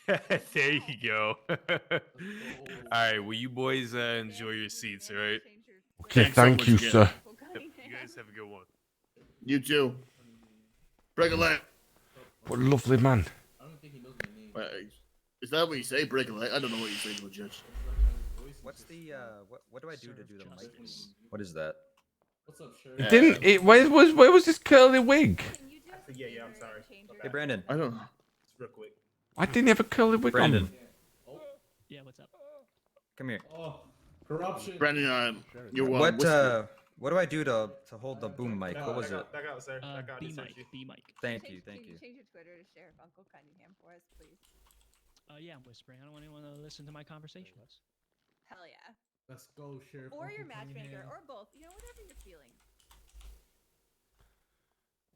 There you go. All right. Well, you boys enjoy your seats. All right. Okay, thank you, sir. Yep, you guys have a good one. You too. Break a leg. What a lovely man. Is that what you say? Break a leg? I don't know what you say to a judge. What's the what do I do to do the mic? What is that? What's up, sheriff? It didn't. It where was this curly wig? Yeah, I'm sorry. Hey, Brandon. I don't know. It's real quick. Why didn't he have a curly wig Brandon. on? Yeah, what's up? Come here. Oh, corruption. Brandon, you're What what do I do to hold the boom mic? What was it? Back out, sir. Back out. B mic. B mic. Thank you, thank Can you. you change your Twitter to Sheriff Uncle Cunningham for us, please? Yeah, I'm whispering. I don't want anyone to listen to my conversations. Hell yeah. Let's go, sheriff. Or your Uncle matchmaker, Cunningham. or both. You know, whatever you're feeling.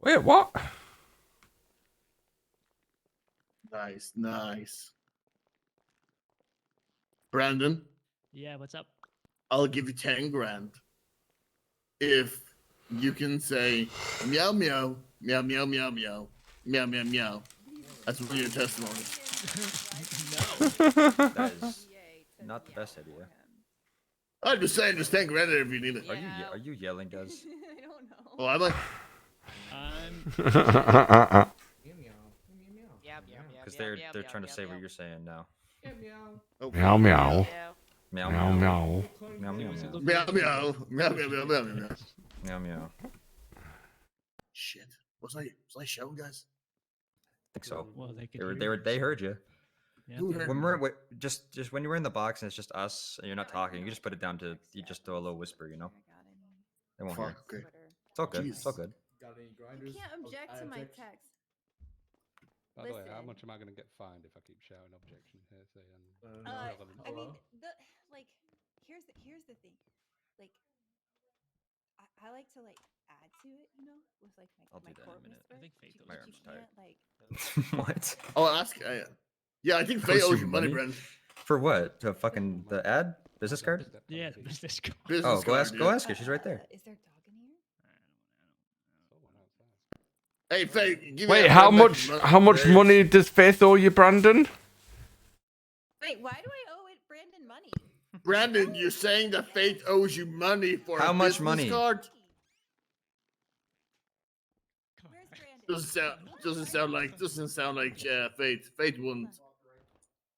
Wait, what? Nice, nice. Brandon, Yeah, what's up? I'll give you 10 grand if you can say meow meow meow meow meow meow meow meow meow. That's one of your testimonies. That is not the best idea. I'm just saying, just 10 grand if you need it. Are you yelling, Des? I don't know. Oh, I'm like, Because they're trying to say what you're saying now. Meow meow. Meow Meow meow. Meow meow. meow meow meow meow meow meow meow meow. Meow meow. Shit, was I shouting, guys? I think so. Well, they could They heard you. Yeah. When we're just when you're in the box and it's just us and you're not talking, you just put it down to you just do a low whisper, you know. They won't Fuck, hear. okay. It's all good. It's all Jeez. good. Got any You grinders? can't object to my text. By the way, how Listen. much am I going to get fined if I keep shouting objection here? Say, irrelevant. I mean, here's the thing, like, I like to like add to it, you know, with like I'll my do that in a court minute. whisper. I think but My you arm's can't, tired. What? Oh, ask. Yeah, I think Faye owes you money, Brendan. For what? To fucking the ad? Business card? Yeah, the business card. Oh, go ask. Go ask her. She's right there. Is there a dog in here? Hey, Faye, give me Wait, that how money much? back. How much money does Faith owe you, Brandon? Wait, why do I owe it Brandon money? Brandon, you're saying that Faith owes you money for How a much business money? card? Doesn't sound like Faith. Faith wouldn't.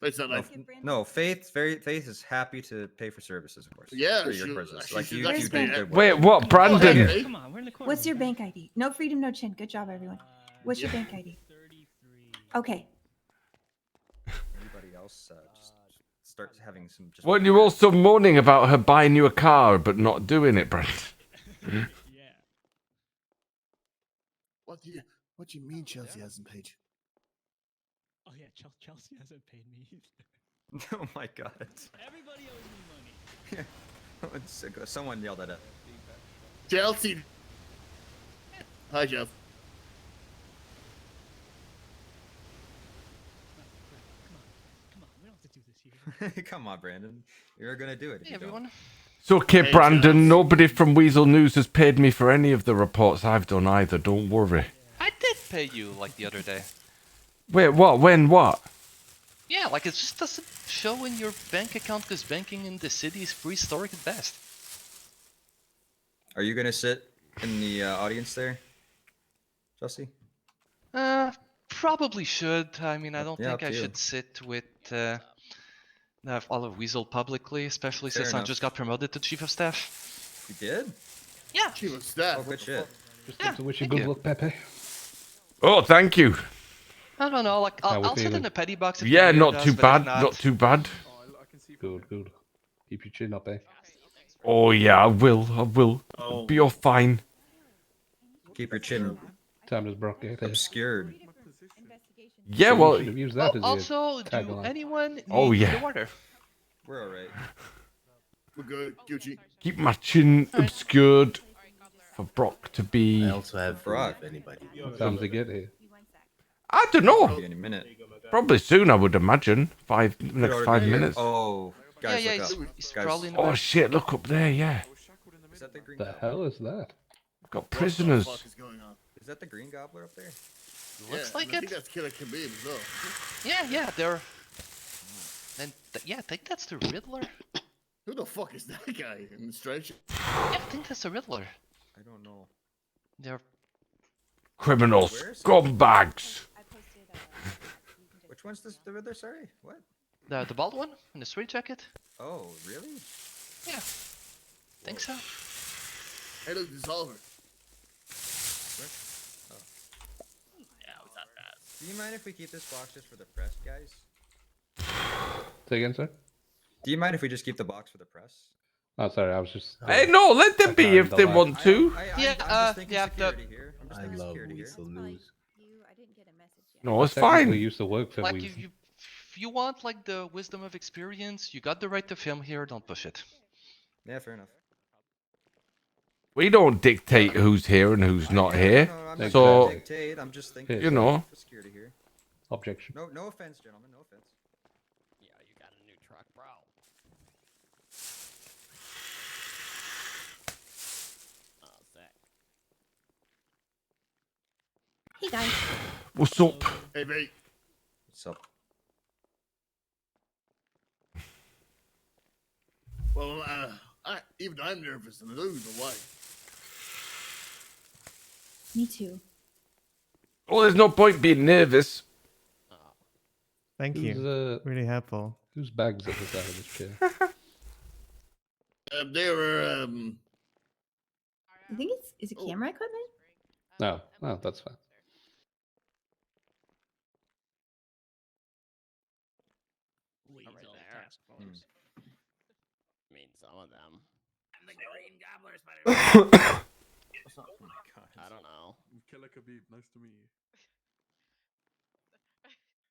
Faith's not like. No, Faith is happy to pay for services, of course. Yeah, for your she- quizzes. she Like should you actually do pay good it. work. Wait, what, Brandon? Hey, Come on, we're in the corner. What's your bank ID? No freedom, no chin. Good job, everyone. What's your bank ID? Okay. Anybody else just start having some. Just Weren't you also moaning about her buying you a car but not doing it, Brandon? What do you mean Chelsea hasn't paid you? Oh yeah, Chelsea hasn't paid me either. Oh my god. Everybody owes me money. Someone yelled at it. Chelsea. Hi, Jeff. Come on, we don't have to do this here. Come on, Brandon. You're gonna do it. If Hey, you don't. everyone. It's okay, Hey, Brandon. Nobody from Weazel News has paid me for any of the reports I've done either. Don't worry. I did pay you like the other day. Wait, what? When? What? Yeah, like it just doesn't show in your bank account because banking in the city is prehistoric at best. Are you gonna sit in the audience there, Chelsea? Probably should. I mean, I don't Yeah, think up I to you. should sit with all of Weazel publicly, especially Fair since I enough. just got promoted to chief of staff. You did? Yeah. Chief of staff. Oh, good shit. Just like to wish you good luck, Pepe. Oh, thank you. I don't know, like How we I'll sit feeling? in the petty box. If Yeah, the not mayor too does, but if bad. Not too bad. Good, good. Keep your chin up, eh? Oh yeah, I will. I will. Oh. Be all fine. Keep your chin Time is bronchitis. obscured. Yeah, So we well. should have used that as your Also, do tagline. anyone need Oh, yeah. the water? We're alright. We're good, Gucci. Keep my chin obscured for Brock to be. I also have food Brock. if anybody. What time to get here? I don't know. Maybe any minute. Probably soon, I would imagine. Next Already 5 here? minutes. Oh, guys, yeah, look up. he's Guys, probably in the Oh back. shit! Look up there. Yeah, is that the green? The hell is that? got What the prisoners. fuck is going on? Is that the green gobbler up there? Looks Yeah, like and I think it. that's Killer Khabib as well. Yeah, they're. And yeah, I think that's the Riddler. Who the fuck is that guy in the stretch? Yeah, I think that's the Riddler. I don't know. They're. Criminals, Where's- scumbags. Which one's this? The Riddler? Sorry, what? The bald one in the straight jacket. Oh, really? Yeah, think so. Hey, look, Dissolver. Do you mind if we keep this box just for the press, guys? Say again, sir? Do you mind if we just keep the box for the press? Oh, sorry, I was just. Hey, no, let them be if they want to. Yeah, I'm just thinking yeah, security here. I'm just I thinking love security here. Weazel News. No, it's Technically fine. used to work for Like Weazel. if you want like the wisdom of experience, you got the right to film here. Don't push it. Yeah, fair enough. We don't dictate who's here and who's not here. No, I'm not So, gonna dictate. I'm just thinking. you know. For security here. Objection. No offense, gentlemen. No offense. Yeah, you got a new truck, bro. Oh, sick. Hey guys. What's up? Hey, mate. What's up? Well, even I'm nervous, and I don't even know why. Me too. Well, there's no point being nervous. Thank Who's, you. Really helpful. Whose bags at the side of this chair? They were, I think is it camera equipment? No, no, that's fine. Weazel task force. I mean, some of them. the Green Gobbler, Spider-Man. I don't know. Killer Khabib, nice to meet you.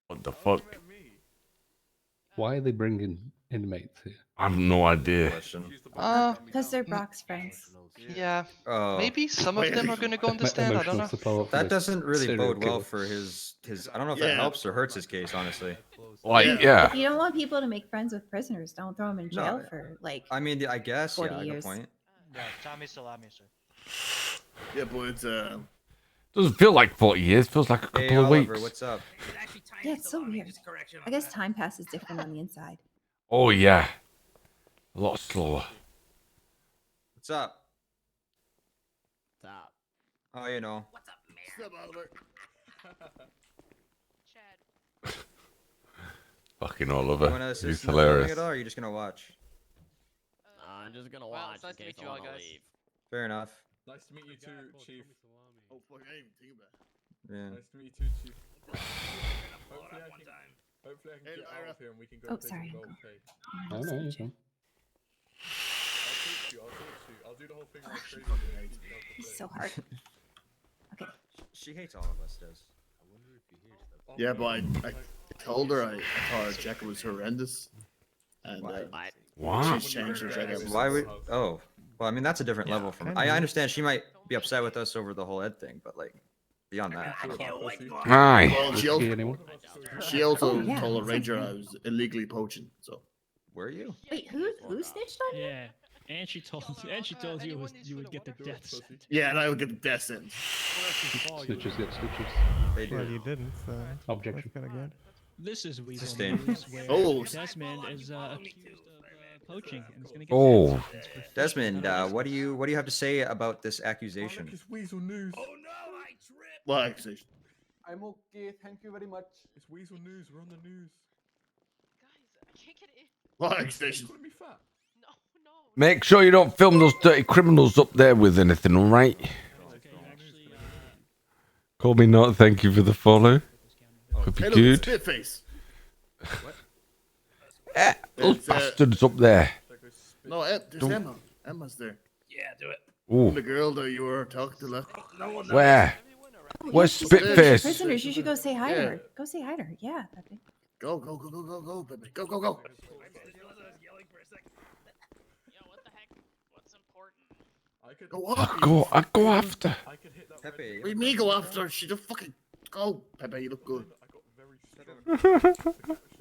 What the fuck? Why are they bringing inmates here? I have no idea. Because they're Brock's friends. Yeah. Oh. Maybe some of them are gonna go on the stand. I don't know. Support for That this doesn't really serial bode well killer. for his. I don't know if that helps or hurts his case, honestly. Like, yeah. If you don't want people to make friends with prisoners, don't throw them in jail No, for like. I mean, I guess, 40 yeah, good years. point. Yeah, Tommy Salami, sir. Yeah, but it's Doesn't feel like 40 years. Feels like a couple Hey, of Oliver, weeks. what's up? Yeah, it's so weird. I guess time passes different on the inside. Oh, yeah. A lot slower. What's up? Stop. Oh, you know. What's up, man? What's up, Oliver? Fucking You Oliver. wanna He's assist in the filming hilarious. at all, or are you just gonna watch? I'm just gonna Well, watch it's nice in to case meet I you all, wanna guys. leave. Fair enough. Nice to meet you too, Chief. Oh, fuck, I didn't even think about it. Yeah. Nice to meet you too, Chief. Hopefully I can Hey, get out Ira. of here and we can go Oh, play sorry, some golf, Uncle. okay? Oh, no, you're fine. I'll teach you. I'll do the whole thing like crazy. He's so hard. Okay. She hates all of us, does. Yeah, but I told her I thought her jacket was horrendous. And Wow. she's changed her jacket. Why would? Oh, well, I mean that's a different level from. I understand she might be upset with us over the whole Ed thing, but like beyond that. Aye. Well, she Oh, also yeah. told a ranger I was illegally poaching. So were you? Wait, who snitched on you? Yeah. And she told you would get the death sentence. yeah, and I would get the death sentence. Snitches get stitches. They do. Well, you didn't, so Objection. that's kind of good. This is Weazel Sustained. News, where Oh. Desmond is accused of poaching and is gonna get Oh. death sentence for Desmond, what do you have to say about this accusation? It's Weasel News. Oh no, I tripped. Well, actually, I'm okay, thank you very much. It's Weasel News. We're on the news. Guys, I can't get in. well, accusation. Calling me fat. No, no. Make sure you don't film those dirty criminals up there with anything, alright? Okay, you actually Call me not. Thank you for the follow. Hope Hey, you're look, good. spit face. Those It's, bastards up there. No, there's Don't- Emma. Emma's there. Yeah, do it. Ooh. The girl that you were talking to left. No one knows. Where? Oh, Where's yeah, she's one of the Spitface? prisoners. You should go say hi Yeah. to her. Go say hi to her. Yeah, Pepe. Go, go, go, go, go, go, Pepe. Go, go, go. Yelling for a second. Yo, what the heck? What's important? I could. Go up. I go after. I could hit that. Pepe. What do you mean go after her? She just fucking go. Pepe, you look good. I got very strong.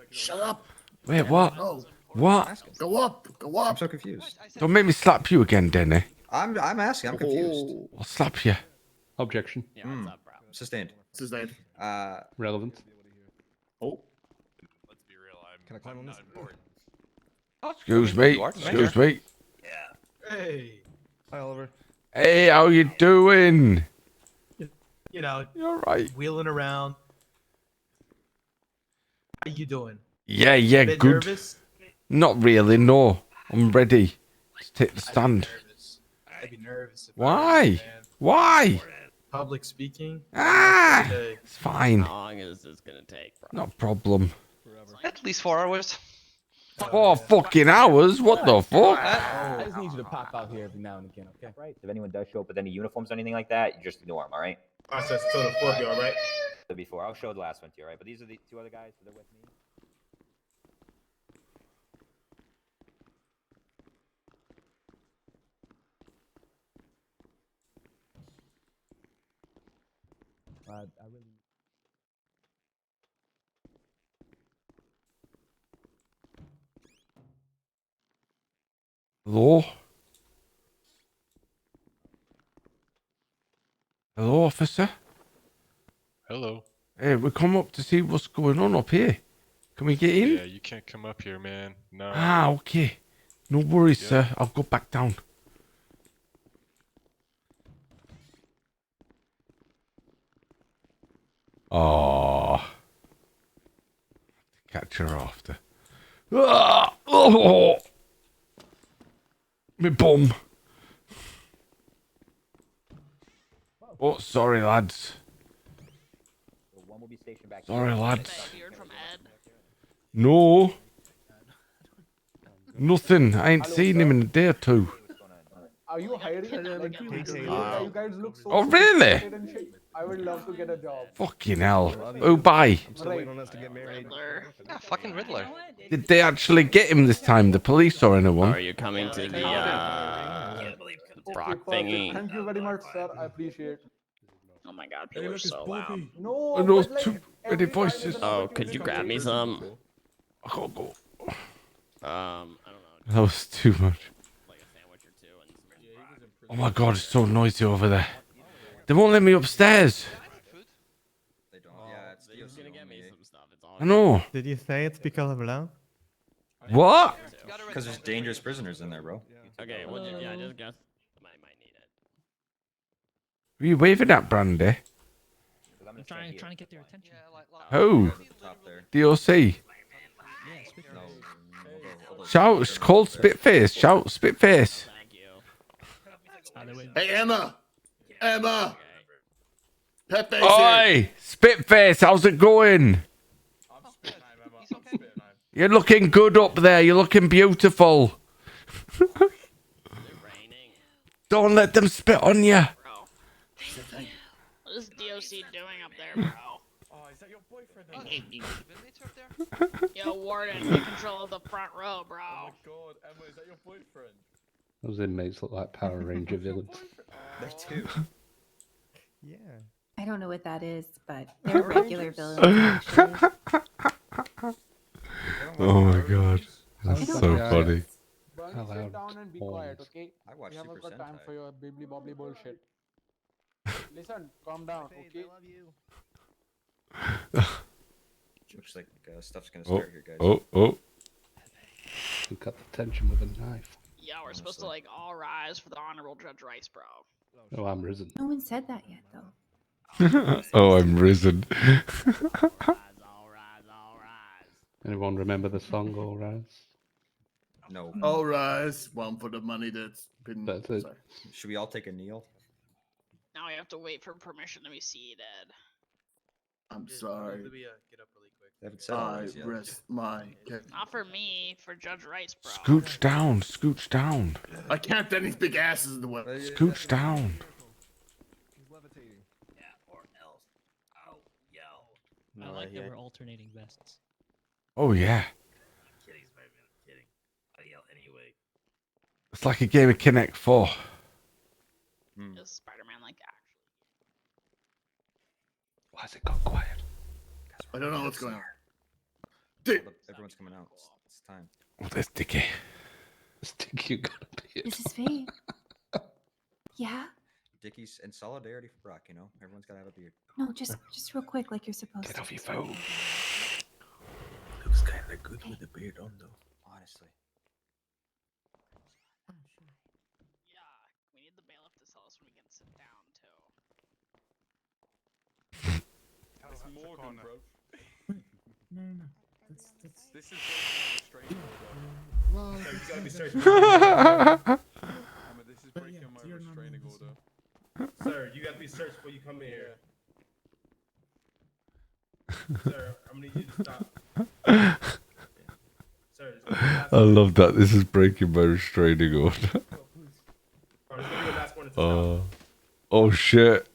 Shut up. Wait, what? No. What? Go up. Go I'm up. so confused. Don't make me slap you again, Denny. I'm asking. I'm confused. Oh, I'll slap you. Objection. Yeah, what's up, bro? Sustained. this is that. Relevant. Oh. Let's be real. Can I climb on not this? important. Excuse me. You are? Excuse me. Hey. Hi, Oliver. Hey, how you doing? You know, You're right. wheeling around. How you doing? Yeah, yeah, Bit good. nervous? Not really, no. I'm ready. Let's take the stand. I'd be nervous. if I Why? was, man. Why? Public speaking. Ah! Okay. It's fine. How long is this gonna take, bro? Not a problem. At least 4 hours. 4 fucking hours? What the fuck? I just need you to pop out here every now and again, okay? Right. If anyone does show up with any uniforms or anything like that, you just ignore them, all right? Process total 4 of y'all, right? Before I'll show the last one to you, all right? But these are the 2 other guys, so they're with me. I really. Hello? Hello, officer? Hello. Hey, we come up to see what's going on up here. Can we get in? Yeah, you can't come up here, man. No. Ah, okay. No worries, Yeah. sir. I'll go back down. Oh. Catch her after. Ah! Oh! Me bum. Oh, sorry, lads. One will be stationed back Sorry, here. lads. You heard from Ed? No. Nothing. I ain't seen him in a day or two. are you hiring elementary legal aid? You guys look so Oh, really? sophisticated and shit. I would love to get a job. Fucking hell. Oh, bye. Riddler. Yeah, fucking Riddler. Did they actually get him this time, the police or anyone? Are you coming to the Brock thingy? Thank you very much, sir. I appreciate. Oh my god, people are so loud. No, And those but like, too many voices. Oh, could you grab me some? I can't go. I don't know. That was too much. Like a sandwich or two. And Oh my god, it's so noisy over there. They won't let me upstairs. They don't. Yeah, it's He's gonna get me some stuff. It's all I know. Did you say it's because of love? What? Because there's dangerous prisoners in there, bro. Okay, well, yeah, just guess. Might need it. Are you waving at Brandy? I'm trying to get their attention. Oh. DOC. Shout, call Spitface. Shout, Spitface. Hey, Emma! Emma! Pepe's here. Oi! Spitface, how's it going? You're looking good up there. You're looking beautiful. Don't let them spit on you. What is DOC doing up there, bro? Oh, is that your boyfriend? Yo, Warden, take control of the front row, bro. Oh my god, Emma, is that your boyfriend? Those inmates look like Power Ranger villains. They're two. Yeah. I don't know what that is, but they're regular villains. Actually. Oh my god. That's so funny. Bernie, sit down and be quiet, okay? I watch We haven't Super got time Sentai. for your bibbly bobbly bullshit. Listen, calm down, okay? Looks like stuff's gonna Oh, start here, guys. oh. Who cut the tension with a knife? Yeah, we're supposed to like all rise for the honorable Judge Rice, bro. Oh, I'm risen. No one said that yet, though. Oh, I'm risen. Anyone remember the song All Rise? No. All rise. One for the money that's been. That's it. Sorry. Should we all take a kneel? Now we have to wait for permission to be seated. I'm sorry. Let me get up really quick. They haven't said all I rise yet. rest my case. Not for me, for Judge Rice, bro. Scooch down, scooch down. I can't have these big asses in the way. Scooch down. I like that we're alternating vests. Oh yeah. It's like a game of Kinect 4. Is Spider-Man like actually? Why has it got quiet? I don't know what's going on. Everyone's coming out. It's time. Oh, there's Dickie. Dickie, you gotta be it. This is fate. Yeah? Dickie's in solidarity for Brock, you know? Everyone's gotta have a beard. No, just real quick, like you're supposed to. Get off your phone. Looks kind of good with the beard on, though. Honestly. Yeah, we need the bailiff to tell us when we can sit down too. That's Morgan, bro. No. This is breaking Well, my you gotta be restraining searched. Emma, this is breaking my restraining order. Sir, you gotta be searched before you come in here. Sir, I'm gonna need you to stop. Sir, I love that. This is breaking my restraining order. Oh shit.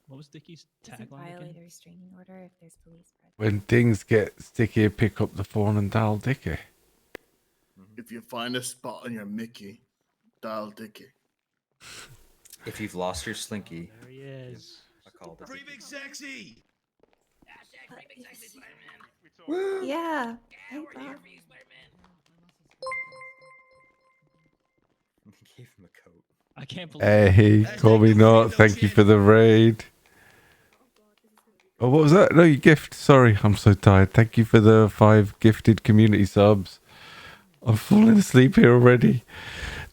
What was Dickie's Doesn't tagline violate again? a restraining order if there's police present. When things get sticky, pick up the phone and dial Dickie. If you find a spot on your Mickey, dial Dickie. If you've lost your slinky, There he is. I call the Pretty big sexy. Yeah. Hey, Bob. Gave him a coat. I can't believe. Hey, call me not. Thank you for the raid. Oh, what was that? No, you gift. Sorry, I'm so tired. Thank you for the 5 gifted community subs. I'm falling asleep here already.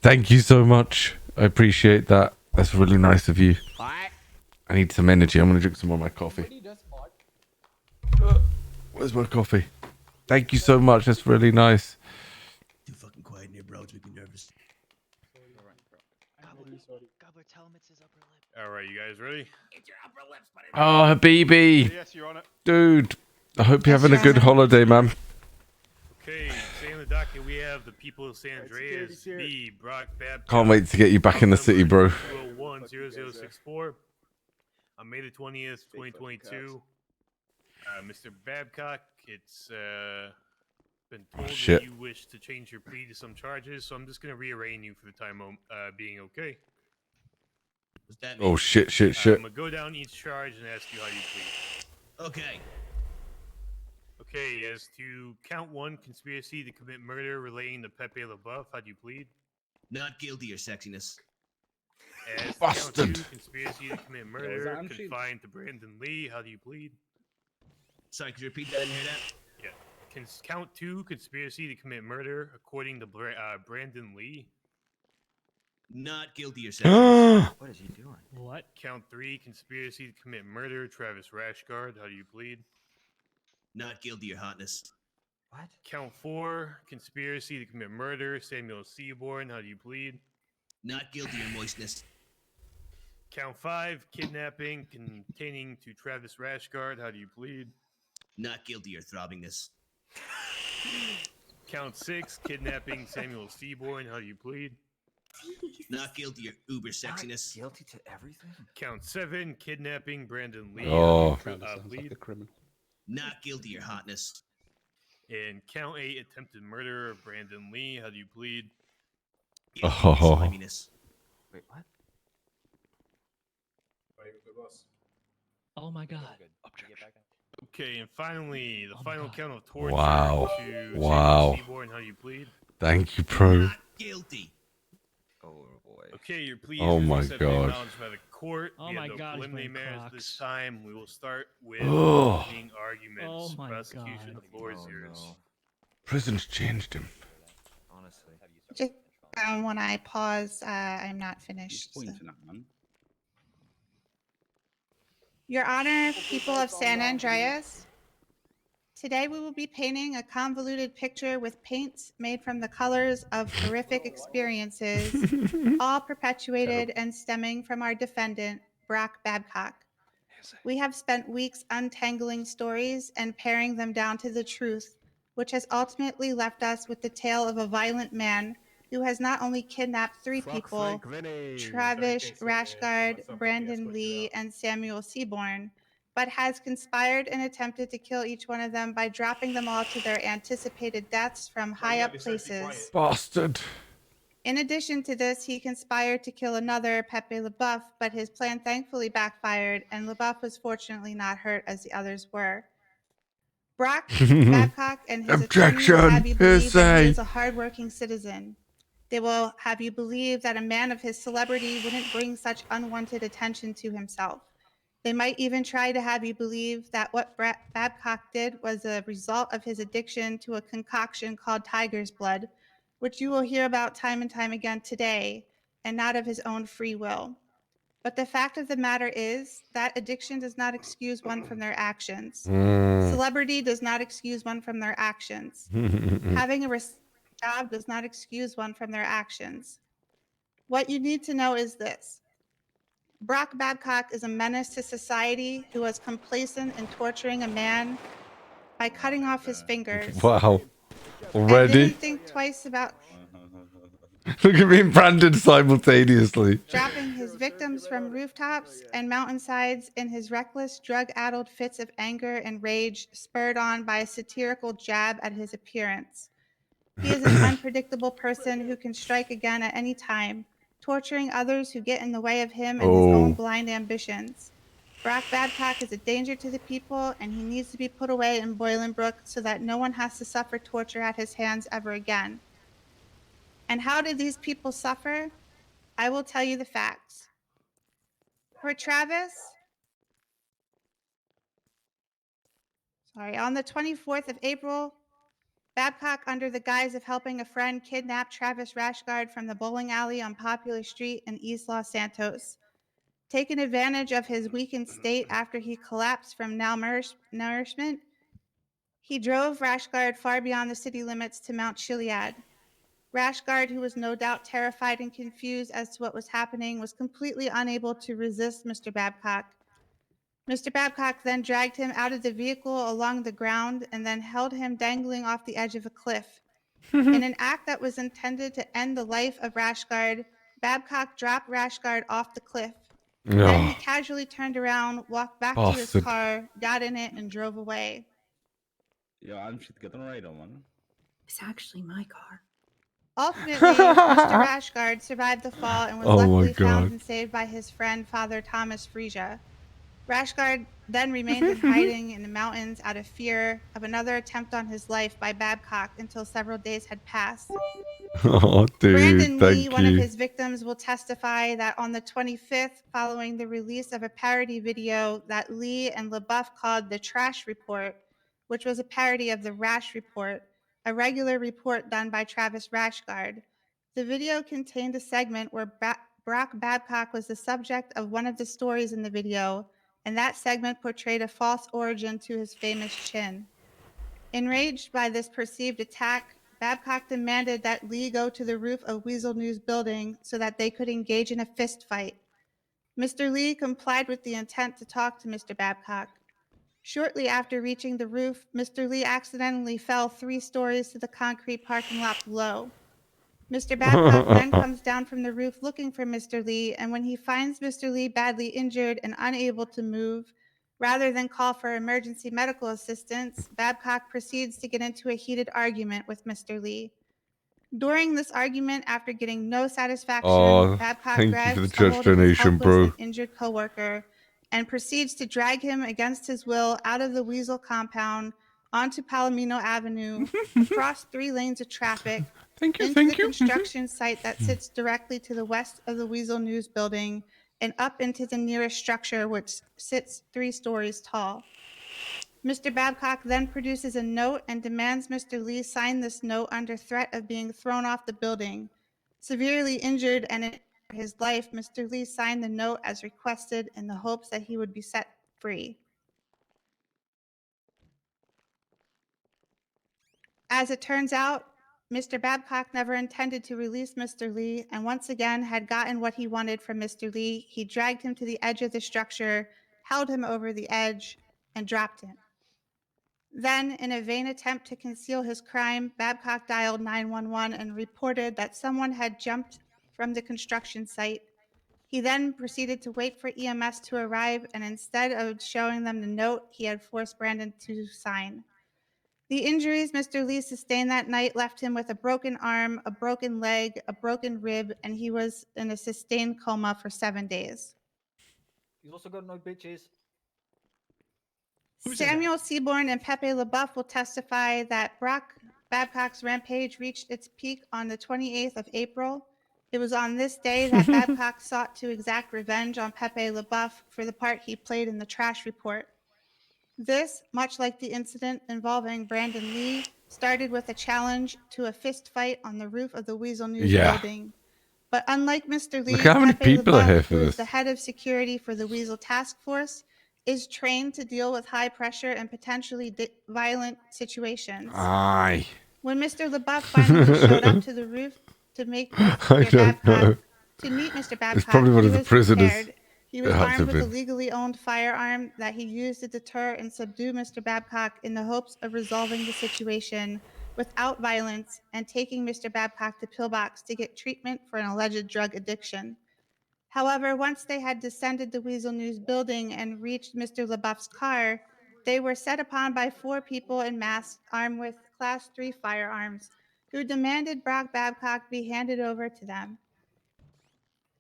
Thank you so much. I appreciate that. That's really nice of you. I need some energy. I'm going to drink some more of my coffee. Where's my coffee? Thank you so much. That's really nice. Too fucking quiet in here, bro. It's making me nervous. Gobbler, tell him it's his upper lip. All right, you guys ready? Oh, Habibi. Yes, Your Honor. Dude, I hope you're Yes, having a Your good Honor. holiday, man. Okay, say on the docket we have the people of San Andreas, the Brock Babcock. Can't wait to get you back in the city, bro. 201-0064 on May the 20th, 2022. Mr. Babcock, it's been told Shit. that you wish to change your plea to some charges, so I'm just going to rearraign you for the time being, okay? What's that Oh, shit, shit, I'm shit. going to go down each charge and ask you how you plead. Okay. Okay, as to count 1, conspiracy to commit murder relating to Pepe LaBuff, how do you plead? Not guilty, your sexiness. As to Bastard. count 2, conspiracy to commit that murder on sheet? confined to Brandon Lee, how do you plead? Sorry, could you repeat that? I didn't hear that. Yeah. Count 2, conspiracy to commit murder according to Brandon Lee. Not guilty, your sexiness. What is he doing? What? Count 3, conspiracy to commit murder, Travis Rashguard, how do you plead? Not guilty, your hotness. What? Count 4, conspiracy to commit murder, Samuel Seaborn, how do you plead? Not guilty, your moistness. Count 5, kidnapping containing to Travis Rashguard, how do you plead? Not guilty, your throbbingness. Count 6, kidnapping Samuel Seaborn, how do you plead? Not guilty, your uber sexiness. Guilty to everything? Count 7, kidnapping Brandon Lee, Oh. how do you plead? Not guilty, your hotness. And count 8, attempted murder of Brandon Lee, how do you plead? Oh. Sliminess. Wait, what? Oh my god. Okay, and finally, the final count of torture Wow. to Wow. Samuel Seaborn, how do you plead? Thank you, pro. Guilty. Oh boy. Okay, your plea Oh is my accepted and God. acknowledged by the court. Oh We my have no God, he's preliminary wearing matters Crocs. this time. We will start with Ugh. opening arguments. Oh my Prosecution, God. the floor is Oh, yours. no. Prison's changed him. Honestly. Just when I pause, I'm not finished. so. Your Honor, people of San Andreas, today we will be painting a convoluted picture with paints made from the colors of horrific experiences, all perpetuated and stemming from our defendant, Brock Babcock. We have spent weeks untangling stories and paring them down to the truth, which has ultimately left us with the tale of a violent man who has not only kidnapped 3 people, Travis Rashguard, Brandon Lee, and Samuel Seaborn, but has conspired and attempted to kill each one of them by dropping them all to their anticipated deaths from high up places. Bastard. In addition to this, he conspired to kill another, Pepe LaBuff, but his plan thankfully backfired, and LaBuff was fortunately not hurt as the others were. Brock Babcock and his attorney will have you believe that he is a hardworking citizen. They will have you believe that a man of his celebrity wouldn't bring such unwanted attention to himself. They might even try to have you believe that what Babcock did was a result of his addiction to a concoction called tiger's blood, which you will hear about time and time again today, and not of his own free will. But the fact of the matter is that addiction does not excuse one from their actions. Celebrity does not excuse one from their actions. Having a job does not excuse one from their actions. What you need to know is this. Brock Babcock is a menace to society who was complacent in torturing a man by cutting off his fingers. Wow. And Already? didn't think twice about Look at me and Brandon simultaneously. dropping his victims from rooftops and mountainsides in his reckless, drug-addled fits of anger and rage, spurred on by a satirical jab at his appearance. He is an unpredictable person who can strike again at any time, torturing others who get in the way of him and his own blind ambitions. Brock Babcock is a danger to the people, and he needs to be put away in Boilenbrook so that no one has to suffer torture at his hands ever again. And how did these people suffer? I will tell you the facts. For Travis, on the 24th of April, Babcock, under the guise of helping a friend, kidnapped Travis Rashguard from the bowling alley on Popular Street in East Los Santos. Taking advantage of his weakened state after he collapsed from malnourishment, he drove Rashguard far beyond the city limits to Mount Chiliad. Rashguard, who was no doubt terrified and confused as to what was happening, was completely unable to resist Mr. Babcock. Mr. Babcock then dragged him out of the vehicle along the ground and then held him dangling off the edge of a cliff. In an act that was intended to end the life of Rashguard, Babcock dropped Rashguard off the cliff. Then he Oh, casually turned around, walked back to his bastard. car, got in it, and drove away. Ja, I'm just getting right on, man. It's actually my car. Ultimately, Mr. Rashguard survived the fall and was Oh my luckily found God. and saved by his friend, Father Thomas Frisia. Rashguard then remained in hiding in the mountains out of fear of another attempt on his life by Babcock until several days had passed. Oh, dude, Brandon Lee, thank one of you. his victims, will testify that on the 25th, following the release of a parody video that Lee and LaBuff called the Trash Report, which was a parody of the Rash Report, a regular report done by Travis Rashguard. The video contained a segment where Brock Babcock was the subject of one of the stories in the video, and that segment portrayed a false origin to his famous chin. Enraged by this perceived attack, Babcock demanded that Lee go to the roof of Weazel News building so that they could engage in a fist fight. Mr. Lee complied with the intent to talk to Mr. Babcock. Shortly after reaching the roof, Mr. Lee accidentally fell 3 stories to the concrete parking lot below. Mr. Babcock then comes down from the roof looking for Mr. Lee, and when he finds Mr. Lee badly injured and unable to move, rather than call for emergency medical assistance, Babcock proceeds to get into a heated argument with Mr. Lee. During this argument, after getting no satisfaction, Oh, Babcock thank you for the grabs a hold of his donation, helpless bro. and injured coworker and proceeds to drag him against his will out of the Weazel compound onto Palomino Avenue, across 3 lanes of traffic, into the construction site that sits directly to the west of the Weazel News building, and up into the nearest structure, which sits 3 stories tall. Mr. Babcock then produces a note and demands Mr. Lee sign this note under threat of being thrown off the building. Severely injured and in his life, Mr. Lee signed the note as requested in the hopes that he would be set free. As it turns out, Mr. Babcock never intended to release Mr. Lee, and once again had gotten what he wanted from Mr. Lee. He dragged him to the edge of the structure, held him over the edge, and dropped him. Then, in a vain attempt to conceal his crime, Babcock dialed 911 and reported that someone had jumped from the construction site. He then proceeded to wait for EMS to arrive, and instead of showing them the note, he had forced Brandon to sign. The injuries Mr. Lee sustained that night left him with a broken arm, a broken leg, a broken rib, and he was in a sustained coma for 7 days. He's also got no bitches. Samuel Seaborn and Pepe LaBuff will testify that Brock Babcock's rampage reached its peak on the 28th of April. It was on this day that Babcock sought to exact revenge on Pepe LaBuff for the part he played in the Trash Report. This, much like the incident involving Brandon Lee, started with a challenge to a fist fight on the roof of the Weazel News Yeah. building. But unlike Mr. Lee, Look how many Pepe people are here LaBuff, for who is this. the head of security for the Weazel Task Force, is trained to deal with high pressure and potentially violent situations. Aye. When Mr. LaBeouf finally showed up to the roof to meet I Mr. don't know. Babcock, to meet Mr. Babcock, probably one he of the was prisoners. prepared. He was It had to armed with a have been. legally owned firearm that he used to deter and subdue Mr. Babcock in the hopes of resolving the situation without violence and taking Mr. Babcock to Pillbox to get treatment for an alleged drug addiction. However, once they had descended the Weazel News building and reached Mr. LaBeouf's car, they were set upon by 4 people in masks armed with Class 3 firearms, who demanded Brock Babcock be handed over to them.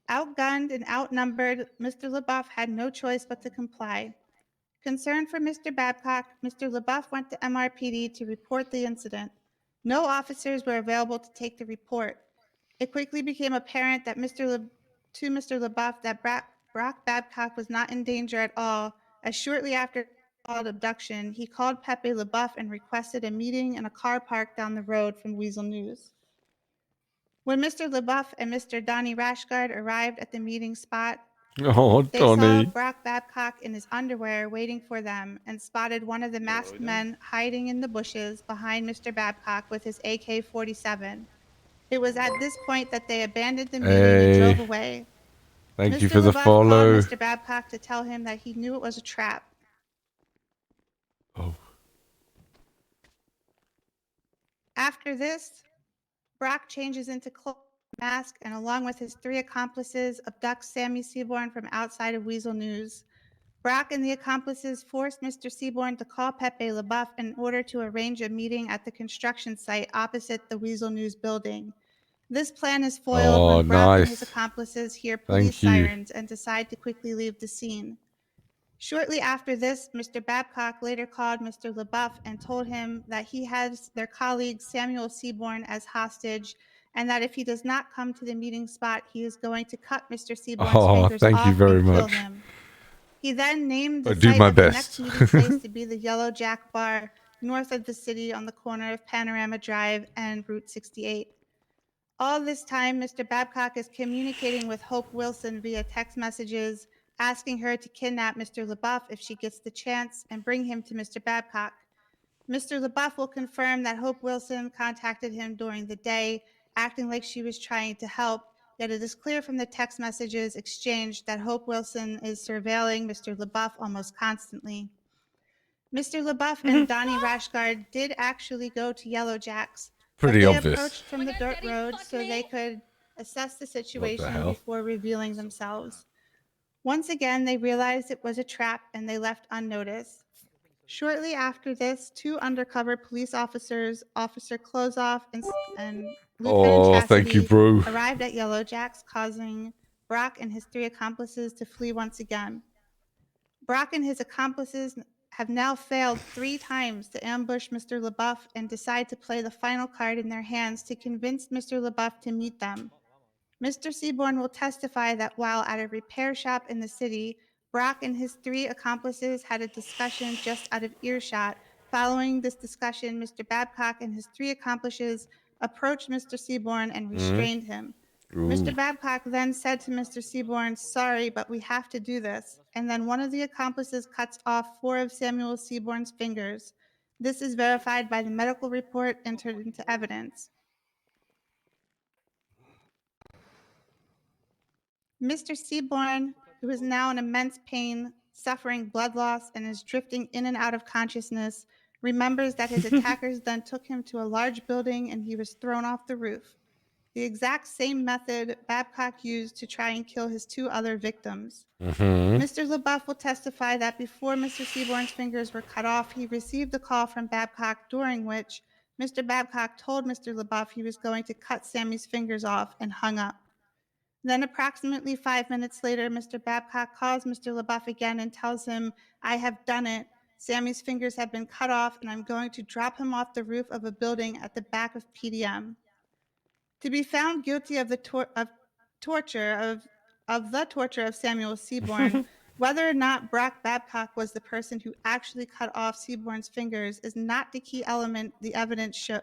Outgunned and outnumbered, Mr. LaBeouf had no choice but to comply. Concerned for Mr. Babcock, Mr. LaBeouf went to MRPD to report the incident. No officers were available to take the report. It quickly became apparent that Mr. LaBeouf that Brock Babcock was not in danger at all, as shortly after the abduction, he called Pepe LaBeouf and requested a meeting in a car park down the road from Weazel News. When Mr. LaBeouf and Mr. Donnie Rashguard arrived at the meeting spot, Oh, they saw Donnie. Brock Babcock in his underwear waiting for them and spotted one of the masked men hiding in the bushes behind Mr. Babcock with his AK-47. It was at this point that they abandoned the meeting and drove away. Thank you Mr. for the LaBeouf called follow. Mr. Babcock to tell him that he knew it was a trap. Oh. After this, Brock changes into cloak and mask and along with his 3 accomplices abducts Sammy Seaborn from outside of Weazel News. Brock and the accomplices forced Mr. Seaborn to call Pepe LaBeouf in order to arrange a meeting at the construction site opposite the Weazel News building. This plan is foiled Oh, when Brock and his nice. accomplices hear Thank police you. sirens and decide to quickly leave the scene. Shortly after this, Mr. Babcock later called Mr. LaBeouf and told him that he has their colleague Samuel Seaborn as hostage and that if he does not come to the meeting spot, he is going to cut Mr. Seaborn's Oh, fingers thank you off very and kill much. him. He then named the I'll do site my of the best. next meeting place to be the Yellow Jack Bar north of the city on the corner of Panorama Drive and Route 68. All this time, Mr. Babcock is communicating with Hope Wilson via text messages, asking her to kidnap Mr. LaBeouf if she gets the chance and bring him to Mr. Babcock. Mr. LaBeouf will confirm that Hope Wilson contacted him during the day, acting like she was trying to help, yet it is clear from the text messages exchanged that Hope Wilson is surveilling Mr. LaBeouf almost constantly. Mr. LaBeouf and Donnie Rashgard did actually go to Yellow Jack's, but Pretty they obvious. approached from the dirt road so they could assess the situation hell? before revealing themselves. Once again, they realized it was a trap and they left unnoticed. Shortly after this, 2 undercover police officers, Officer Closeoff and Lieutenant Oh, Chastity, thank you, bro. arrived at Yellow Jack's, causing Brock and his 3 accomplices to flee once again. Brock and his accomplices have now failed 3 times to ambush Mr. LaBeouf and decide to play the final card in their hands to convince Mr. LaBeouf to meet them. Mr. Seaborn will testify that while at a repair shop in the city, Brock and his 3 accomplices had a discussion just out of earshot. Following this discussion, Mr. Babcock and his 3 accomplices approached Mr. Seaborn and restrained him. Mr. Babcock then said to Mr. Seaborn, "Sorry, but we have to do this." And then one of the accomplices cuts off 4 of Samuel Seaborn's fingers. This is verified by the medical report entered into evidence. Mr. Seaborn, who is now in immense pain, suffering blood loss, and is drifting in and out of consciousness, remembers that his attackers then took him to a large building and he was thrown off the roof. The exact same method Babcock used to try and kill his 2 other victims. Mr. LaBeouf will testify that before Mr. Seaborn's fingers were cut off, he received a call from Babcock during which Mr. Babcock told Mr. LaBeouf he was going to cut Sammy's fingers off and hung up. Then approximately 5 minutes later, Mr. Babcock calls Mr. LaBeouf again and tells him, "I have done it. Sammy's fingers have been cut off and I'm going to drop him off the roof of a building at the back of PDM." To be found guilty of the torture of Samuel Seaborn, whether or not Brock Babcock was the person who actually cut off Seaborn's fingers is not the key element. The evidence shows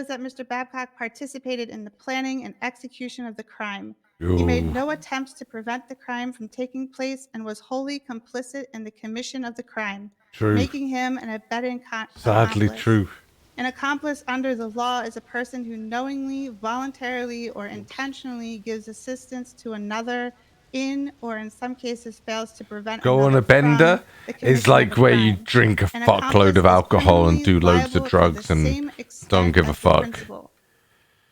that Mr. Babcock participated in the planning and execution of the crime. He made Ooh. no attempts to prevent the crime from taking place and was wholly complicit in the commission of the crime, True. making him an abetting Sadly accomplice. true. An accomplice under the law is a person who knowingly, voluntarily, or intentionally gives assistance to another in, or in some cases fails to prevent Go on another a bender from the is commission like of a where you crime. drink a An fuckload accomplice of is alcohol and criminally do loads liable of for the drugs and same don't extent give a as the fuck. principal.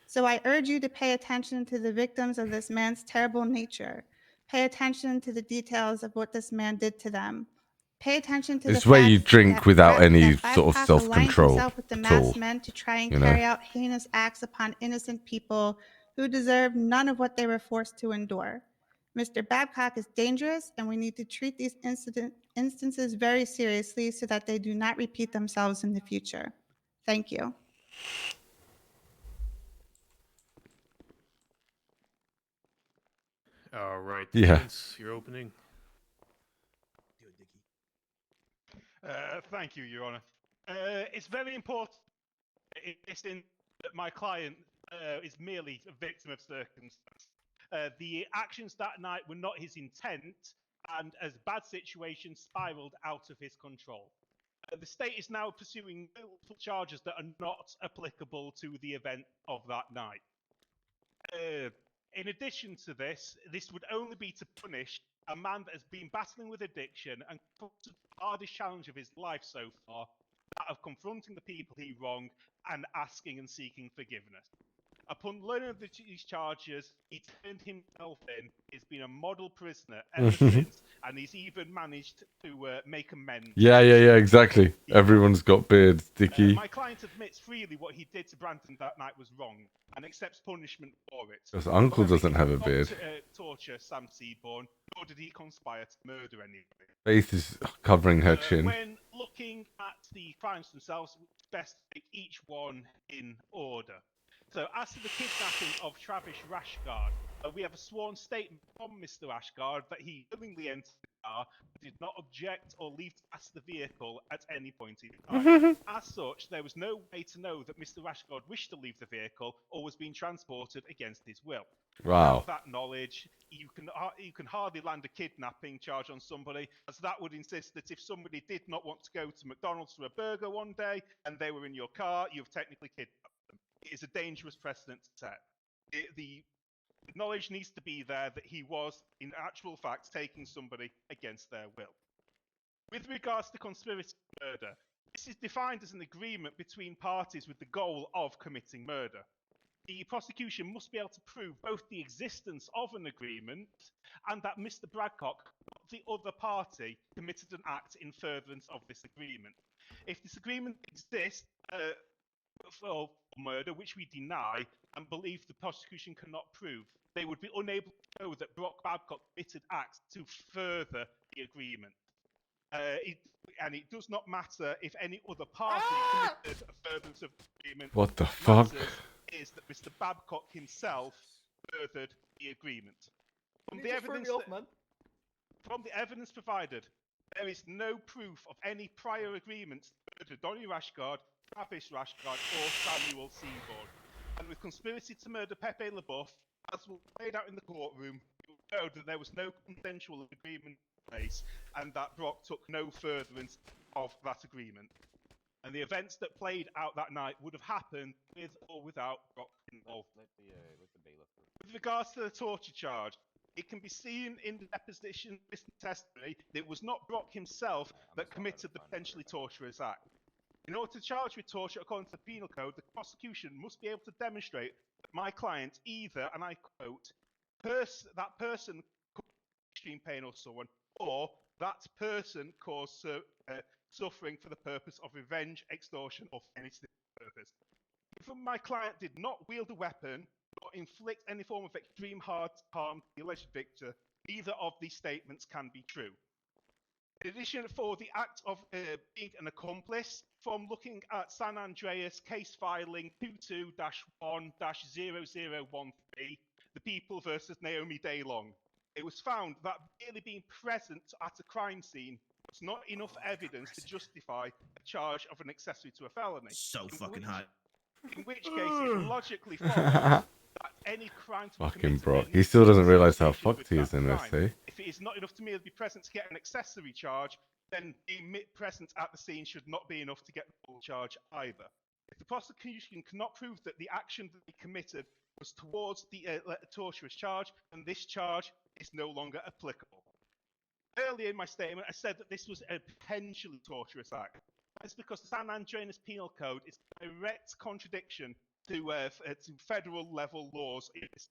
So I urge you to pay attention to the victims of this man's terrible nature. Pay attention to the details of what this man did to them. Pay attention to It's the where fact you drink that without any that sort of Babcock aligned self-control himself with the at all. masked men to try and You know? carry out heinous acts upon innocent people who deserve none of what they were forced to endure. Mr. Babcock is dangerous, and we need to treat these instances very seriously so that they do not repeat themselves in the future. Thank you. All right, Yeah. defense, you're opening. Thank you, Your Honor. It's very important in this that my client is merely a victim of circumstance. The actions that night were not his intent, and as bad situations spiraled out of his control. The state is now pursuing multiple charges that are not applicable to the event of that night. In addition to this, this would only be to punish a man that has been battling with addiction and confronted the hardest challenge of his life so far, that of confronting the people he wronged and asking and seeking forgiveness. Upon learning of these charges, he turned himself in. He's been a model prisoner ever since, and he's even managed to make amends. Yeah, exactly. Everyone's got beards, Dickie. My client admits freely what he did to Brandon that night was wrong and accepts punishment for it. Because Uncle However, doesn't he have did a not, beard. Torture Sam Seaborn, nor did he conspire to murder anyone. Faith is covering her chin. When looking at the crimes themselves, it's best to take each one in order. So, as to the kidnapping of Travis Rashgard, we have a sworn statement from Mr. Rashgard that he willingly entered the car, did not object or leave to pass the vehicle at any point in time. As such, there was no way to know that Mr. Rashgard wished to leave the vehicle or was being transported against his will. Wow. Without that knowledge, you can hardly land a kidnapping charge on somebody, as that would insist that if somebody did not want to go to McDonald's for a burger one day and they were in your car, you've technically kidnapped them. It is a dangerous precedent to set. The knowledge needs to be there that he was, in actual fact, taking somebody against their will. With regards to conspiracy to murder, this is defined as an agreement between parties with the goal of committing murder. The prosecution must be able to prove both the existence of an agreement and that Mr. Bradcock, not the other party, committed an act in furtherance of this agreement. If this agreement exists for murder, which we deny and believe the prosecution cannot prove, they would be unable to show that Brock Babcock committed acts to further the agreement. It does not matter if any other party committed a furtherance of the agreement. What the fuck? Is that Mr. Babcock himself furthered the agreement. From the evidence provided, there is no proof of any prior agreements to murder Donny Rashgard, Travis Rashgard, or Samuel Seaborn. And with conspiracy to murder Pepe LaBuff, as was played out in the courtroom, it showed that there was no consensual agreement in place and that Brock took no furtherance of that agreement. And the events that played out that night would have happened with or without Brock involved. With regards to the torture charge, it can be seen in the deposition testimony that it was not Brock himself that committed the potentially torturous act. In order to charge with torture according to the penal code, the prosecution must be able to demonstrate that my client either, and I quote, that person caused extreme pain or someone, or that person caused suffering for the purpose of revenge, extortion, or any purpose. If my client did not wield a weapon or inflict any form of extreme harm to the alleged victim, neither of these statements can be true. In addition, for the act of being an accomplice, from looking at San Andreas case filing 22-1-0013, the People versus Naomi Daylong, it was found that merely being present at a crime scene was not enough evidence to justify a charge of an accessory to a felony. So fucking hot. In which case, it logically follows that any crime to be Fucking committed Brock. there He needs still to be doesn't realise how associated fucked with he is that in this, crime. eh? If it is not enough to merely be present to get an accessory charge, then being present at the scene should not be enough to get the full charge either. If the prosecution cannot prove that the action that they committed was towards the torturous charge, then this charge is no longer applicable. Earlier in my statement, I said that this was a potentially torturous act. That's because the San Andreas Penal Code is a direct contradiction to federal level laws in this.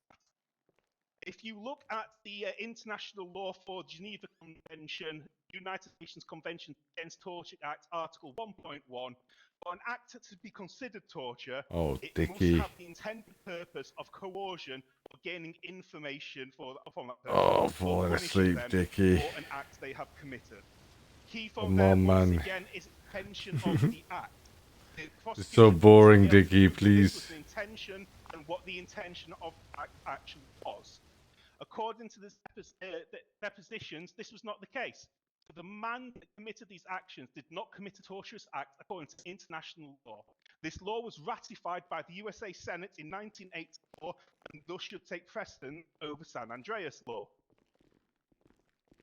If you look at the International Law for Geneva Convention, United Nations Convention Against Torture Act, Article 1.1, for an act to be considered torture, it Dickie. must have the intended purpose of coercion or gaining information from that person. Oh, falling asleep, Dickie. For an act they have committed. Key Come from there, on, once man. again, is intention of the act. It's so boring, Dickie, please. The intention and what the intention of the act actually was. According to the depositions, this was not the case. The man that committed these actions did not commit a torturous act according to international law. This law was ratified by the USA Senate in 1984 and thus should take precedent over San Andreas law.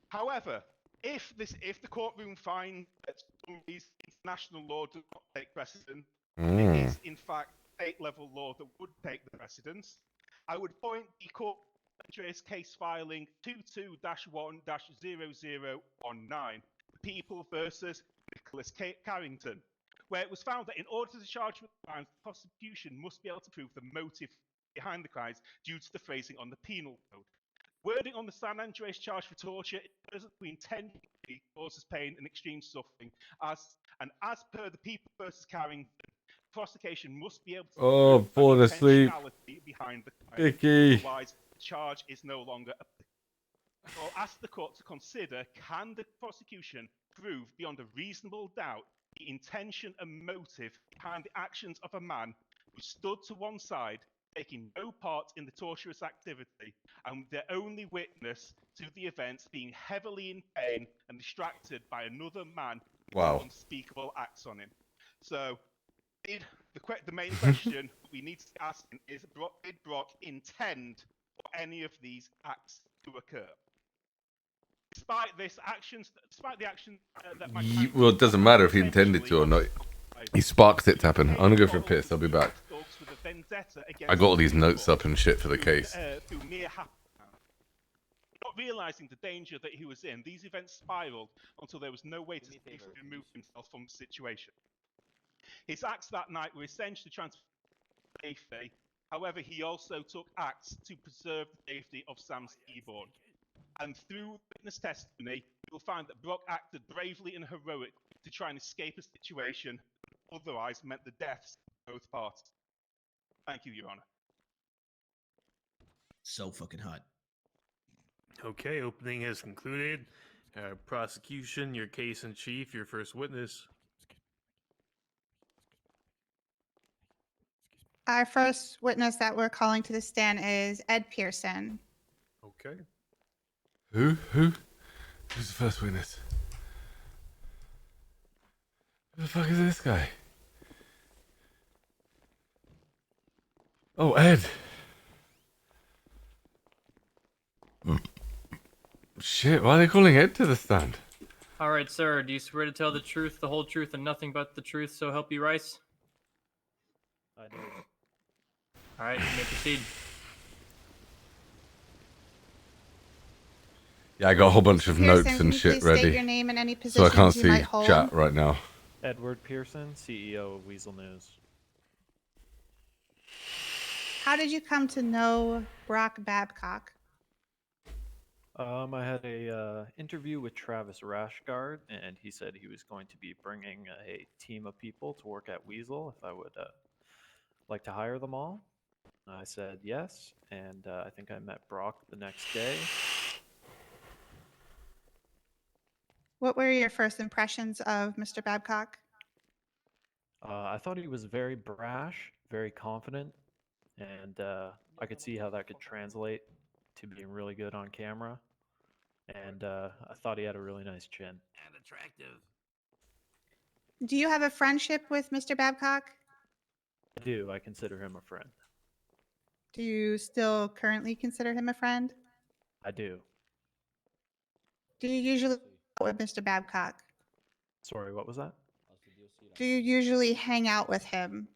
However, if the courtroom finds that some of these national law does not take precedent. Mm. It is, in fact, state-level law that would take the precedence. I would point the court Andreas case filing 22-1-0019, People versus Nicholas Carrington, where it was found that in order to charge with crimes, the prosecution must be able to prove the motive behind the crimes due to the phrasing on the penal code. Wording on the San Andreas charge for torture is who intentionally causes pain and extreme suffering, as per the People versus Carrington, prosecution must be able to Oh, prove fall an asleep. intentionality behind the crime. Vicky. Otherwise, the charge is no longer applicable. So ask the court to consider, can the prosecution prove beyond a reasonable doubt the intention and motive behind the actions of a man who stood to one side, taking no part in the torturous activity, and the only witness to the events being heavily in pain and distracted by another man who Wow. did unspeakable acts on him. So, the main question we need to ask is, did Brock intend for any of these acts to occur? Despite the actions that my client Well, it doesn't matter if he intended to or not. He sparks it to happen. I'm gonna go for a piss. I'll be back. I got all these notes up and shit for the case. Through mere not realizing the danger that he was in, these events spiraled until there was no way to safely remove himself from the situation. His acts that night were essentially transferred to safety. However, he also took acts to preserve the safety of Sam Seaborn. And through witness testimony, you will find that Brock acted bravely and heroically to try and escape a situation that otherwise meant the deaths of both parties. Thank you, Your Honor. So fucking hot. Okay, opening has concluded. Prosecution, your case in chief, your first witness. Our first witness that we're calling to the stand is Ed Pearson. Okay. Who's the first witness? Who the fuck is this guy? Oh, Ed. Shit, why are they calling Ed to the stand? All right, sir. Do you swear to tell the truth, the whole truth, and nothing but the truth, so help you Rice? I do. All right, you may proceed. Yeah, I got a whole bunch of Pearson, notes can and you shit please state ready. your name and any So I positions can't you see might hold? chat right now. Edward Pearson, CEO of Weazel News. How did you come to know Brock Babcock? I had a interview with Travis Rashgard, and he said he was going to be bringing a team of people to work at Weazel if I would like to hire them all. I said yes, and I think I met Brock the next day. What were your first impressions of Mr. Babcock? I thought he was very brash, very confident, and I could see how that could translate to being really good on camera. And I thought he had a really nice chin. And attractive. Do you have a friendship with Mr. Babcock? I do. I consider him a friend. Do you still currently consider him a friend? I do. Do you usually with Mr. Babcock? Sorry, what was that? Do you usually hang out with him?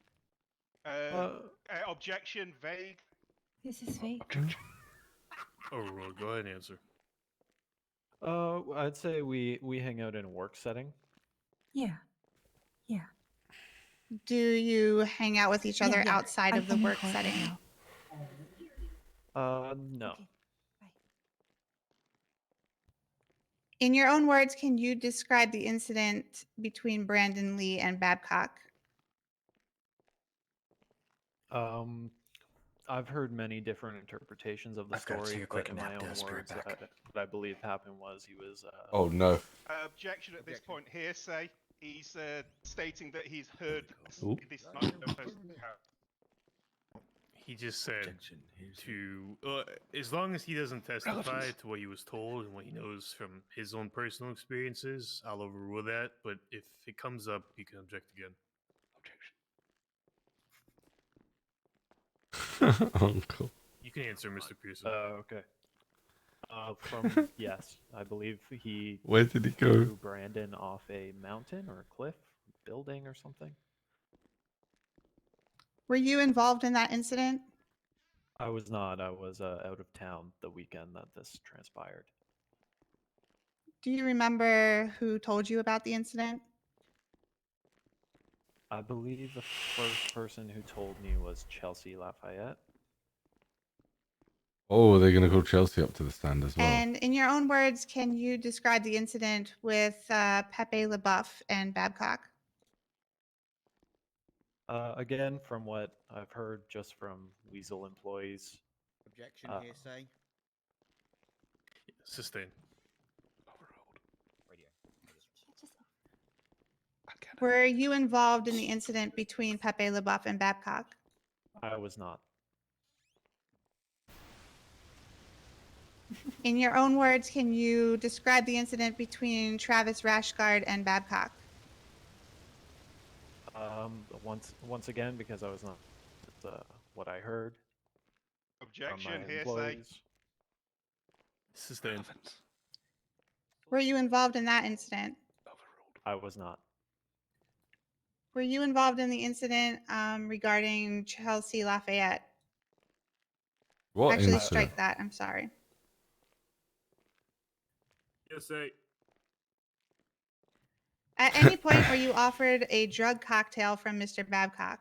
Objection, vague. This is fake. Oh, well, go ahead and answer. I'd say we hang out in a work setting. Yeah. Yeah. Do you hang out with each other Yeah. outside of the I'm in work court right setting? now. No. In your own words, can you describe the incident between Brandon Lee and Babcock? I've heard many different interpretations of the I've got to story, take a quick but in my nap, own Des. Be right words, back. what I believe happened was he was. Oh no. Objection at this point. Hearsay. He's stating that he's heard Ooh. this night. He just said to, as long as he doesn't testify to what he was told and what he knows from his own personal experiences, I'll overrule that. But if it comes up, he can object again. Uncle. You can answer, Mr. Pearson. Okay. From yes, I believe he. Where did he go? Threw Brandon off a mountain or a cliff. building or something. Were you involved in that incident? I was not. I was out of town the weekend that this transpired. Do you remember who told you about the incident? I believe the first person who told me was Chelsea Lafayette. Oh, they're gonna call Chelsea up to the stand as well. And in your own words, can you describe the incident with Pepe, LaBuff, and Babcock? Again, from what I've heard just from Weazel employees. Objection, hearsay. Sustain. Were you involved in the incident between Pepe, LaBuff, and Babcock? I was not. In your own words, can you describe the incident between Travis Rashguard and Babcock? Once again, because I was not what I heard. Objection, from my hearsay. employees. Sustain. Were you involved in that incident? I was not. Were you involved in the incident regarding Chelsea Lafayette? What Actually, incident? strike that. I'm sorry. Hearsay. At any point, were you offered a drug cocktail from Mr. Babcock?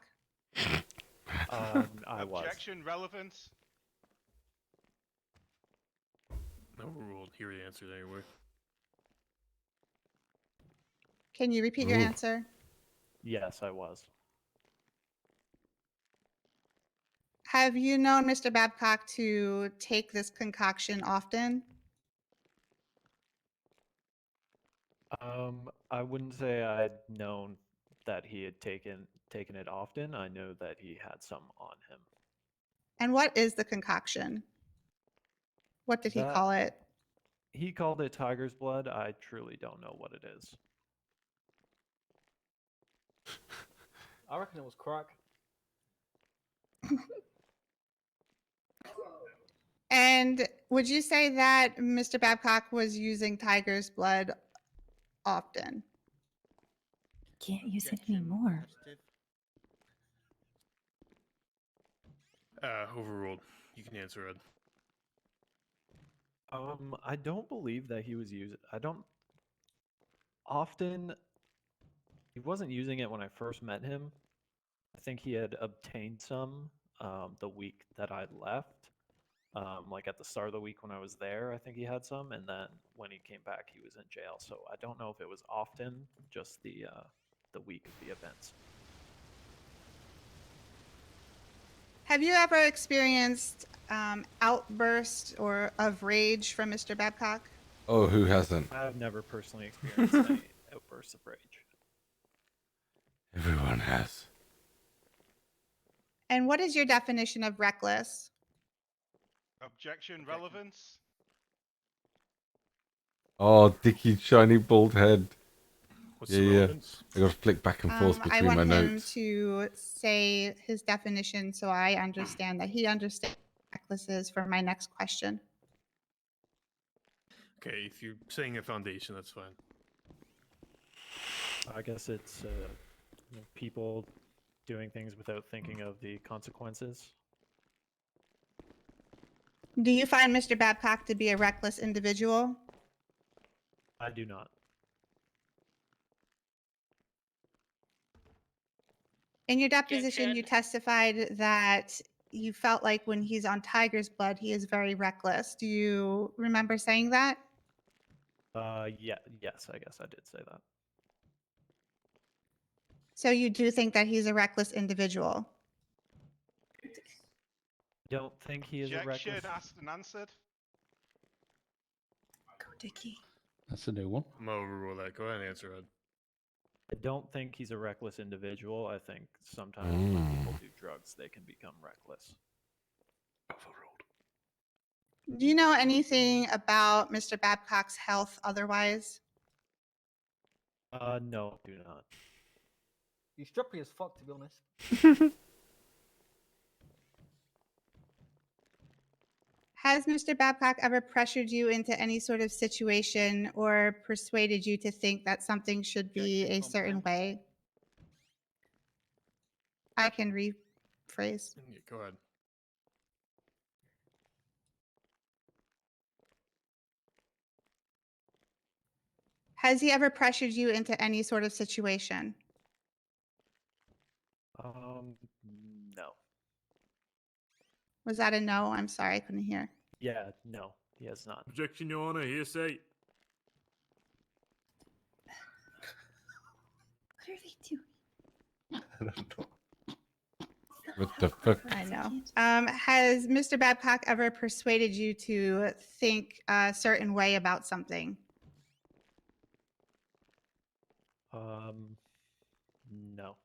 I was. Objection, relevance. Overruled. Hear the answer anyway. Can you repeat your Ooh. answer? Yes, I was. Have you known Mr. Babcock to take this concoction often? I wouldn't say I'd known that he had taken it often. I know that he had some on him. And what is the concoction? What did he That- call it? He called it tiger's blood. I truly don't know what it is. I reckon it was crack. And would you say that Mr. Babcock was using tiger's blood often? Can't use it anymore. Overruled. You can answer, Ed. I don't believe that he was using. I don't. Often, he wasn't using it when I first met him. I think he had obtained some the week that I left. Like at the start of the week when I was there, I think he had some, and then when he came back, he was in jail. So I don't know if it was often, just the week of the events. Have you ever experienced outbursts or of rage from Mr. Babcock? Oh, who hasn't? I've never personally experienced any outbursts of rage. Everyone has. And what is your definition of reckless? Objection, relevance. Oh, Dicky, shiny bald head. What's yeah, the yeah. relevance? I got to flick back and forth I between want my him notes. to say his definition so I understand that he understands what reckless is for my next question. Okay, if you're saying a foundation, that's fine. I guess it's people doing things without thinking of the consequences. Do you find Mr. Babcock to be a reckless individual? I do not. In your deposition, you testified that you felt like when he's on tiger's blood, he is very reckless. Do you remember saying that? Yes, I guess I did say that. So you do think that he's a reckless individual? Don't think he is a Objection, reckless. asked and answered. Go, Dickie. That's a new one. I'm gonna overrule that. Go ahead and answer, Ed. I don't think he's a reckless individual. I think sometimes when people do drugs, they can become reckless. Do you know anything about Mr. Babcock's health otherwise? No, do not. He's strappy as fuck, to be honest. Has Mr. Babcock ever pressured you into any sort of situation or persuaded you to think that something should be a certain way? I can rephrase. Yeah, go ahead. Has he ever pressured you into any sort of situation? No. Was that a no? I'm sorry, I couldn't hear. Yeah, no, he has not. Objection, Your Honor. Hearsay. What are they doing? What the fuck? I know. Has Mr. Babcock ever persuaded you to think a certain way about something? No.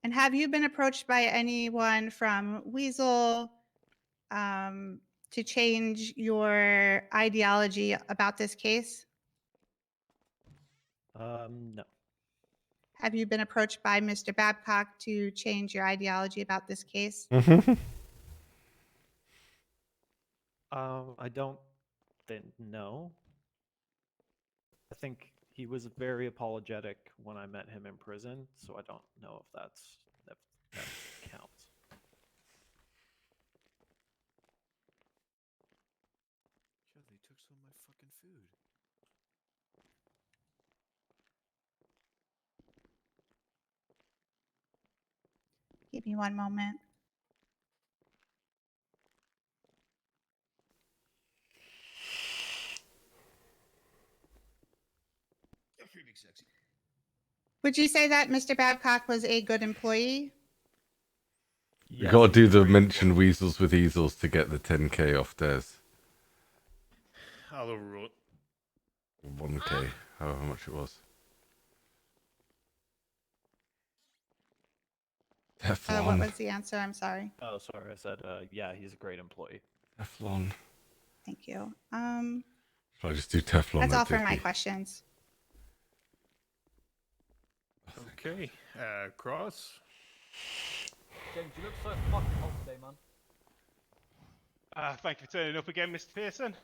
And have you been approached by anyone from Weazel to change your ideology about this case? No. Have you been approached by Mr. Babcock to change your ideology about this case? I don't think no. I think he was very apologetic when I met him in prison, so I don't know if that counts. Yeah, they took some of my fucking food. Give me one moment. You're pretty big sexy. Would you say that Mr. Babcock was a good employee? You gotta do the mention weasels with easels to get the 10k off theirs. I'll overrule it. 1k, however much it was. Teflon. What was the answer? I'm sorry. Oh, sorry. I said, yeah, he's a great employee. Teflon. Thank you. Should I just do Teflon? That's then, all for my Vicky? questions. Okay. Cross. James, you look so fucking hot today, man. Thank you for turning up again, Mr. Pearson.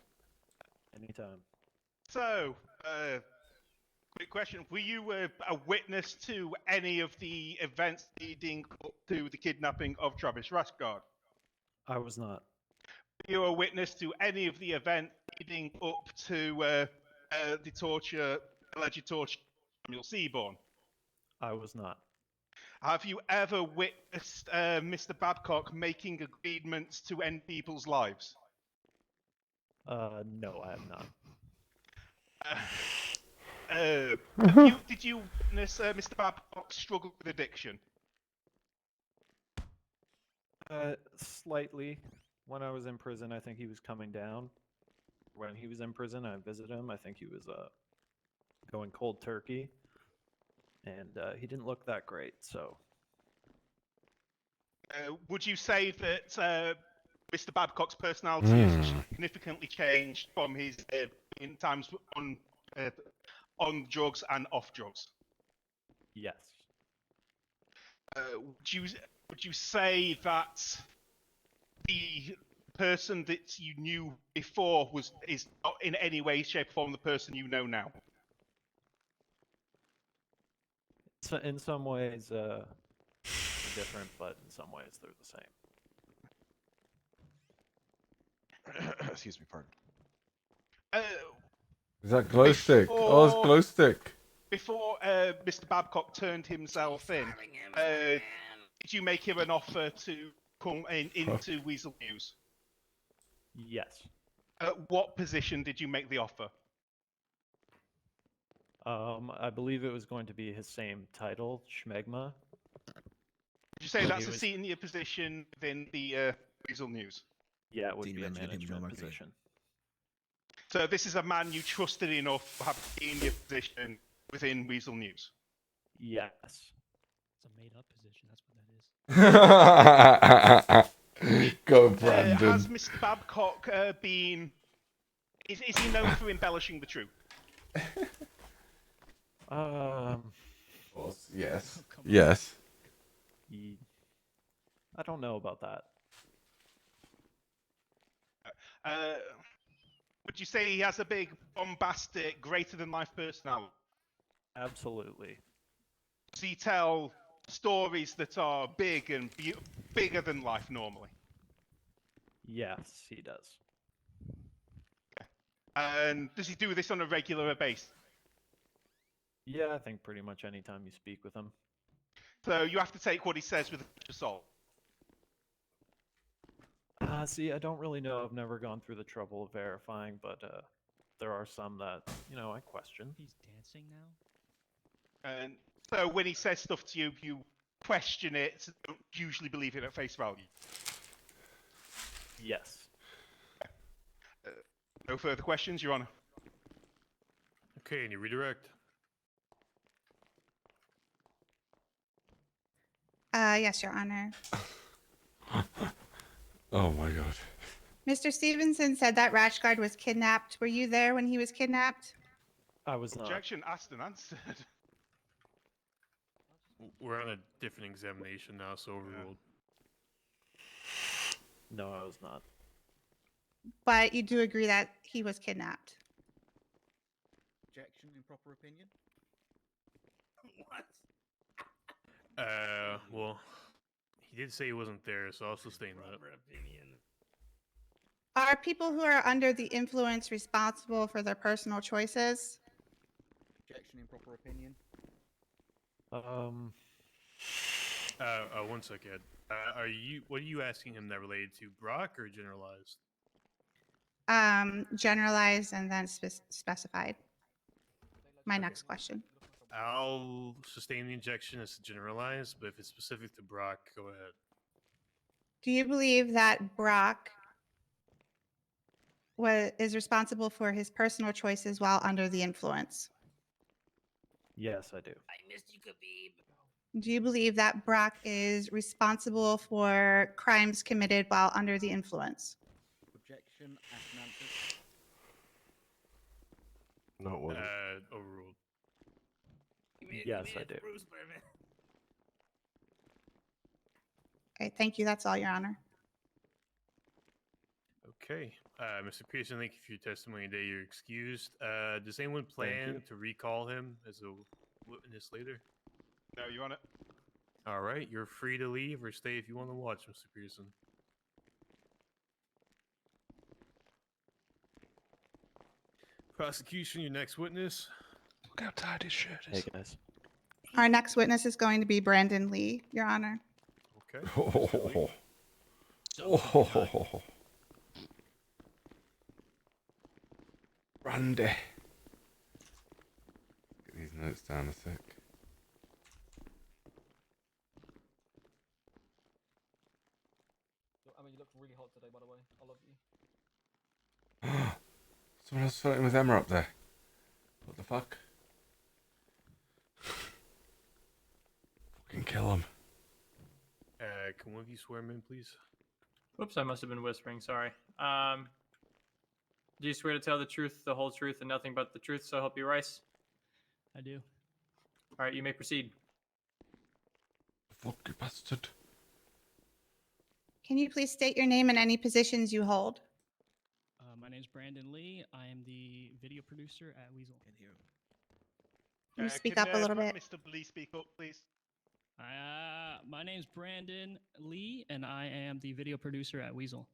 Anytime. So, quick question. Were you a witness to any of the events leading up to the kidnapping of Travis Rashgard? I was not. Were you a witness to any of the events leading up to the alleged torture of Samuel Seaborn? I was not. Have you ever witnessed Mr. Babcock making agreements to end people's lives? No, I have not. Did you witness Mr. Babcock struggle with addiction? Slightly. When I was in prison, I think he was coming down. When he was in prison, I visited him. I think he was going cold turkey, and he didn't look that great. So, would you say that Mr. Babcock's personality has significantly changed from his in times on drugs and off drugs? yes. Would you say that the person that you knew before is not in any way, shape, or form the person you know now? So in some ways, they're different, but in some ways they're the same. Excuse me, pardon. Is that glow stick? Oh, it's glow stick. Before Mr. Babcock turned himself in, did you make him an offer to come into Weazel News? Yes. What position did you make the offer? I believe it was going to be his same title, Schmegma. Did you say that's a senior position within the Weazel News? Yeah, it would be a management position. So this is a man you trusted enough to have a senior position within Weazel News? Yes. It's a made-up position, that's what that is. Go, Brandon. Has Mr. Babcock been... Is he known for embellishing the truth? Yes. Yes. I don't know about that. Would you say he has a big, bombastic, greater-than-life personality? Absolutely. Does he tell stories that are big and bigger than life normally? Yes, he does. And does he do this on a regular basis? Yeah, I think pretty much any time you speak with him. So you have to take what he says with a pinch of salt. See, I don't really know. I've never gone through the trouble of verifying, but there are some that, I question. He's dancing now? And so when he says stuff to you, you question it, don't usually believe it at face value. Yes. No further questions, Your Honor. Okay, and you redirect. Yes, Your Honor. Oh my god. Mr. Stevenson said that Rashguard was kidnapped. Were you there when he was kidnapped? I was not. Objection asked and answered. We're on a different examination now, so overruled. No, I was not. But you do agree that he was kidnapped. Objection, improper opinion. What? Well, he did say he wasn't there, so I'll sustain that. Opinion. Are people who are under the influence responsible for their personal choices? Objection, improper opinion. 1 second. What are you asking him that related to Brock or generalized? Generalized and then specified. My next question. I'll sustain the injection as generalized, but if it's specific to Brock, go ahead. Do you believe that Brock is responsible for his personal choices while under the influence? Yes, I do. I missed you, Khabib. Do you believe that Brock is responsible for crimes committed while under the influence? Objection, asked and answered. No, it wasn't. Overruled. Yes, I do. Okay, thank you. That's all, Your Honor. Okay. Mr. Pearson, thank you for your testimony today. You're excused. Does anyone you. plan to recall him as a witness later? No, Your Honor. All right. You're free to leave or stay if you want to watch, Mr. Pearson. Prosecution, your next witness. Look how tight his shirt Hey, is. guys. Our next witness is going to be Brandon Lee, Your Honor. Okay. Oh. Oh. Randy. Get these notes down a sec. I mean, you look really hot today, by the way. I love you. Someone else flirting with Emma up there. What the fuck? Fucking kill him. Can one of you swear him in, please? Whoops, I must have been whispering. Sorry. Do you swear to tell the truth, the whole truth, and nothing but the truth, so help you Rice? I do. All right, you may proceed. Fuck you bastard. Can you please state your name and any positions you hold? My name's Brandon Lee. I am the video producer at Weazel. Can hear him. Can you speak Can, up a little bit? Mr. Lee speak up, please? My name's Brandon Lee, and I am the video producer at Weazel.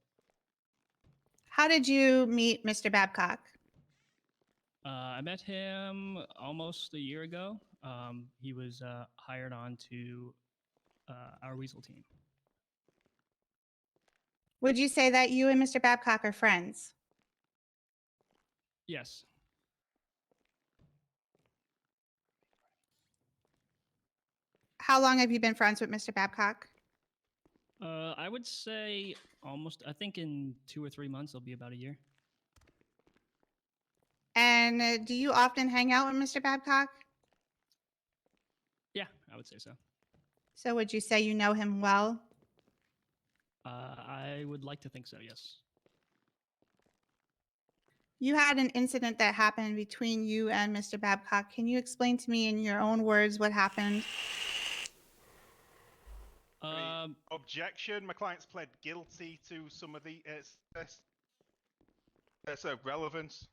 How did you meet Mr. Babcock? I met him almost a year ago. He was hired on to our Weazel team. Would you say that you and Mr. Babcock are friends? Yes. How long have you been friends with Mr. Babcock? I would say almost, I think in 2 or 3 months, it'll be about a year. And do you often hang out with Mr. Babcock? Yeah, I would say so. So would you say you know him well? I would like to think so, yes. You had an incident that happened between you and Mr. Babcock. Can you explain to me in your own words what happened? Objection. My client's pled guilty to some of the so relevance.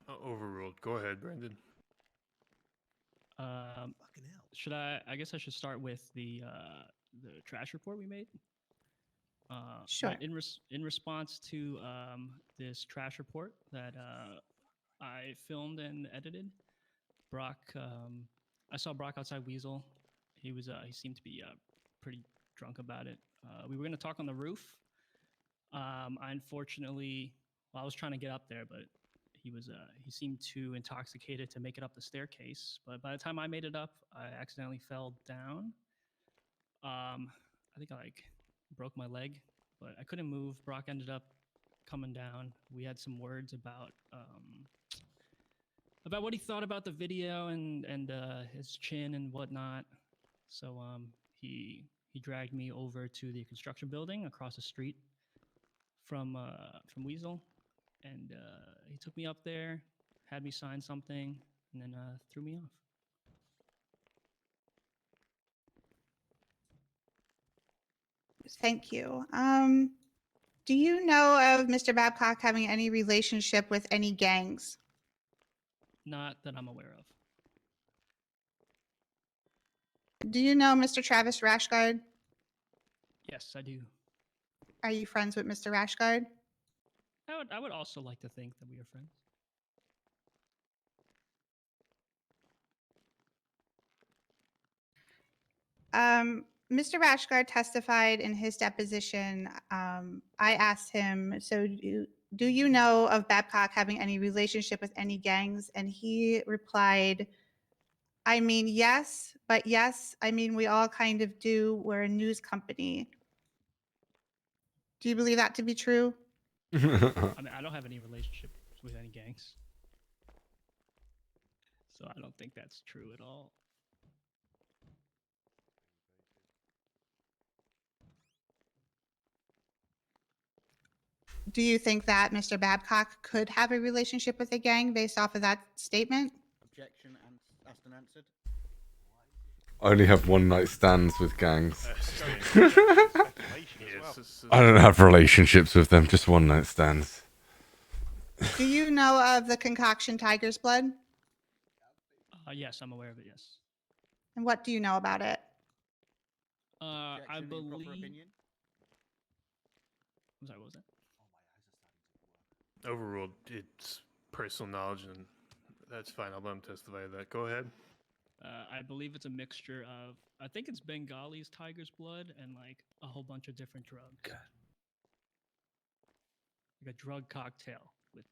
Overruled. Go ahead, Brandon. Fucking hell. should I? I guess I should start with the trash report we made. Sure. But in response to this trash report that I filmed and edited, Brock. I saw Brock outside Weazel. He seemed to be pretty drunk about it. We were gonna talk on the roof. I unfortunately, well, I was trying to get up there, but he seemed too intoxicated to make it up the staircase. But by the time I made it up, I accidentally fell down. I think I broke my leg, but I couldn't move. Brock ended up coming down. We had some words about what he thought about the video and his chin and whatnot. So he dragged me over to the construction building across the street from Weazel, and he took me up there, had me sign something, and then threw me off. Thank you. Do you know of Mr. Babcock having any relationship with any gangs? Not that I'm aware of. Do you know Mr. Travis Rashguard? Yes, I do. Are you friends with Mr. Rashguard? I would also like to think that we are friends. Mr. Rashguard testified in his deposition. I asked him, so do you know of Babcock having any relationship with any gangs? And he replied, I mean, yes, but yes, I mean, we all kind of do. We're a news company. Do you believe that to be true? I mean, I don't have any relationship with any gangs, so I don't think that's true at all. Do you think that Mr. Babcock could have a relationship with a gang based off of that statement? Objection and asked and answered. I only have one night stands with gangs. Yes, I don't have relationships with them, just one night stands. Do you know of the concoction Tiger's Blood? Yes, I'm aware of it, yes. And what do you know about it? I believe... I'm sorry, what was that? Overruled. It's personal knowledge, and that's fine. I'll let him testify to that. Go ahead. I believe it's a mixture of, I think it's Bengal's tiger's blood and like a whole bunch of different drugs. God. Like a drug cocktail with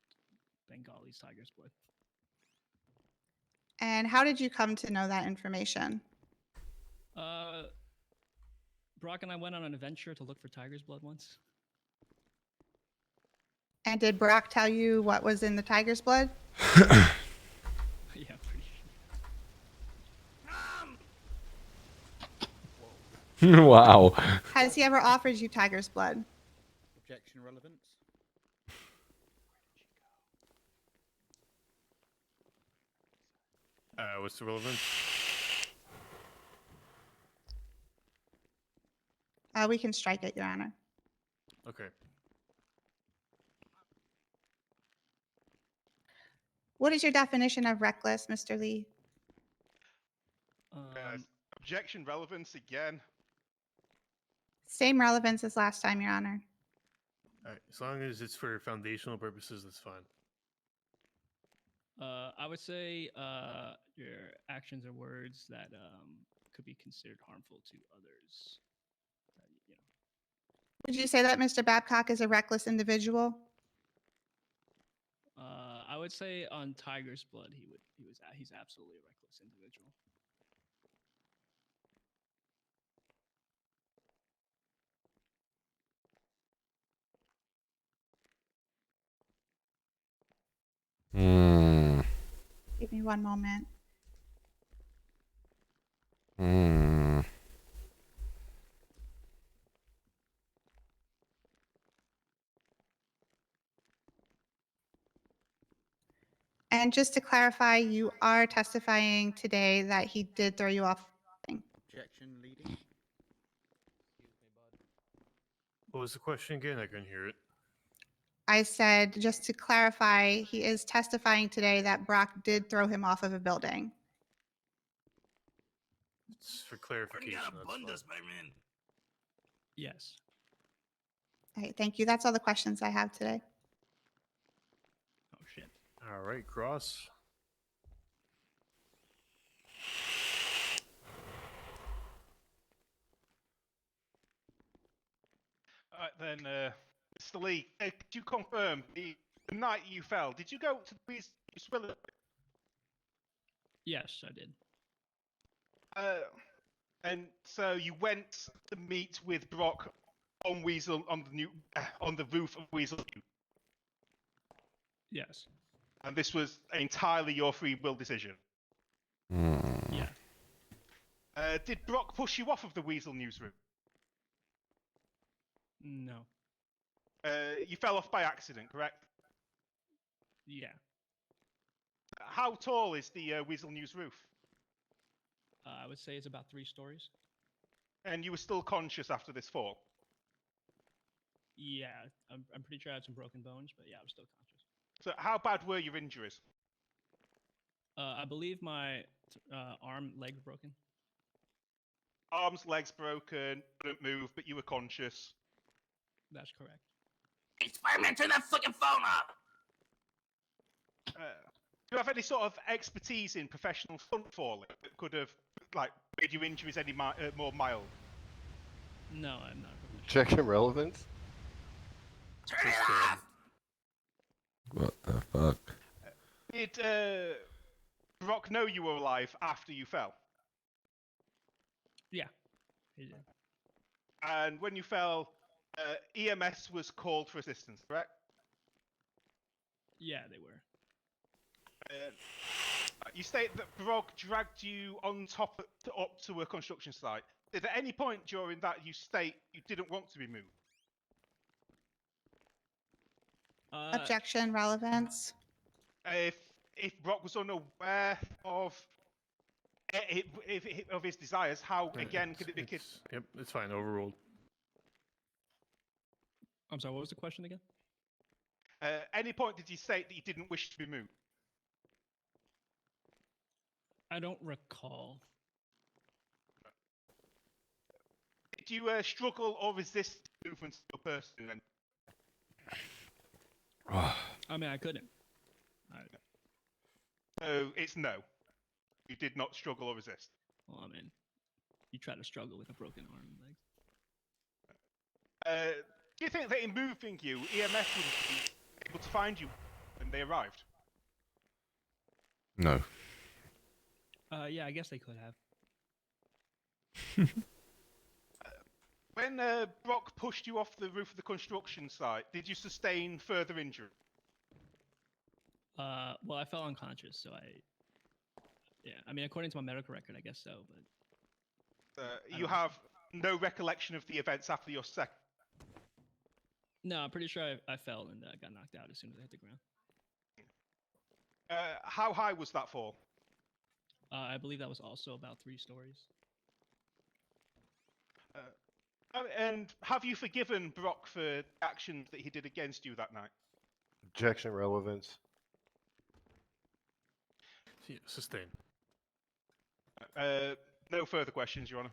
Bengal's tiger's blood. And how did you come to know that information? Brock and I went on an adventure to look for tiger's blood once. And did Brock tell you what was in the tiger's blood? Yeah, pretty sure. Wow. Has he ever offered you tiger's blood? Objection relevance. What's the relevance? We can strike it, Your Honor. Okay. What is your definition of reckless, Mr. Lee? Objection relevance again. Same relevance as last time, Your Honor. All right. As long as it's for foundational purposes, that's fine. I would say your actions or words that could be considered harmful to others. Would you say that Mr. Babcock is a reckless individual? I would say on Tiger's Blood, he's absolutely a reckless individual. Give me one moment. And just to clarify, you are testifying today that he did throw you off. Objection leading. What was the question again? I couldn't hear it. I said, just to clarify, he is testifying today that Brock did throw him off of a building. It's for clarification. That's fine. Yes. All right, thank you. That's all the questions I have today. Oh shit. All right, Cross. All right, then, Mr. Lee, could you confirm the night you fell? Did you go to the Weazel? Yes, I did. And so you went to meet with Brock on Weazel on the roof of Weazel, Yes. and this was entirely your free will decision. Yeah. Did Brock push you off of the Weazel newsroom? No. You fell off by accident, correct? Yeah. How tall is the Weazel News roof? I would say it's about 3 stories. And you were still conscious after this fall? Yeah, I'm pretty sure I had some broken bones, but yeah, I was still conscious. So how bad were your injuries? I believe my arm, leg broken. Arms, legs broken, couldn't move, but you were conscious. That's correct. Hey, Spider-Man, turn that fucking phone off! Do you have any sort of expertise in professional stunt falling that could have, like, made your injuries any more mild? No, I'm not. Checking relevance? Turn it off! What the fuck? Did Brock know you were alive after you fell? Yeah, he did. And when you fell, EMS was called for assistance, correct? Yeah, they were. You state that Brock dragged you on top up to a construction site. Did at any point during that you state you didn't want to be moved? Objection, relevance. If Brock was unaware of of his desires, how again could it be? Yep, it's fine. Overruled. I'm sorry. What was the question again? Any point did you state that you didn't wish to be moved? I don't recall. Did you struggle or resist movement of a person? Then? I mean, I couldn't. So it's no. You did not struggle or resist. Well, I mean, you try to struggle with a broken arm and legs. Do you think that in moving you, EMS would be able to find you when they arrived? No. Yeah, I guess they could have. When Brock pushed you off the roof of the construction site, did you sustain further injury? Well, I fell unconscious, so yeah, I mean, according to my medical record, I guess so, but... You have no recollection of the events after your second? No, I'm pretty sure I fell and got knocked out as soon as I hit the ground. How high was that fall? I believe that was also about 3 stories. And have you forgiven Brock for the actions that he did against you that night? Objection, relevance. Yeah, sustain. No further questions, Your Honor.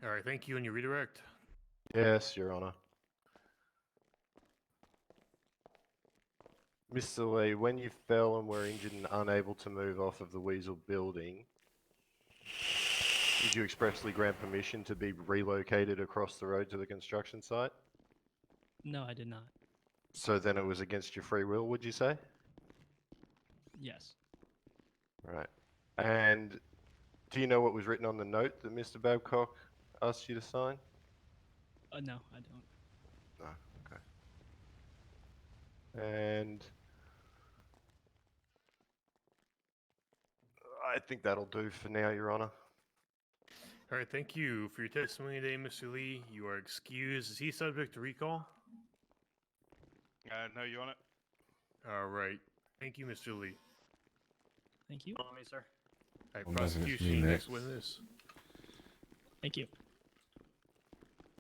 All right, thank you, and you redirect. Yes, Your Honor. Mr. Lee, when you fell and were injured and unable to move off of the Weazel building, did you expressly grant permission to be relocated across the road to the construction site? No, I did not. So then it was against your free will, would you say? Yes. Right. And do you know what was written on the note that Mr. Babcock asked you to sign? No, I don't. No, okay. And I think that'll do for now, Your Honor. All right, thank you for your testimony today, Mr. Lee. You are excused. Is he subject to recall? No, Your Honor. All right. Thank you, Mr. Lee. Thank you. Follow me, sir. All right, Well, doesn't it prosecution, mean next next? witness. Thank you.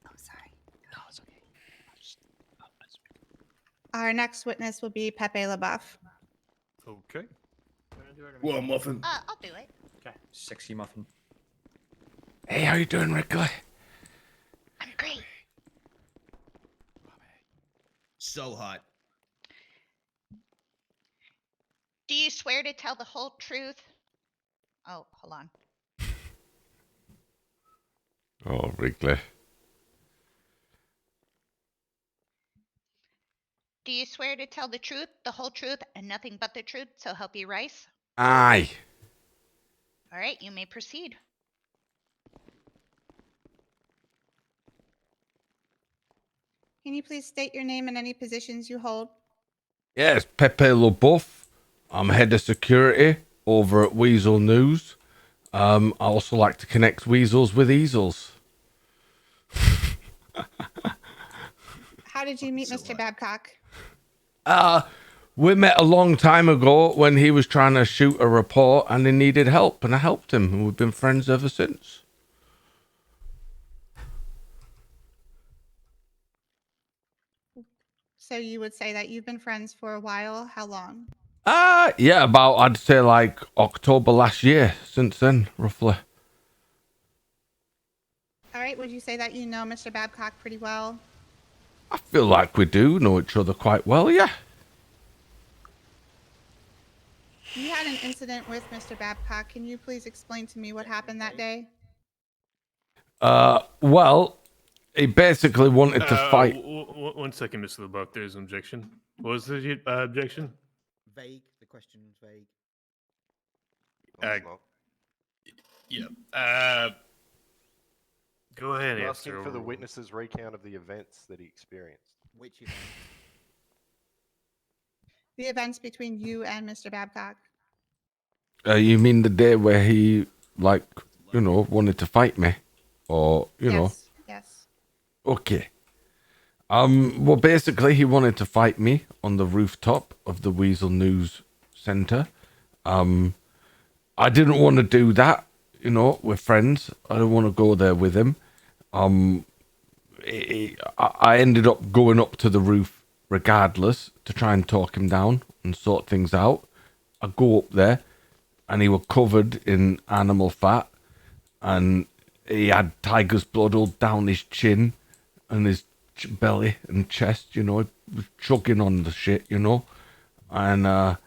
I'm sorry. No, it's okay. Our next witness will be Pepe LaBuff. Okay. Well, Muffin. I'll do it. Okay. sexy muffin. Hey, how you doing, Wrigley? I'm great. So hot. Do you swear to tell the whole truth? Oh, hold on. Oh, Wrigley. Do you swear to tell the truth, the whole truth, and nothing but the truth, so help you Rice? Aye. All right, you may proceed. Can you please state your name and any positions you hold? Yes, Pepe LaBuff. I'm head of security over at Weazel News. I also like to connect weasels with easels. How did you meet Mr. Babcock? We met a long time ago when he was trying to shoot a report and he needed help, and I helped him, and we've been friends ever since. So you would say that you've been friends for a while? How long? Yeah, about, I'd say, like October last year, since then, roughly. All right, would you say that you know Mr. Babcock pretty well? I feel like we do know each other quite well, yeah. You had an incident with Mr. Babcock. Can you please explain to me what happened that day? Well, he basically wanted to fight. 1 second, Mr. LaBuff. There's an objection. What was the objection? Vague. The question's vague. Yeah. Go ahead, I'm answer. asking for the witness's recount of the events that he experienced. Which event? The events between you and Mr. Babcock. You mean the day where he, like, wanted to fight me? Or, you know? Yes. Okay. Well, basically, he wanted to fight me on the rooftop of the Weazel News Center. I didn't want to do that, we're friends. I don't want to go there with him. I ended up going up to the roof regardless to try and talk him down and sort things out. I go up there and he was covered in animal fat and he had tiger's blood all down his chin and his belly and chest, he was chugging on the shit, and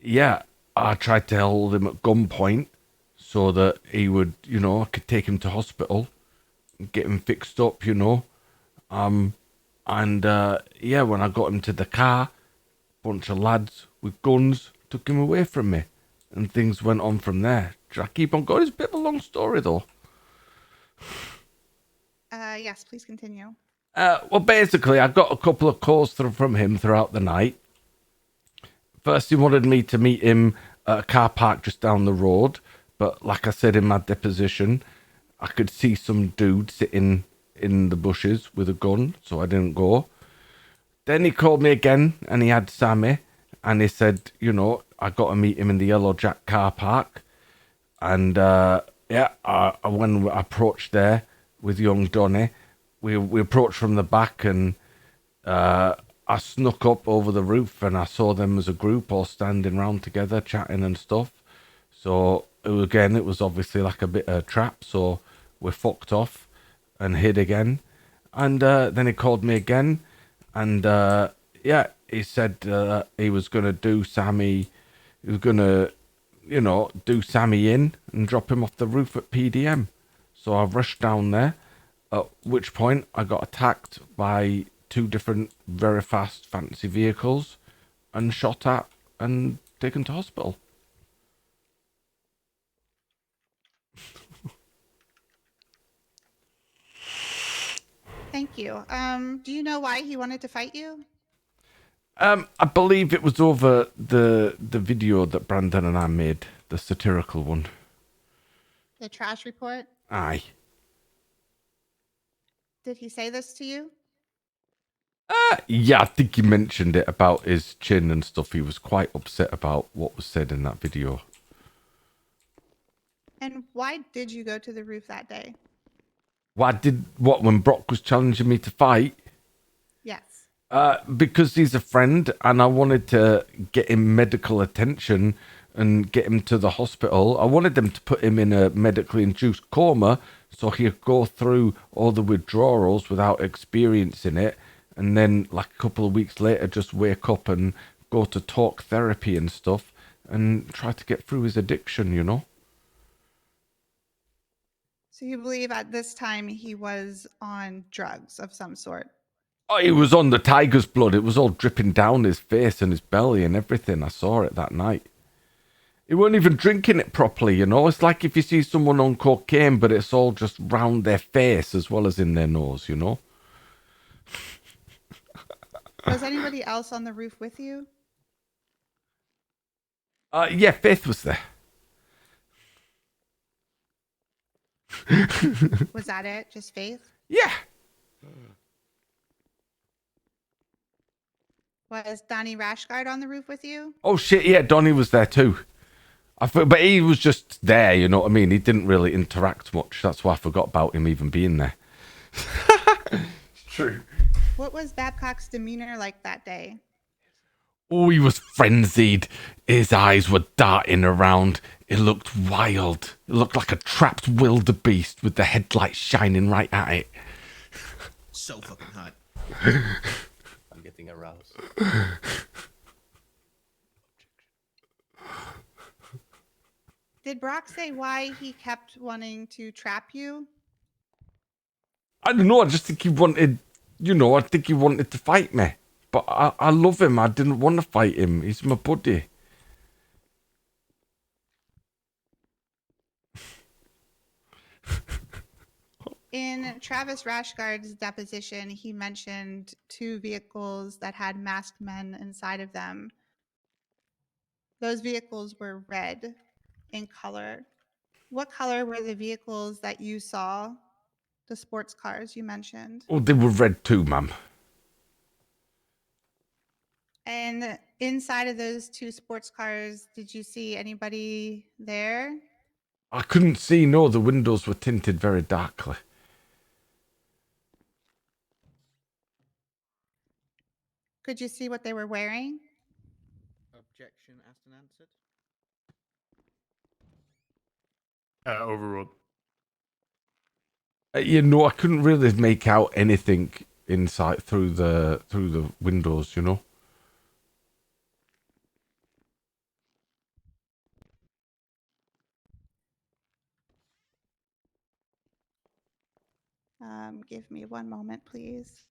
yeah, I tried to hold him at gunpoint so that he would, I could take him to hospital and get him fixed up, yeah, when I got him to the car, a bunch of lads with guns took him away from me and things went on from there. Should I keep on going? It's a bit of a long story though. Yes, please continue. Well, basically, I got a couple of calls from him throughout the night. First, he wanted me to meet him at a car park just down the road. But like I said in my deposition, I could see some dude sitting in the bushes with a gun, so I didn't go. Then he called me again, and he had Sammy. And he said, I got to meet him in the Yellow Jack car park. And, when I approached there with young Donny, we approached from the back and I snuck up over the roof and I saw them as a group all standing round together chatting and stuff. So it was obviously like a bit of a trap. So we fucked off and hid again. And then he called me again and he said he was going to do Sammy. He was going to, do Sammy in and drop him off the roof at PDM. So I rushed down there, at which point I got attacked by 2 different very fast fancy vehicles and shot at and taken to hospital. Thank you. Do you know why he wanted to fight you? I believe it was over the video that Brandon and I made, the satirical one. The trash report? Aye. Did he say this to you? Yeah, I think he mentioned it about his chin and stuff. He was quite upset about what was said in that video. And why did you go to the roof that day? When Brock was challenging me to fight? Yes. Because he's a friend and I wanted to get him medical attention and get him to the hospital. I wanted them to put him in a medically induced coma so he could go through all the withdrawals without experiencing it, and then like a couple of weeks later just wake up and go to talk therapy and stuff and try to get through his addiction, you know? So you believe at this time he was on drugs of some sort? Oh, he was on the tiger's blood. It was all dripping down his face and his belly and everything. I saw it that night. He weren't even drinking it properly, you know? It's like if you see someone on cocaine, but it's all just round their face as well as in their nose, you know? Was anybody else on the roof with you? Yeah, Faith was there. Was that it? Just Faith? Yeah. Was Donnie Rashguard on the roof with you? Oh, shit, yeah, Donnie was there too. But he was just there, you know what I mean? He didn't really interact much. That's why I forgot about him even being there. It's true. What was Babcock's demeanor like that day? Oh, he was frenzied. His eyes were darting around. It looked wild. It looked like a trapped wildebeest with the headlights shining right at it. So fucking hot. I'm getting aroused. Did Brock say why he kept wanting to trap you? I don't know. I just think he wanted, you know, I think he wanted to fight me. But I love him. I didn't want to fight him. He's my buddy. In Travis Rashguard's deposition, he mentioned 2 vehicles that had masked men inside of them. Those vehicles were red in color. What color were the vehicles that you saw? The sports cars you mentioned. Oh, they were red too, ma'am. And inside of those 2 sports cars, did you see anybody there? I couldn't see, no, the windows were tinted very darkly. Could you see what they were wearing? Objection asked and answered. Overruled. You know, I couldn't really make out anything inside through the windows, you know. Give me one moment, please.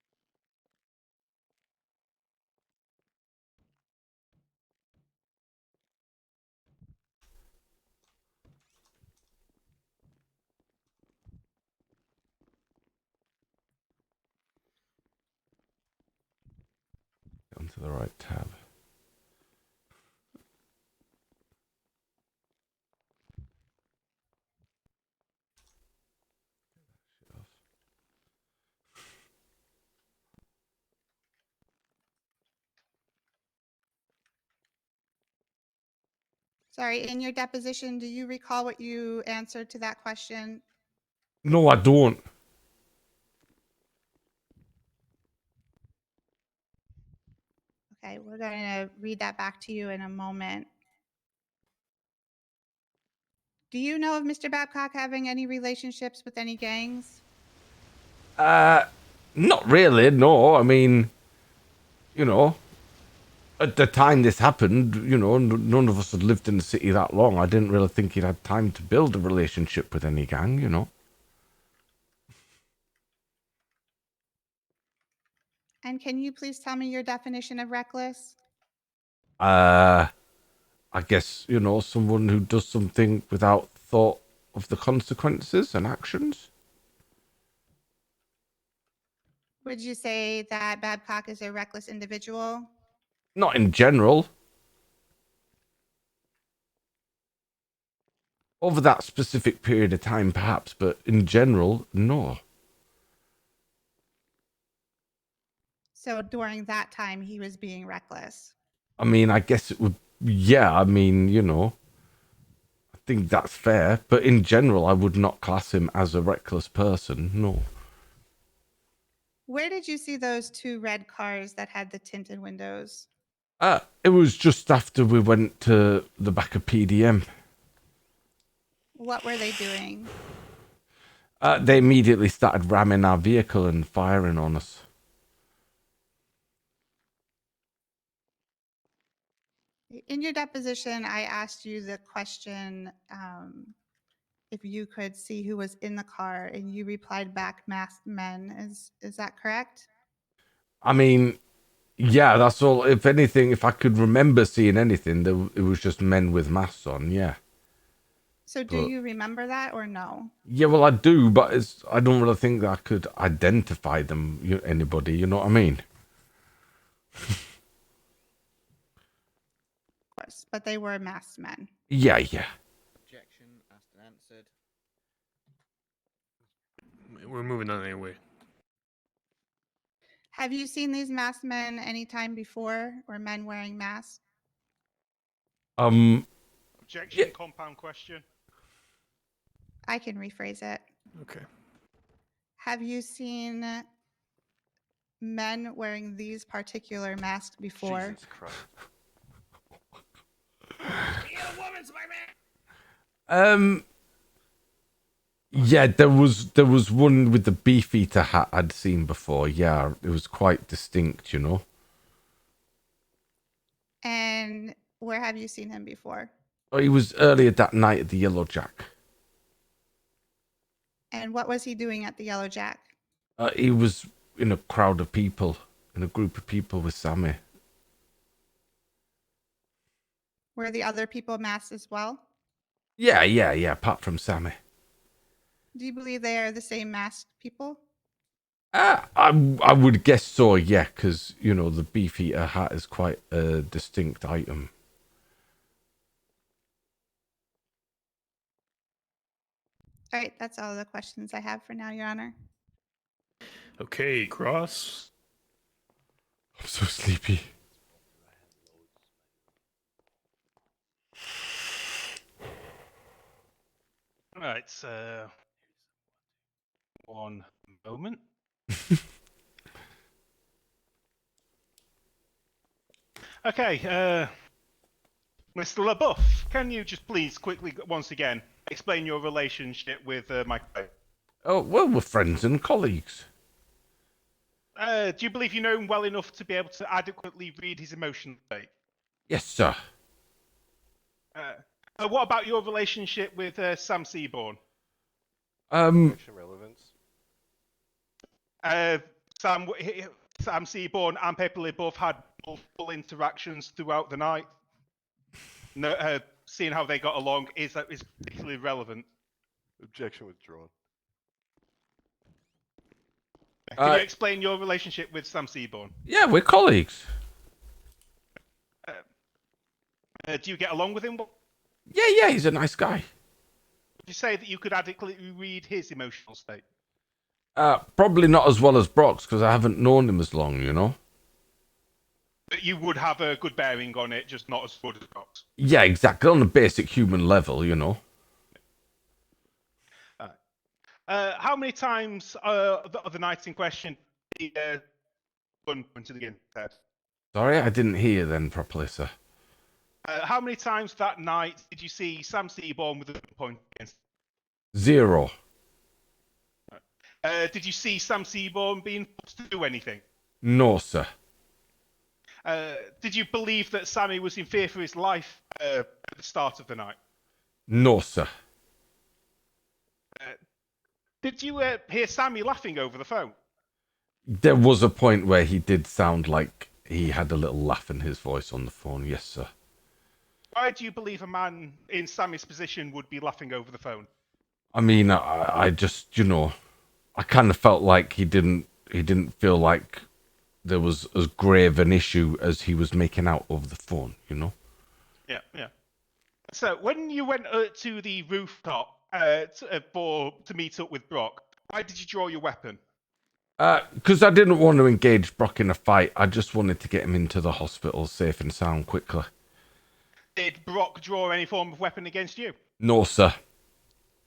Onto the right tab. Sorry, in your deposition, do you recall what you answered to that question? No, I don't. Okay, we're going to read that back to you in a moment. Do you know of Mr. Babcock having any relationships with any gangs? Not really, no. I mean, you know, at the time this happened, you know, none of us had lived in the city that long. I didn't really think he'd had time to build a relationship with any gang, you know. And can you please tell me your definition of reckless? I guess, you know, someone who does something without thought of the consequences and actions. Would you say that Babcock is a reckless individual? Not in general. Over that specific period of time, perhaps, but in general, no. So during that time, he was being reckless. I mean, I guess it would, yeah, I mean, you know, I think that's fair, but in general, I would not class him as a reckless person, no. Where did you see those 2 red cars that had the tinted windows? It was just after we went to the back of PDM. What were they doing? They immediately started ramming our vehicle and firing on us. In your deposition, I asked you the question if you could see who was in the car, and you replied back, masked men. Is that correct? I mean, yeah, that's all. If anything, if I could remember seeing anything, it was just men with masks on, yeah. So do But- you remember that or no? Yeah, well, I do, but I don't really think that I could identify them, anybody, you know what I mean? Of course, but they were masked men. Yeah. Objection asked and answered. We're moving on anyway. Have you seen these masked men any time before, or men wearing masks? Objection, compound question. I can rephrase it. Okay. Have you seen men wearing these particular masks before? Jesus Christ. Yeah, there was one with the beefeater hat I'd seen before. Yeah, it was quite distinct, you know. And where have you seen him before? Oh, he was earlier that night at the Yellow Jack. And what was he doing at the Yellow Jack? He was in a crowd of people, in a group of people with Sammy. Were the other people masked as well? Yeah, apart from Sammy. Do you believe they are the same masked people? I would guess so, yeah, because, the beefeater hat is quite a distinct item. All right, that's all the questions I have for now, Your Honor. Okay, Cross. I'm so sleepy. Right, one moment. Okay, Mr. LaBuff, can you just please quickly, once again, explain your relationship with Mike? Oh, well, we're friends and colleagues. Do you believe you know him well enough to be able to adequately read his emotional state? Yes, sir. What about your relationship with Sam Seaborn? Relevance. Sam Seaborn and Pepe LaBuff had multiple interactions throughout the night. No, seeing how they got along is particularly relevant. Objection withdrawn. Can you explain your relationship with Sam Seaborn? Yeah, we're colleagues. Do you get along with him? Yeah, he's a nice guy. Would you say that you could adequately read his emotional state? Probably not as well as Brock's, because I haven't known him as long, you know? But you would have a good bearing on it, just not as good as Brock's. Yeah, exactly. On a basic human level, you know? How many times of the night in question did the gun point to the internet? Sorry, I didn't hear you then properly, sir. How many times that night did you see Sam Seaborn with a gun point against? 0. Did you see Sam Seaborn being forced to do anything? No, sir. Did you believe that Sammy was in fear for his life at the start of the night? No, sir. Did you hear Sammy laughing over the phone? There was a point where he did sound like he had a little laugh in his voice on the phone. Yes, sir. Why do you believe a man in Sammy's position would be laughing over the phone? I mean, I just, I kind of felt like he didn't feel like there was as grave an issue as he was making out over the phone, you know? Yeah. So when you went to the rooftop to meet up with Brock, why did you draw your weapon? Because I didn't want to engage Brock in a fight. I just wanted to get him into the hospital safe and sound quickly. Did Brock draw any form of weapon against you? No, sir.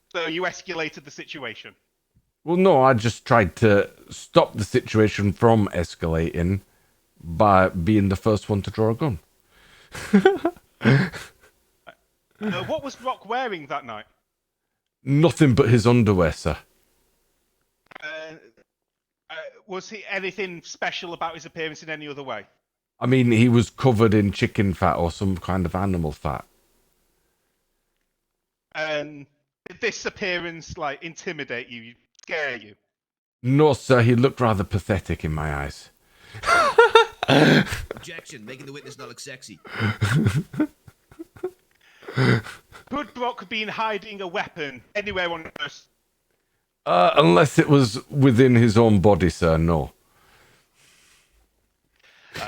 So you escalated the situation? Well, no, I just tried to stop the situation from escalating by being the first one to draw a gun. What was Brock wearing that night? Nothing but his underwear, sir. Was he anything special about his appearance in any other way? I mean, he was covered in chicken fat or some kind of animal fat. Did this appearance like intimidate you, scare you? No, sir, he looked rather pathetic in my eyes. Objection, making the witness not look sexy. Could Brock have been hiding a weapon anywhere on Earth? Unless it was within his own body, sir, no.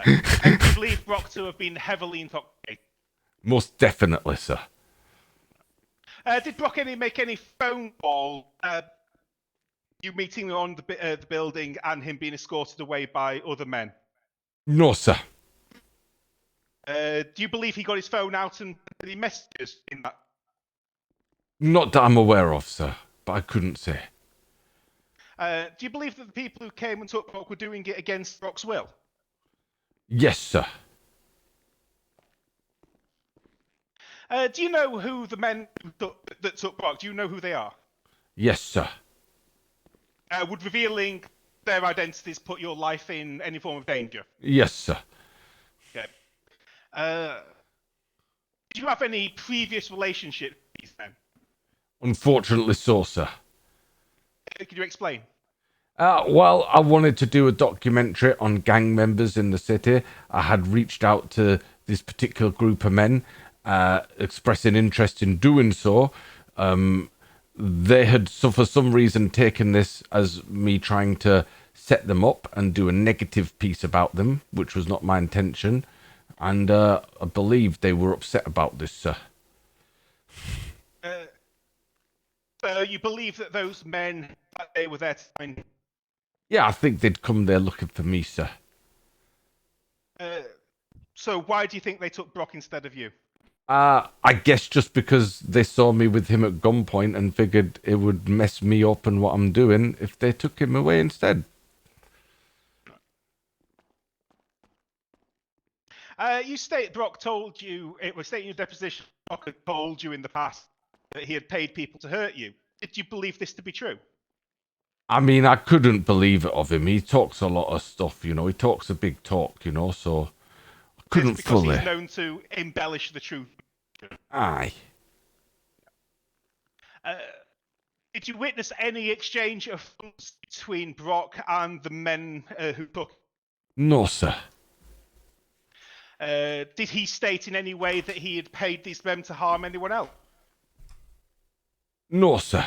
And do you believe Brock to have been heavily intoxicated? Most definitely, sir. Did Brock make any phone call? You meeting on the building and him being escorted away by other men? No, sir. Do you believe he got his phone out and any messages in that? Not that I'm aware of, sir, but I couldn't say. Do you believe that the people who came and took Brock were doing it against Brock's will? Yes, sir. Do you know who the men that took Brock? Do you know who they are? Yes, sir. Would revealing their identities put your life in any form of danger? Yes, sir. Okay. Did you have any previous relationship with these men? Unfortunately so, sir. Can you explain? Well, I wanted to do a documentary on gang members in the city. I had reached out to this particular group of men, expressing interest in doing so. They had, for some reason, taken this as me trying to set them up and do a negative piece about them, which was not my intention. And I believe they were upset about this, sir. So you believe that those men, they were there to find... Yeah, I think they'd come there looking for me, sir. So why do you think they took Brock instead of you? I guess just because they saw me with him at gunpoint and figured it would mess me up and what I'm doing if they took him away instead. You state Brock told you, it was stating in your deposition, Brock had told you in the past that he had paid people to hurt you. Did you believe this to be true? I mean, I couldn't believe it of him. He talks a lot of stuff, you know. He talks a big talk, you know, so I couldn't It's because fully. he's known to embellish the truth. Aye. Did you witness any exchange of funds between Brock and the men who took? No, sir. Did he state in any way that he had paid these men to harm anyone else? No, sir.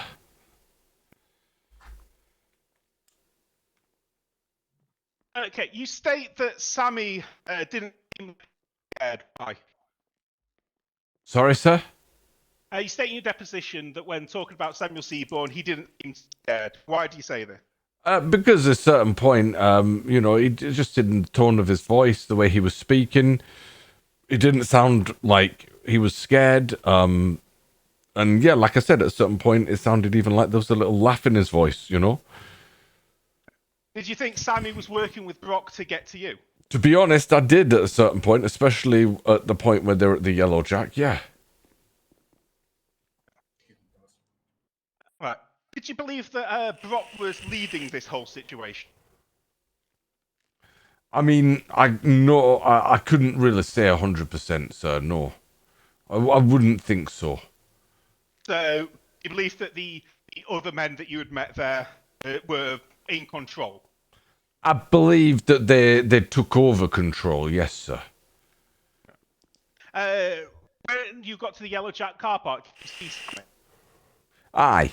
Okay, you state that Sammy didn't seem scared. Why? Sorry, sir? You state in your deposition that when talking about Samuel Seaborn, he didn't seem scared. Why do you say that? Because at a certain point, you know, just in the tone of his voice, the way he was speaking, it didn't sound like he was scared. And yeah, like I said, at a certain point, it sounded even like there was a little laugh in his voice, you know? Did you think Sammy was working with Brock to get to you? To be honest, I did at a certain point, especially at the point where they're at the Yellow Jack, yeah. Right. Did you believe that Brock was leading this whole situation? I mean, I couldn't really say 100%, sir, no. I wouldn't think so. So, you believe that the other men that you had met there were in control? I believe that they took over control, yes, sir. When you got to the Yellow Jack car park, did you see Sammy? Aye.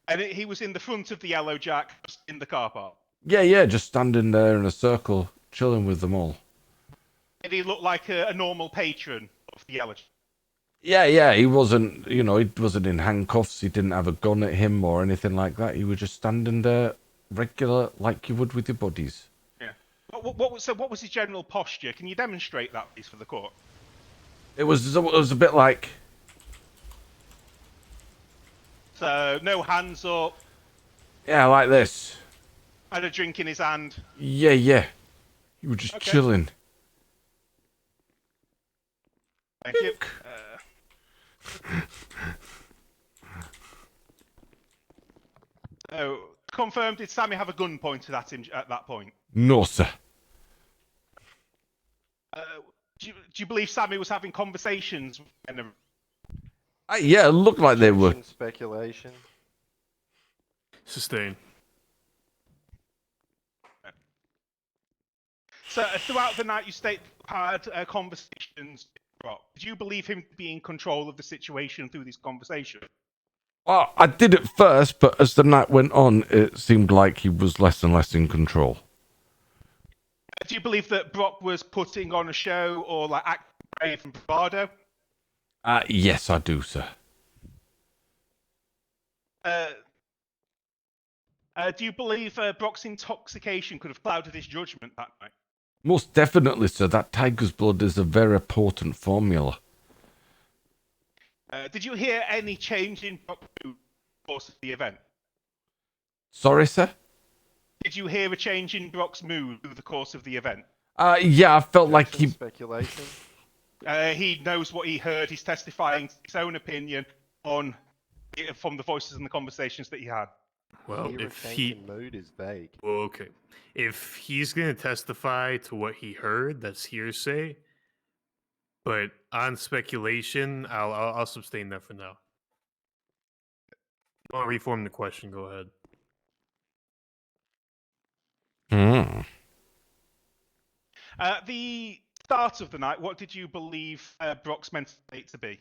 And he was in the front of the Yellow Jack, in the car park. Yeah, just standing there in a circle, chilling with them all. Did he look like a normal patron of the Yellow Jack? Yeah, he wasn't, you know, he wasn't in handcuffs, he didn't have a gun at him or anything like that. He was just standing there, regular, like you would with your buddies. Yeah. What was his general posture? Can you demonstrate that, please, for the court? It was a bit like... So, no hands up. Yeah, like this. Had a drink in his hand. Yeah. You were just Okay. chilling. Thank you. Oh, confirmed. Did Sammy have a gun pointed at him at that point? No, sir. Do you believe Sammy was having conversations with Venom? Yeah, it looked like they were. Objection, speculation. Sustain. So throughout the night, you had conversations with Brock. Did you believe him to be in control of the situation through this conversation? Well, I did at first, but as the night went on, it seemed like he was less and less in control. Do you believe that Brock was putting on a show or like acting brave and bravado? Yes, I do, sir. Do you believe Brock's intoxication could have clouded his judgment that night? Most definitely, sir. That tiger's blood is a very potent formula. Did you hear any change in Brock's mood in the course of the event? Sorry, sir? Did you hear a change in Brock's mood through the course of the event? Yeah, I felt like he... Speculation. He knows what he heard. He's testifying his own opinion from the voices and the conversations that he had. Well, Hear a if change he... in mood is vague. Well, okay. If he's going to testify to what he heard, that's hearsay. But on speculation, I'll sustain that for now. If you want to reform the question, go ahead. The start of the night, what did you believe Brock's mental state to be?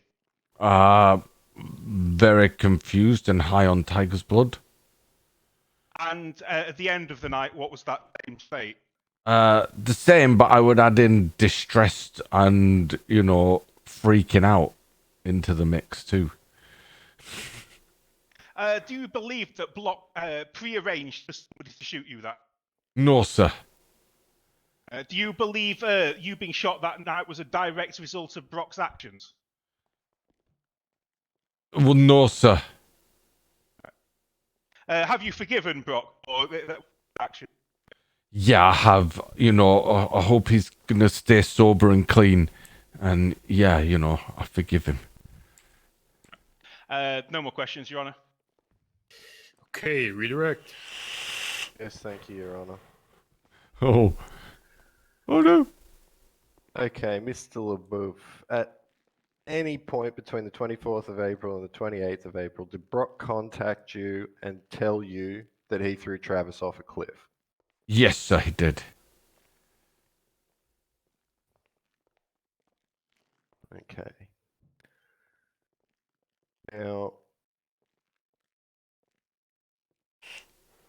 Very confused and high on tiger's blood. And at the end of the night, what was that same state? The same, but I would add in distressed and, freaking out into the mix too. Do you believe that Brock prearranged for somebody to shoot you that? No, sir. Do you believe you being shot that night was a direct result of Brock's actions? Well, no, sir. Have you forgiven Brock for that action? Yeah, I have. I hope he's gonna stay sober and clean. And yeah, I forgive him. No more questions, Your Honor. Okay, redirect. Yes, thank you, Your Honor. Oh no. Okay, Mr. LaBuff. At any point between the 24th of April and the 28th of April, did Brock contact you and tell you that he threw Travis off a cliff? Yes, sir, he did. Okay. Now,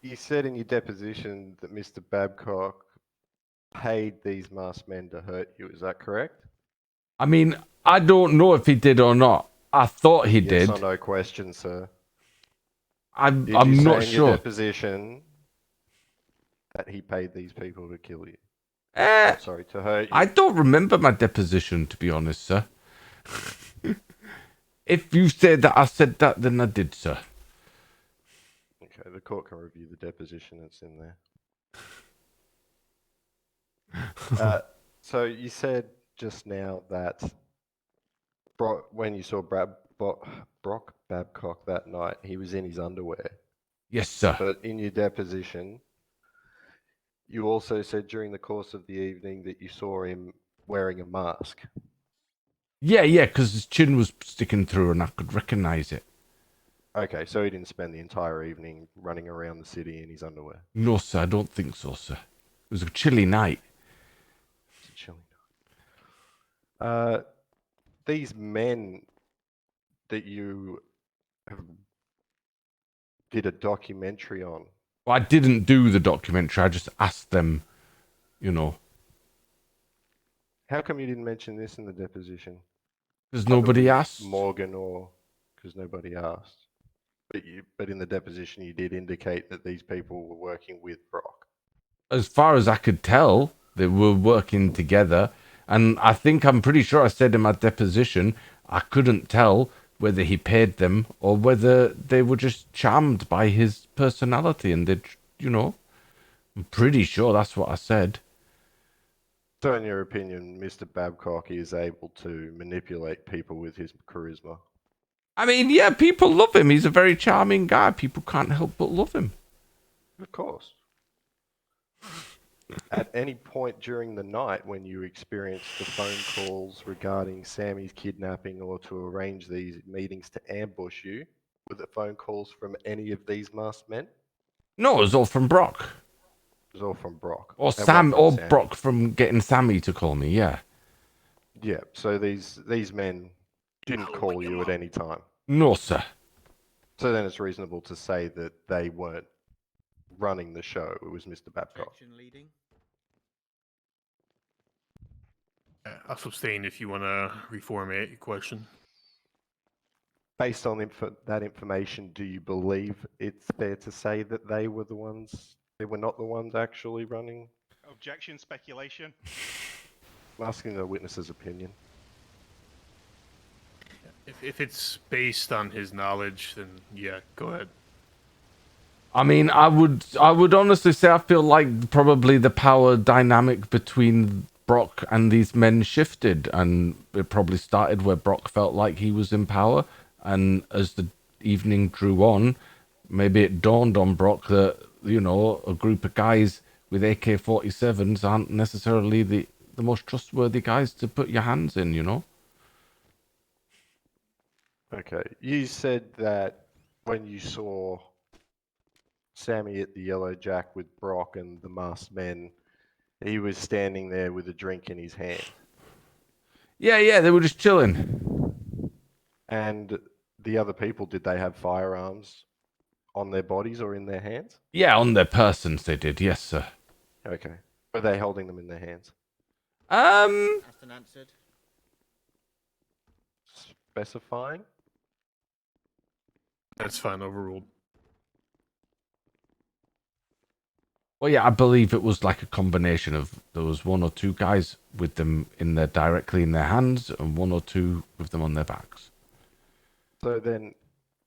you said in your deposition that Mr. Babcock paid these masked men to hurt you. Is that correct? I mean, I don't know if he did or not. I thought he did. Yes or no question, sir. I'm Did you not say in your sure. deposition that he paid these people to kill you? Sorry, to hurt you. I don't remember my deposition, to be honest, sir. If you say that I said that, then I did, sir. Okay, the court can review the deposition that's in there. So you said just now that when you saw Brock Babcock that night, he was in his underwear. Yes, sir. But in your deposition, you also said during the course of the evening that you saw him wearing a mask. Yeah, because his chin was sticking through and I could recognize it. Okay, so he didn't spend the entire evening running around the city in his underwear. No, sir, I don't think so, sir. It was a chilly night. It's a chilly night. These men that you did a documentary on. Well, I didn't do the documentary. I just asked them, How come you didn't mention this in the deposition? Because nobody asked. Morgan, or because nobody asked. But in the deposition, you did indicate that these people were working with Brock. As far as I could tell, they were working together. And I'm pretty sure I said in my deposition, I couldn't tell whether he paid them or whether they were just charmed by his personality. And I'm pretty sure that's what I said. So, in your opinion, Mr. Babcock is able to manipulate people with his charisma? I mean, yeah, people love him. He's a very charming guy. People can't help but love him. Of course. At any point during the night when you experienced the phone calls regarding Sammy's kidnapping or to arrange these meetings to ambush you, were the phone calls from any of these masked men? No, it was all from Brock. It was all from Brock. Or It Sam, wasn't or Sammy. Brock from getting Sammy to call me, yeah. Yeah, so these men didn't call you at any time. No, sir. So then it's reasonable to say that they weren't running the show. It was Mr. Babcock. Objection leading. I'll abstain if you want to reformulate your question. Based on that information, do you believe it's fair to say that they were not the ones actually running? Objection, speculation. I'm asking the witness's opinion. If it's based on his knowledge, then yeah, go ahead. I mean, I would honestly say I feel like probably the power dynamic between Brock and these men shifted, and it probably started where Brock felt like he was in power, and as the evening drew on, maybe it dawned on Brock that, you know, a group of guys with AK-47s aren't necessarily the most trustworthy guys to put your hands in, you know? Okay, you said that when you saw Sammy at the Yellow Jack with Brock and the masked men, he was standing there with a drink in his hand. Yeah, they were just chilling. And the other people, did they have firearms on their bodies or in their hands? Yeah, on their persons they did, yes, sir. Okay. Were they holding them in their hands? Asked and answered. Specifying? That's fine, overruled. Well, yeah, I believe it was like a combination of, there was one or two guys with them directly in their hands, and one or two with them on their backs. So then,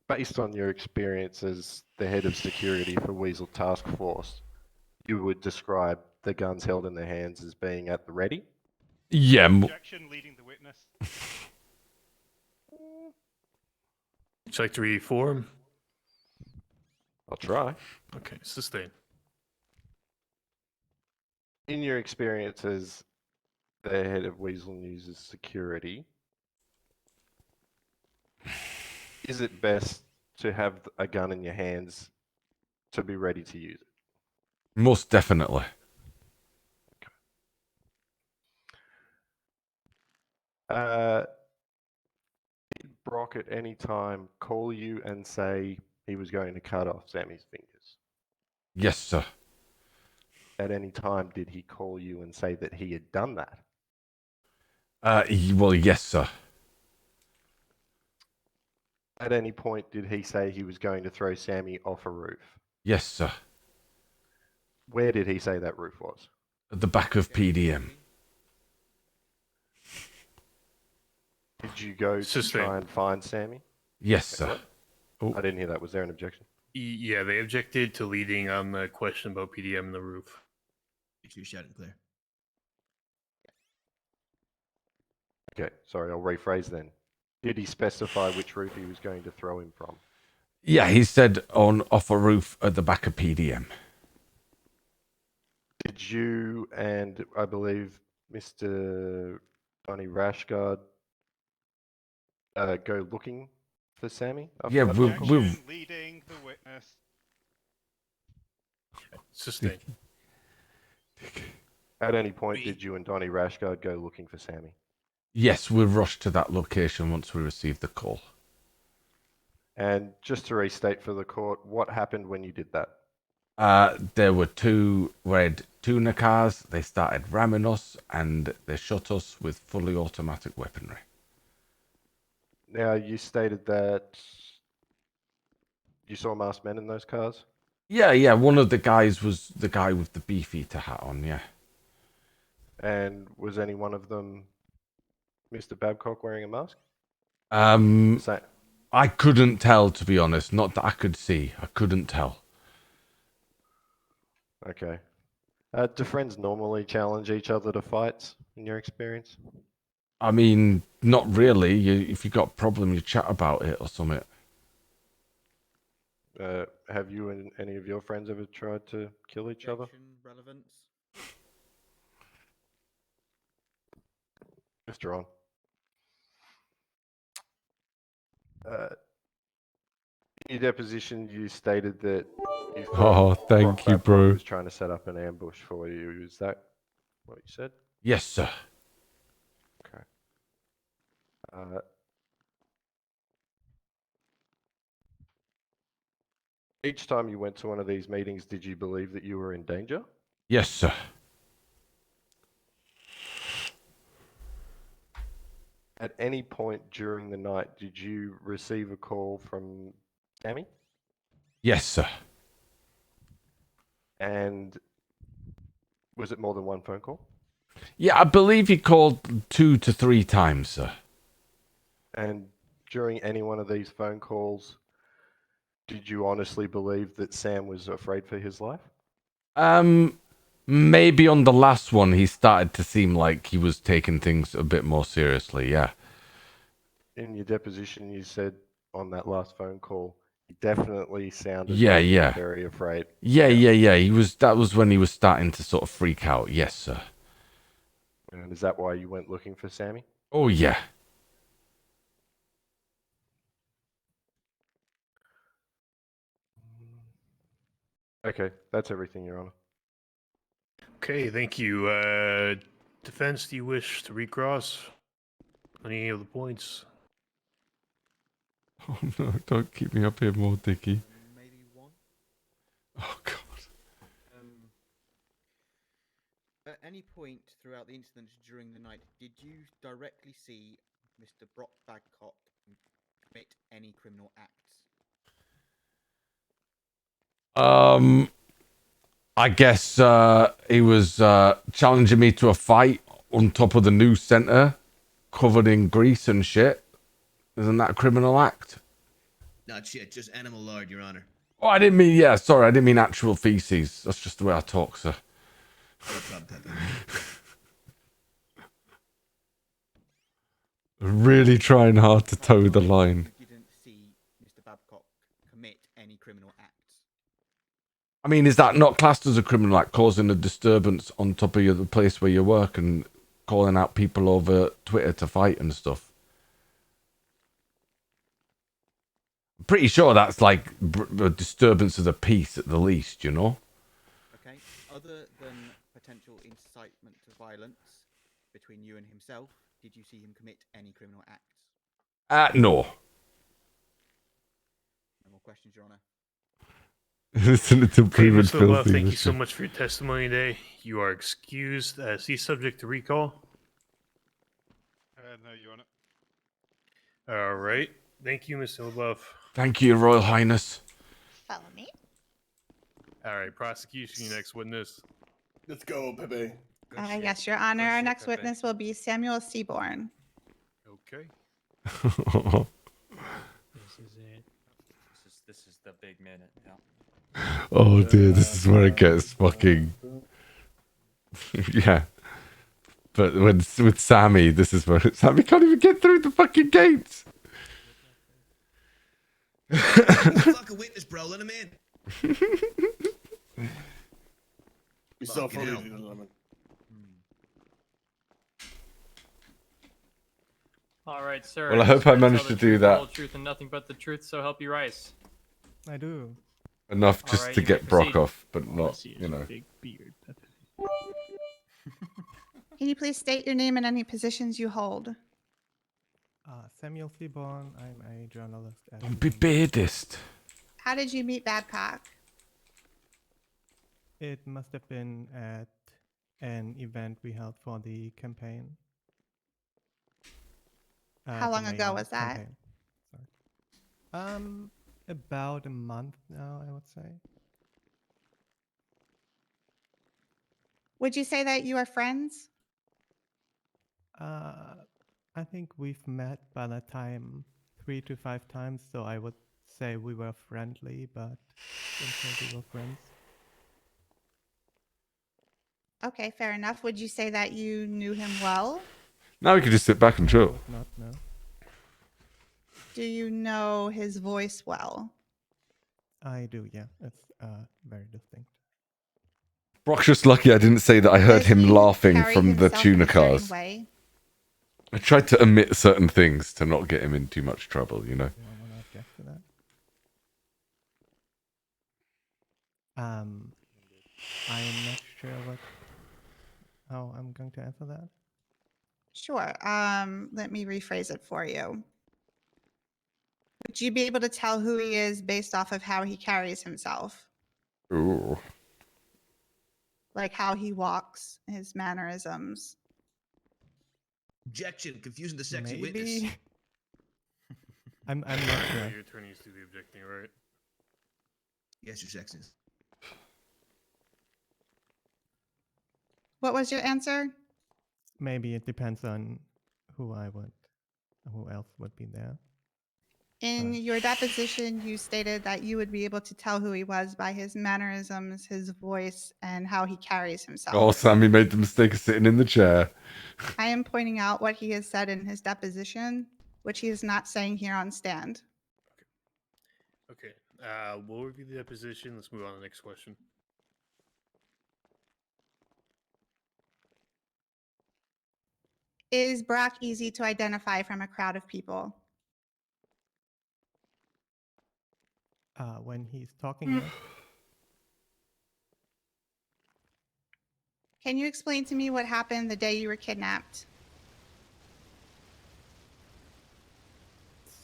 based on your experience as the head of security for Weazel Task Force, you would describe the guns held in their hands as being at the ready? Yeah. Objection leading the witness. Would you like to reform? I'll try. Okay, sustain. In your experience as the head of Weazel News' security, is it best to have a gun in your hands to be ready to use it? Most definitely. Did Brock at any time call you and say he was going to cut off Sammy's fingers? Yes, sir. At any time did he call you and say that he had done that? Well, yes, sir. At any point did he say he was going to throw Sammy off a roof? Yes, sir. Where did he say that roof was? At the back of PDM. Did you go to try and find Sammy? Yes, sir. I didn't hear that. Was there an objection? Yeah, they objected to leading on the question about PDM and the roof. You shout and clear. Okay, sorry, I'll rephrase then. Did he specify which roof he was going to throw him from? Yeah, he said off a roof at the back of PDM. Did you and I believe Mr. Donny Rashguard go looking for Sammy? Yeah, we're Leading the witness. Sustain. At any point, did you and Donny Rashguard go looking for Sammy? Yes, we rushed to that location once we received the call. And just to restate for the court, what happened when you did that? There were two red tuner cars. They started ramming us, and they shot us with fully automatic weaponry. Now, you stated that you saw masked men in those cars? Yeah, one of the guys was the guy with the beefeater hat on, yeah. And was any one of them Mr. Babcock wearing a mask? I couldn't tell, to be honest. Not that I could see. I couldn't tell. Okay. Do friends normally challenge each other to fights, in your experience? I mean, not really. If you got a problem, you chat about it or something. Have you and any of your friends ever tried to kill each other? Relevance. Mr. On. In your deposition, you stated that you Oh, thought thank Brock you, Babcock bro. was trying to set up an ambush for you. Is that what you said? Yes, sir. Okay. Each time you went to one of these meetings, did you believe that you were in danger? Yes, sir. At any point during the night, did you receive a call from Sammy? Yes, sir. And was it more than one phone call? Yeah, I believe he called 2 to 3 times, sir. And during any one of these phone calls, did you honestly believe that Sam was afraid for his life? Maybe on the last one, he started to seem like he was taking things a bit more seriously, yeah. In your deposition, you said on that last phone call, he definitely sounded Yeah, like he was yeah. very afraid. Yeah. That was when he was starting to sort of freak out, yes, sir. And is that why you went looking for Sammy? Oh, yeah. Okay, that's everything, Your Honor. Okay, thank you. Defense, do you wish to recross any of the points? Oh, no, don't keep me up here more, Dickie. Maybe one. Oh, God. At any point throughout the incident during the night, did you directly see Mr. Brock Babcock commit any criminal acts? I guess he was challenging me to a fight on top of the news center, covered in grease and shit. Isn't that a criminal act? Not shit, just animal lard, Your Honor. Oh, I didn't mean, yeah, sorry, I didn't mean actual feces. That's just the way I talk, sir. No problem, Pepe. Really trying hard to toe the line. You didn't see Mr. Babcock commit any criminal acts. I mean, is that not classed as a criminal act, causing a disturbance on top of the place where you work and calling out people over Twitter to fight and stuff? I'm pretty sure that's like a disturbance of the peace at the least, you know? Okay. Other than potential incitement to violence between you and himself, did you see him commit any criminal acts? No. No more questions, Your Honor. Listen to Okay, prove it Mr. LaBuff, filthy. thank you so much for your testimony today. You are excused. Is he subject to recall? No, Your Honor. All right. Thank you, Mr. LaBuff. Thank you, Royal Highness. Follow me. All right, prosecution, your next witness. Let's go, Pepe. Yes, Your Honor. Our next witness will be Samuel Seaborn. Okay. This is it. This is the big minute now. Oh dear, this is where it gets fucking... yeah. But with Sammy, this is where... Sammy can't even get through the fucking gates! Fuck a witness, bro. Let him in. We saw Fucking fully, hell. gentlemen. All right, sir. Well, I you hope I swear to managed tell to the do truth, the that. whole truth, and nothing but the truth. So help you rice. I do. Enough All just right, to you get may Brock proceed. off, but All I not, see is you your know. big beard, Pepe. Can you please state your name and any positions you hold? Samuel Seaborn. I'm a journalist. At Don't be beardist. How did you meet Babcock? It must have been at an event we held for the campaign. How the long ago main was that? campaign. Sorry. About a month now, I would say. Would you say that you are friends? I think we've met by that time 3 to 5 times, so I would say we were friendly, but didn't say we were friends. Okay, fair enough. Would you say that you knew him well? Now we can just sit back and chill. Not no. Do you know his voice well? I do, yeah. It's very distinct. Brock's just lucky I didn't say that I heard Does him he laughing carry from the himself in tuna a certain cars. way? I tried to omit certain things to not get him in too much trouble, you know. Do I want to object to that? I'm not sure how I'm going to answer that. Sure. Let me rephrase it for you. Would you be able to tell who he is based off of how he carries himself? Ooh. Like how he walks, his mannerisms. Objection. Confusing the sexy witness. Maybe. I'm not sure. Your attorneys do the objecting, right? Yes, your sexiness. What was your answer? Maybe it depends on who else would be there. In your deposition, you stated that you would be able to tell who he was by his mannerisms, his voice, and how he carries himself. Oh, Sammy made the mistake of sitting in the chair. I am pointing out what he has said in his deposition, which he is not saying here on stand. Okay. We'll review the deposition. Let's move on to the next question. Is Brock easy to identify from a crowd of people? When he's talking, yes. Can you explain to me what happened the day you were kidnapped?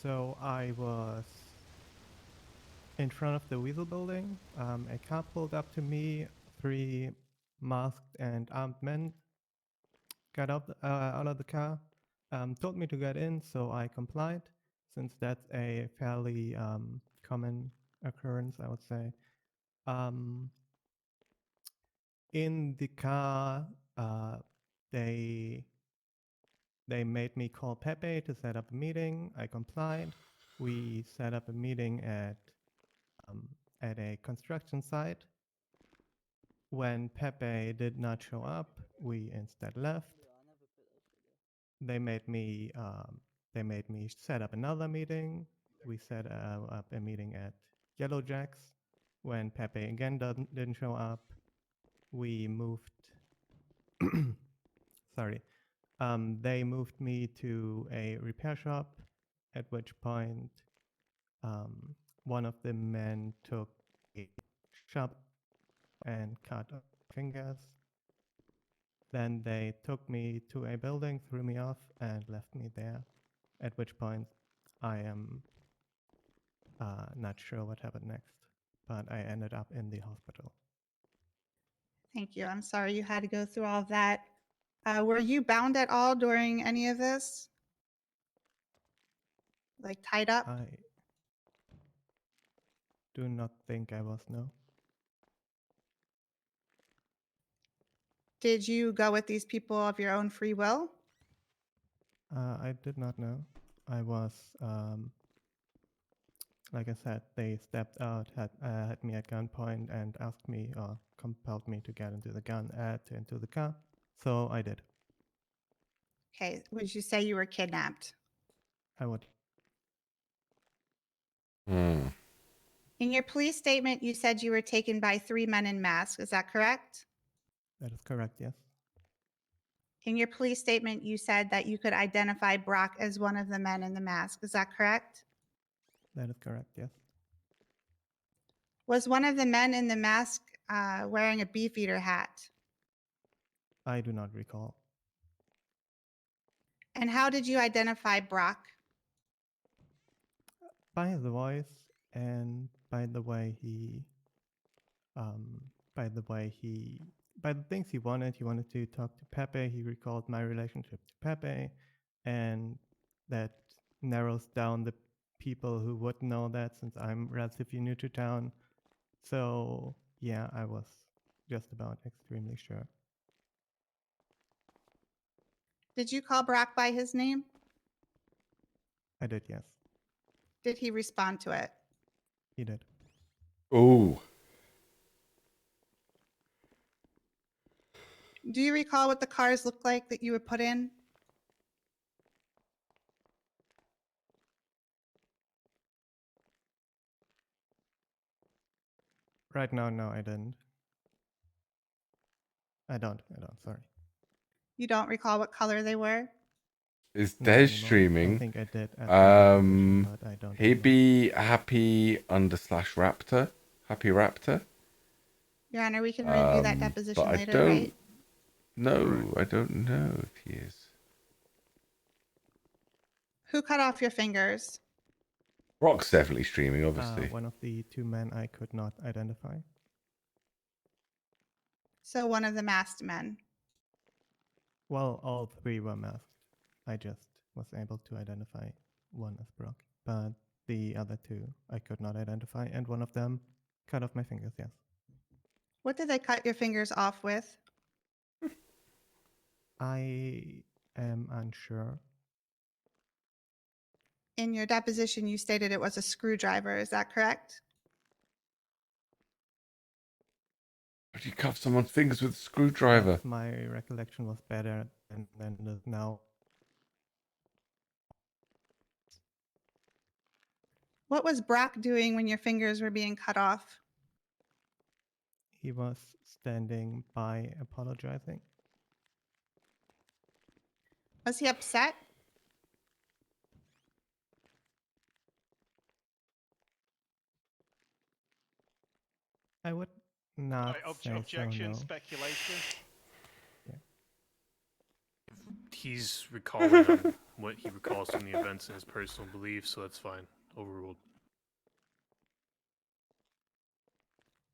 So I was in front of the Weazel building. A car pulled up to me. 3 masked and armed men got out of the car, told me to get in, so I complied, since that's a fairly common occurrence, I would say. In the car, they made me call Pepe to set up a meeting. I complied. We set up a meeting at a construction site. When Pepe did not show up, we instead left. They made me set up another meeting. We set up a meeting at Yellow Jacks. When Pepe again didn't show up, we moved. Sorry. They moved me to a repair shop, at which point one of the men took a sharp and cut off fingers. Then they took me to a building, threw me off, and left me there, at which point I am not sure what happened next, but I ended up in the hospital. Thank you. I'm sorry you had to go through all of that. Were you bound at all during any of this? Like tied up? I do not think I was, no. Did you go with these people of your own free will? I did not know. I was, like I said, they stepped out, had me at gunpoint, and asked me, or compelled me to get into the car. So I did. Okay. Would you say you were kidnapped? I would. Hmm. In your police statement, you said you were taken by 3 men in masks. Is that correct? That is correct, yes. In your police statement, you said that you could identify Brock as one of the men in the mask. Is that correct? That is correct, yes. Was one of the men in the mask wearing a Beefeater hat? I do not recall. And how did you identify Brock? By his voice and by the things he wanted to talk to Pepe. He recalled my relationship to Pepe, and that narrows down the people who would know that, since I'm relatively new to town. So yeah, I was just about extremely sure. Did you call Brock by his name? I did, yes. Did he respond to it? He did. Oh. Do you recall what the cars looked like that you were put in? Right now, no, I didn't. I don't. Sorry. You don't recall what color they were? Is Not Des anymore. I streaming? think I did at the conversation, but I don't He be happy_raptor. Happy Raptor. Your Honor, we can review that But deposition I later, don't right? know. I don't know if he is. Who cut off your fingers? Brock's definitely streaming, obviously. One of the two men I could not identify. So one of the masked men. Well, all three were masked. I just was able to identify one as Brock, but the other two I could not identify, and one of them cut off my fingers, yes. What did they cut your fingers off with? I am unsure. In your deposition, you stated it was a screwdriver. Is that correct? But you cut someone's fingers with a screwdriver. Yes, my recollection was better than it is now. What was Brock doing when your fingers were being cut off? He was standing by apologizing. Was he upset? I would not Right, say objection, so, no. speculation. He's recalling on what he recalls from the events and his personal beliefs, so that's fine. Overruled.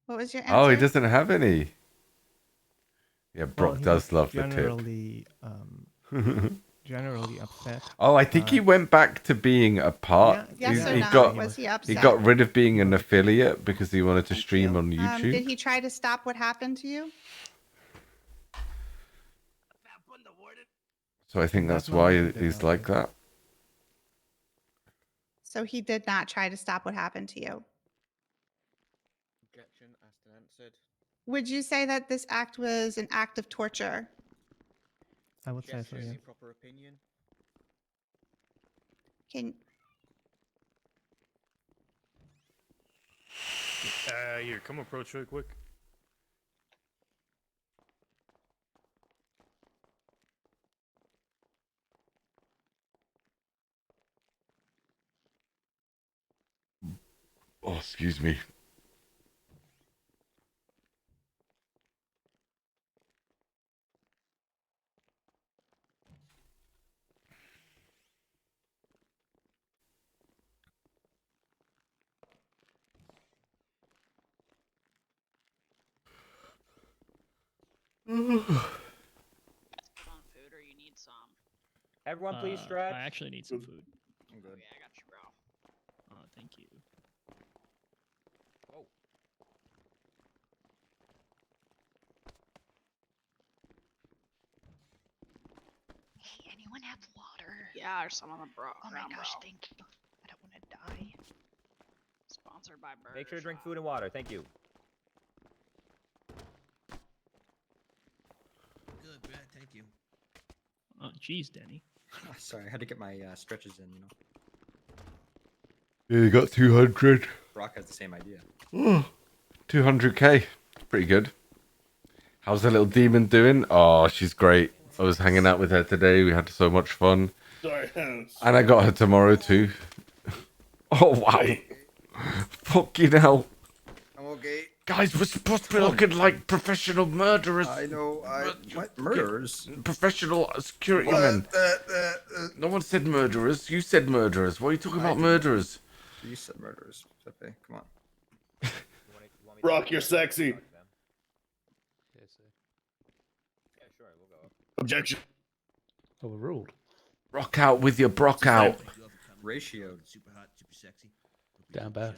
What was your answer? Oh, he doesn't have any. Yeah, Brock he does was love the tip. Generally upset. Oh, I think he went back to being a part. Yeah. Yes or he no? got Was he he upset? got rid of being an affiliate because he wanted to stream on YouTube. Did he try to stop what happened to you? So I think that's why he's like that. So he did not try to stop what happened to you. Objection asked and answered. Would you say that this act was an act of torture? I would say so, Objection, yes. proper opinion. Can Here, come approach real quick. Oh, excuse me. food or you need some? Everyone, please stretch. I actually need some food. I'm good. Okay, I got you, bro. Oh, thank you. Oh. Hey, anyone have water? Yeah, there's some on the Oh my ground, gosh, bro. thank you. I don't want to die. Sponsored by Burger Make sure to drink Shop. food and water. Thank you. Good, Brad. Thank you. Oh, jeez, Denny. Sorry, I had to get my stretches in, Yeah, you got 200. Brock has the same idea. 200k. Pretty good. How's the little demon doing? Oh, she's great. I was hanging out with her today. We had so much fun. Sorry. And I got her tomorrow too. Oh, wow. Fucking hell. I'm okay. Guys, we're supposed to be looking like professional murderers. I know. What? Murderers? Professional security What? men. No one said murderers. You said murderers. Why are you talking about murderers? You said murderers, Pepe. Come on. Brock, you're sexy. Yeah, sure. We'll go. Objection. Overruled. Rock out with your Brock out. Ratioed. Super hot, super sexy. Down bad.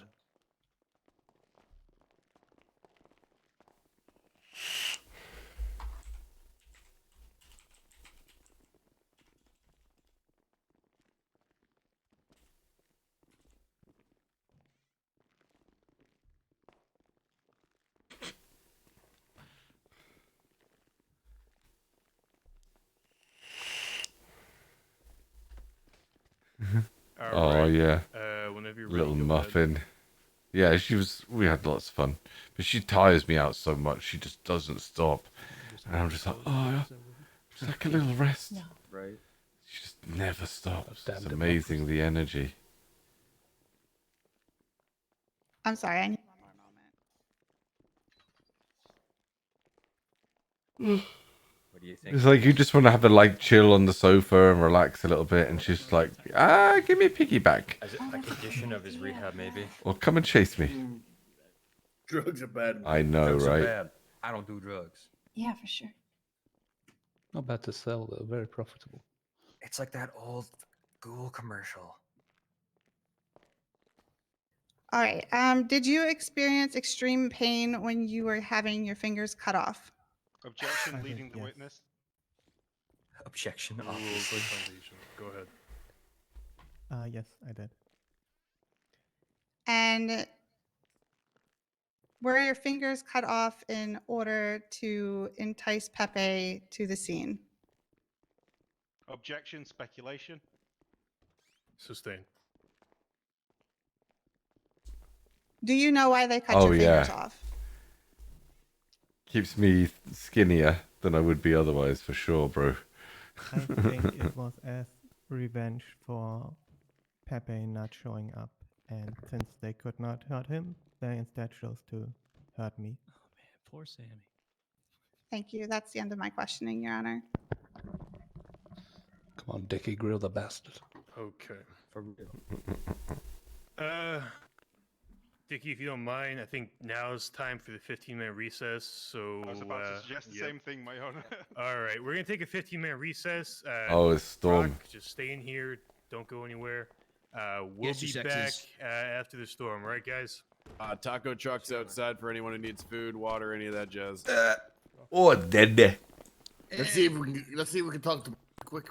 Oh yeah. Whenever you're Little ready, go ahead. muffin. Yeah, she was. We had lots of fun, but she tires me out so much. She just doesn't stop, and I'm just like, oh, just like a little rest. Right. She just never stops. Damn It's democracy. amazing the energy. I'm sorry. I need one more moment. What do you think? It's like you just want to have a like chill on the sofa and relax a little bit, and she's like, give me a piggyback, As a condition of his rehab, maybe. or come and chase me. Drugs are bad. I know, Drugs are right? bad. I don't do drugs. Yeah, for sure. Not bad to sell though. Very profitable. It's like that old Ghoul commercial. All right. Did you experience extreme pain when you were having your fingers cut off? Objection, I did, leading the yes. witness. Objection, Rules obviously. foundation. Go ahead. Yes, I did. And were your fingers cut off in order to entice Pepe to the scene? Objection, speculation. Sustain. Do you know why they cut Oh, your fingers yeah. off? Keeps me skinnier than I would be otherwise, for sure, bro. I think it was as revenge for Pepe not showing up, and since they could not hurt him, they instead chose to hurt me. Oh man, poor Sammy. Thank you. That's the end of my questioning, Your Honor. Come on, Dickie, grill the bastard. Okay. For real. Dickie, if you don't mind, I think now's time for the 15-minute recess. So I was about to suggest the yep. same thing, my honor. All right, we're gonna take a 15-minute recess. Oh, it's Storm. Brock, just stay in here. Don't go anywhere. We'll Yes, be your back sexies. after the storm. All right, guys. Taco trucks outside for anyone who needs food, water, any of that jazz. Oh, dead. Let's see if we can talk to quick.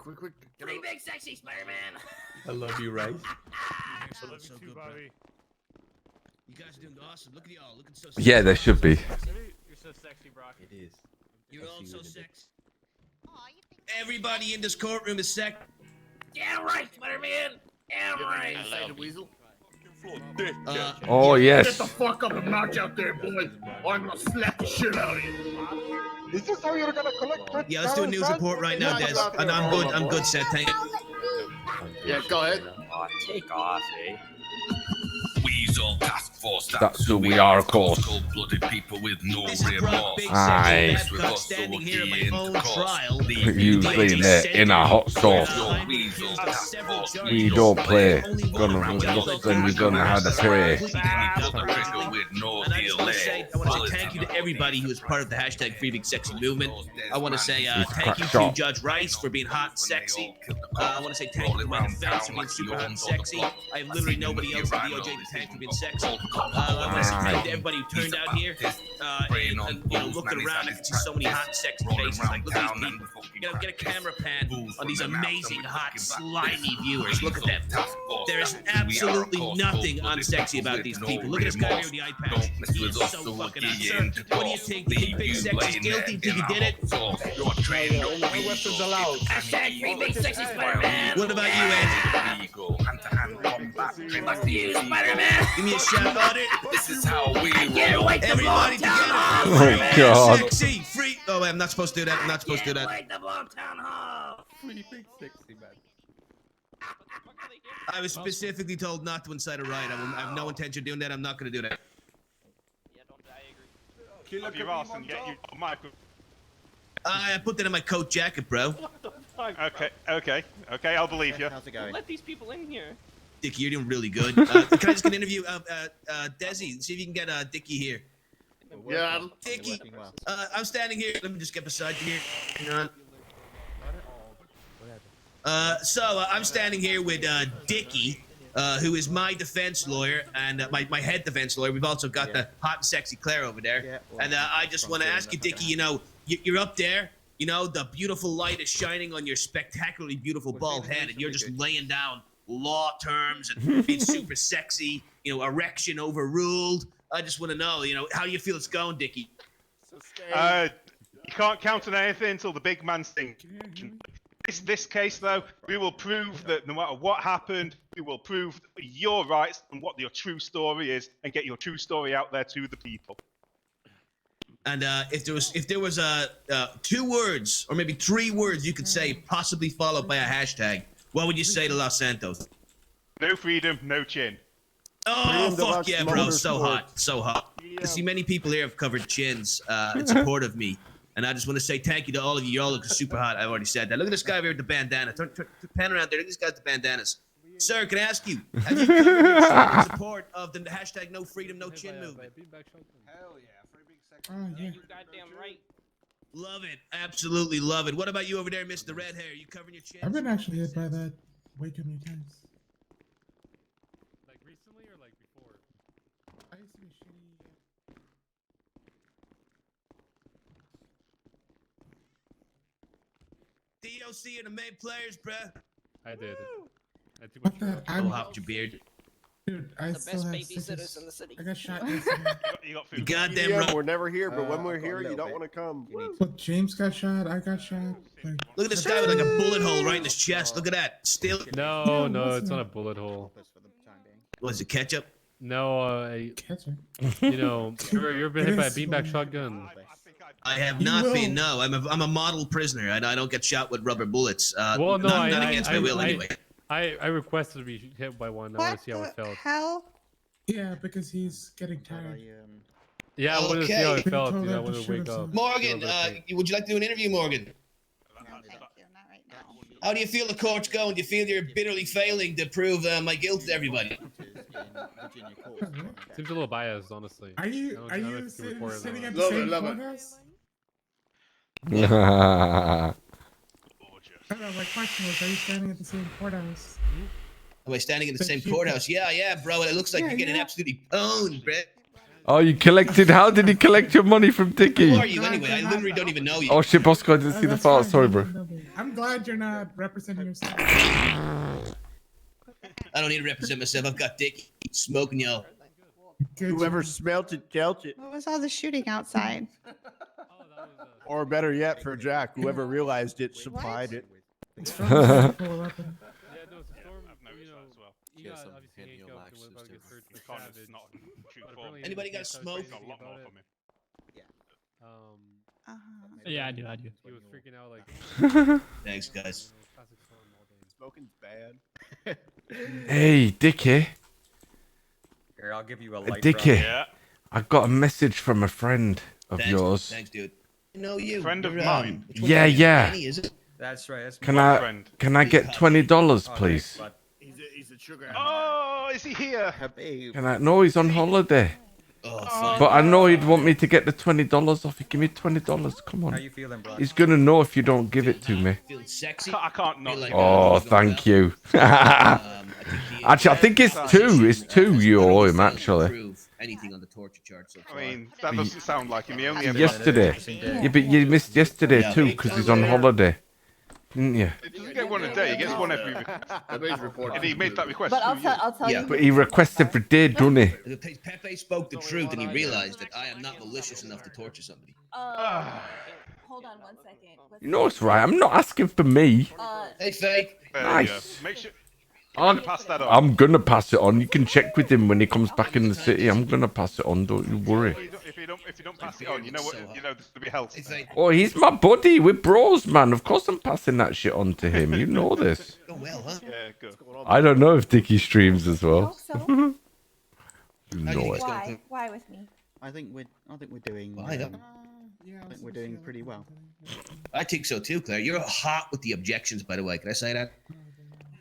Free big sexy Spider-Man. I love you, right? I love so you too, good, bro. Bobby. You guys are doing awesome. Look at y'all, looking so. Yeah, there should be. You're so sexy, Brock. It is. You're all so sexy. Aw, you think Everybody in this courtroom is sexy. Yeah, right, Spider-Man. Yeah, right. Say the Weazel. Oh, Get yes. the fuck up and march out there, boy. Or I'm gonna slap the shit out of you. Is this how you're gonna collect? Yeah, let's do a news report right now, Des. I'm good, Seth. Thank you. Yeah, go ahead. Oh, take off, eh? Weazel task force. That's who we are, of course. Cold-blooded people with no This is Brock remorse. Big Aye. Sexy Babcock standing here in my own trial. Usually in a hot sauce. We don't play. Gonna look and we don't know how to pray. And I just want to say thank you to everybody who is part of the hashtag Free Big Sexy movement. I want to say thank you to Judge Rice for being hot and sexy. I want to say thank you to my defense for being super hot and sexy. I have literally nobody else in the DOJ to thank for being sexy. I want to say thank you to everybody who turned out here. And you know, looking around, I can see so many hot and sexy faces. Like, look at these people. You know, get a camera pan on these amazing, hot, slimy viewers. Look at them. There is absolutely nothing unsexy about these people. Look at this guy here with the eye patch. He is so fucking hot. Sir, what do you think? Do you think Big Sexy's guilty? Think he did it? No weapons allowed. Hashtag Free Big Sexy Spider-Man. What about you, Andy? Fuck you, Spider-Man. Give me a shout out it. This is how we Get away everybody together. Oh, God. Sexy, free. Oh, I'm not supposed to do that. I'm not supposed to do that. Free big sexy man. I was specifically told not to incite a riot. I have no intention of doing that. I'm not going to do that. Up your ass and get you micro. I put that in my coat jacket, bro. Okay. I'll believe you. How's it going? Let these people in here. Dickie, you're doing really good. Can I just get an interview? Desi, see if you can get Dickie here. Yeah. Dickie, I'm standing here. Let me just get beside you here. Hang on. So I'm standing here with Dickie, who is my defense lawyer and my head defense lawyer. We've also got the hot and sexy Claire over there. And I just want to ask you, Dickie, you know, you're up there. You know, the beautiful light is shining on your spectacularly beautiful bald head, and you're just laying down law terms and being super sexy. You know, erection overruled. I just want to know, you know, how you feel it's going, Dickie. You can't count on anything until the big man sings. This case, though, we will prove that no matter what happened, we will prove your rights and what your true story is, and get your true story out there to the people. And if there was 2 words or maybe 3 words you could say, possibly followed by a hashtag, what would you say to Los Santos? No freedom, no chin. Oh, Freedom fuck Deluxe yeah, bro. So Motorsports. hot. So hot. I see many people here have covered chins in support of me. And I just want to say thank you to all of you. You all look super hot. I've already said that. Look at this guy over here with the bandana. Turn pan around there. Look at this guy with the bandanas. Sir, can I ask you, have you covered your chin in support of the hashtag no freedom, no chin movement? Hell yeah. For a big Oh, second. yeah. You goddamn right. Love it. Absolutely love it. What about you over there, Mr. Red Hair? You covering your chin? I've been actually hit by that way too many times. Like recently or like before? I used to be shitty. DOC are the main players, bruh. I did. I took What the? Go hop your beard. Dude, I The still best have babysitters stitches. in the city. I got shot yesterday. You got You food. goddamn Yeah, right. we're never here, but when we're I've got a here, you little don't bit. want to come. But James got shot. I got shot. Like, Look at this guy with like a bullet hole right in his chest. Look at that. Still. No, Yeah, no, what's it's not a that? bullet hole. Was it ketchup? No, Ketchup. you know, you're been It hit by a is beanbag funny. shotgun. I have You not will. been. No, I'm a model prisoner. I don't get shot with rubber bullets. Well, no, not I against my will anyway. I requested to be hit by one. I want What to see how it the felt. hell? yeah, because he's getting tired. Yeah, I wanted to see how it Okay. felt. Told You know, I him to wanted to shoot wake himself. up. Morgan, feel a bit of pain. would you like to do an interview, Morgan? No, thank you. Not right now. How do you feel the court's going? Do you feel you're bitterly failing to prove my guilt to everybody? Seems a little biased, honestly. Are I you don't- are I don't know you if you can report it or sitting not. at the Love it, same love it. courthouse? No, my question was, are you standing at the same courthouse? Am I standing in the same Thank you. courthouse? Yeah, bro. It looks like Yeah, you're getting yeah. absolutely owned, Brett. Oh, you collected. How did he collect your money from Dicky? Who are you anyway? I literally don't even know you. Oh shit, Bosco, I didn't see the That's fart. fine, Sorry, no bro. big, no big. I'm glad you're not representing yourself. I don't need to represent myself. I've got Dick smoking y'all. Good Whoever job. smelt it, dealt it. What was all the shooting outside? Or better yet, for Jack, whoever realized it supplied it. It's from the Liverpool weapon. Yeah, no, so Storm, I've noticed you know, that as well. he Yes, got I'm obviously handing your handcuffed and laxatives went about to get to searched for Because it's savage. not true But form. apparently Anybody he got was smoke? crazy Got a lot about more it. from him. Uh-huh. Yeah, I do. He was freaking out like. Thanks, guys. Classic Storm all day. Smoking's bad. Hey, Dicky. Here, I'll give you a light. Dicky. Yeah. I got a message from a friend of Thanks, yours. Thanks, dude. I know you. Friend of You're, mine. which one Yeah, are you? yeah. Danny, is it? That's right. That's Can my I friend. can I get $20, Oh, thanks, please? bud. He's a sugar. Oh, is he here? Can I? No, he's on holiday. Oh, fine. But I know he'd want me to get the $20 off. Give me $20. Come How on. you feeling, bro? He's gonna know if you don't give it to me. Feeling sexy? I can't not. Feel like, give Oh, it. thank you. I think he- Actually, I think it's two. It's two you owe him, actually. Prove anything on the torture charge so far. I mean, that doesn't sound like him. He only ever Yesterday. Yeah, but you missed yesterday Yeah, too but because he's on holiday. Didn't you? It doesn't get one a day. He gets one every. And he made that request. But 2 years. I'll tell Yeah. you. But he requests every day, doesn't he? Pepe spoke the truth and he realized that I am not malicious enough to torture somebody. Hold on 1 second. You know it's right. I'm not asking for me. Hey, fake. There you Nice. go. Make sure. I'm, Pass that on. I'm gonna pass it on. You can check with him when he comes back in the city. I'm gonna pass it on. Don't you worry. If you don't pass it on, you know what? You know this will be hell. Oh, he's my buddy. We're bros, man. Of course I'm passing that shit on to him. You know this. Go well, huh? Yeah, good. I don't know if Dickie streams as well. So? You know it. Why? Why with me? I think we're doing. I don't- I think we're doing pretty well. I think so too, Claire. You're hot with the objections, by the way. Can I say that?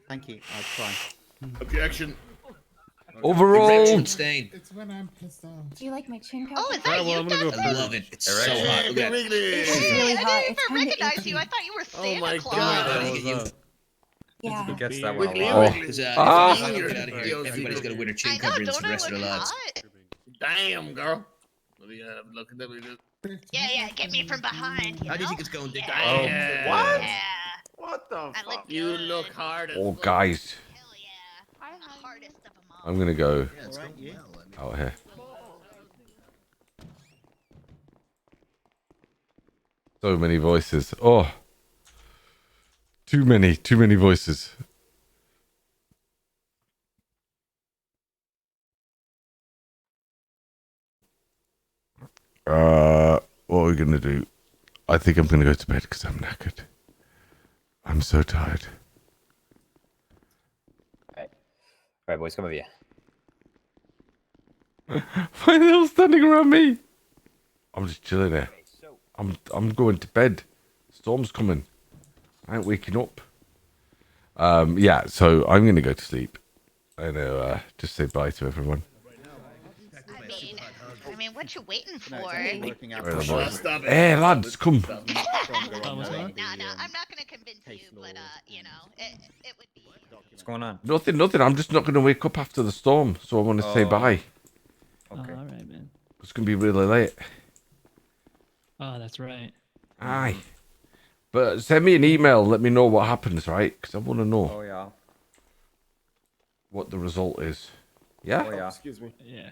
Thank you. I'll try. Objection. Overall, Erection stain. It's when I'm pissed off. Do you like my chin cover? Oh, is that you, I Dustin? love it. It's so hot. Look at that. It's Hey, really I hot. didn't It's even kinda recognize itchy. you. I thought you were Oh Santa my Claus. God. Look at you. Yeah. He gets that one a Wiggly, lot. wiggly. Because Ah. if I don't get out of here, everybody's gonna wear their chin I know, coverings don't for the I rest of look their lives. hot? Damn, girl. Look at that. Yeah, get me from behind. How do you think it's going, Dick? Oh, what? Yeah. What the I look fuck? You good. look hard as oh fuck. guys, Hell yeah. I'm the hardest of them all. I'm gonna go Yeah, it's going Alright, well. I mean, out here. So many voices. Oh. Too many voices. What are we gonna do? I think I'm gonna go to bed because I'm knackered. I'm so tired. All right, boys, come over here. Why are they all standing around me? I'm just chilling here. I'm going to bed. Storm's coming. I ain't waking up. Yeah, so I'm gonna go to sleep. I know. Just say bye to everyone. I mean, what you waiting for? Working out. Where are the boys? Stop it. Hey lads, come. No, I'm not gonna convince you, but you know, it would be. What's going on? Nothing. I'm just not gonna wake up after the storm, so I want to say bye. Okay. All right, man. It's gonna be really late. Oh, that's right. Aye. But send me an email. Let me know what happens, right? Because I want to know Oh yeah. what the result is. Yeah. Oh yeah. Excuse me. Yeah.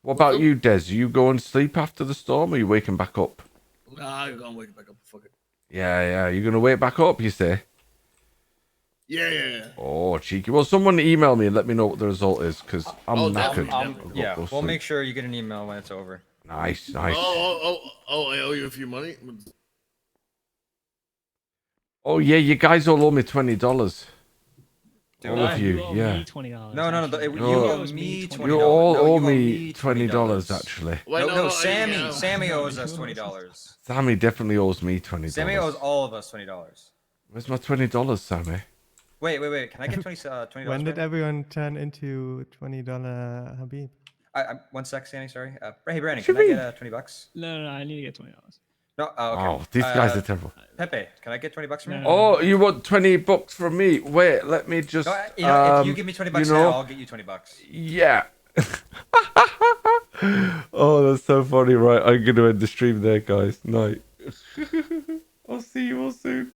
What about you, Des? Are you going to sleep after the storm, or are you waking back up? Nah, I'm gonna wake back up. Fuck it. Yeah. You're gonna wake back up, you say? Yeah. Oh, cheeky. Well, someone email me and let me know what the result is, because I'm knackered. I've got to Yeah, go we'll sleep. make sure you get an email when it's over. Nice. Oh, I owe you a few money. Oh yeah, you guys all owe me $20. Do All I? of you, You owe yeah. me $20. No. actually. You No, owe me $20. You all No, you owe me $20 $20 actually. Wait, no, Sammy owes us $20. Sammy definitely owes me $20. Sammy owes all of us $20. Where's my $20, Sammy? Wait. Can I get $20? When did everyone turn into $20 Habib? I 1 sec, Sammy. Sorry. Hey, Brandon, can I get $20? No, I need to get $20. No. Oh, okay. Oh, these guys are terrible. Pepe, can I get $20 from you? Oh, you want $20 from me? Wait, let me just. No, you know, if you give me $20 now, I'll get you $20. Yeah. Oh, that's so funny. Right, I'm going to end the stream there, guys. Night. I'll see you all soon.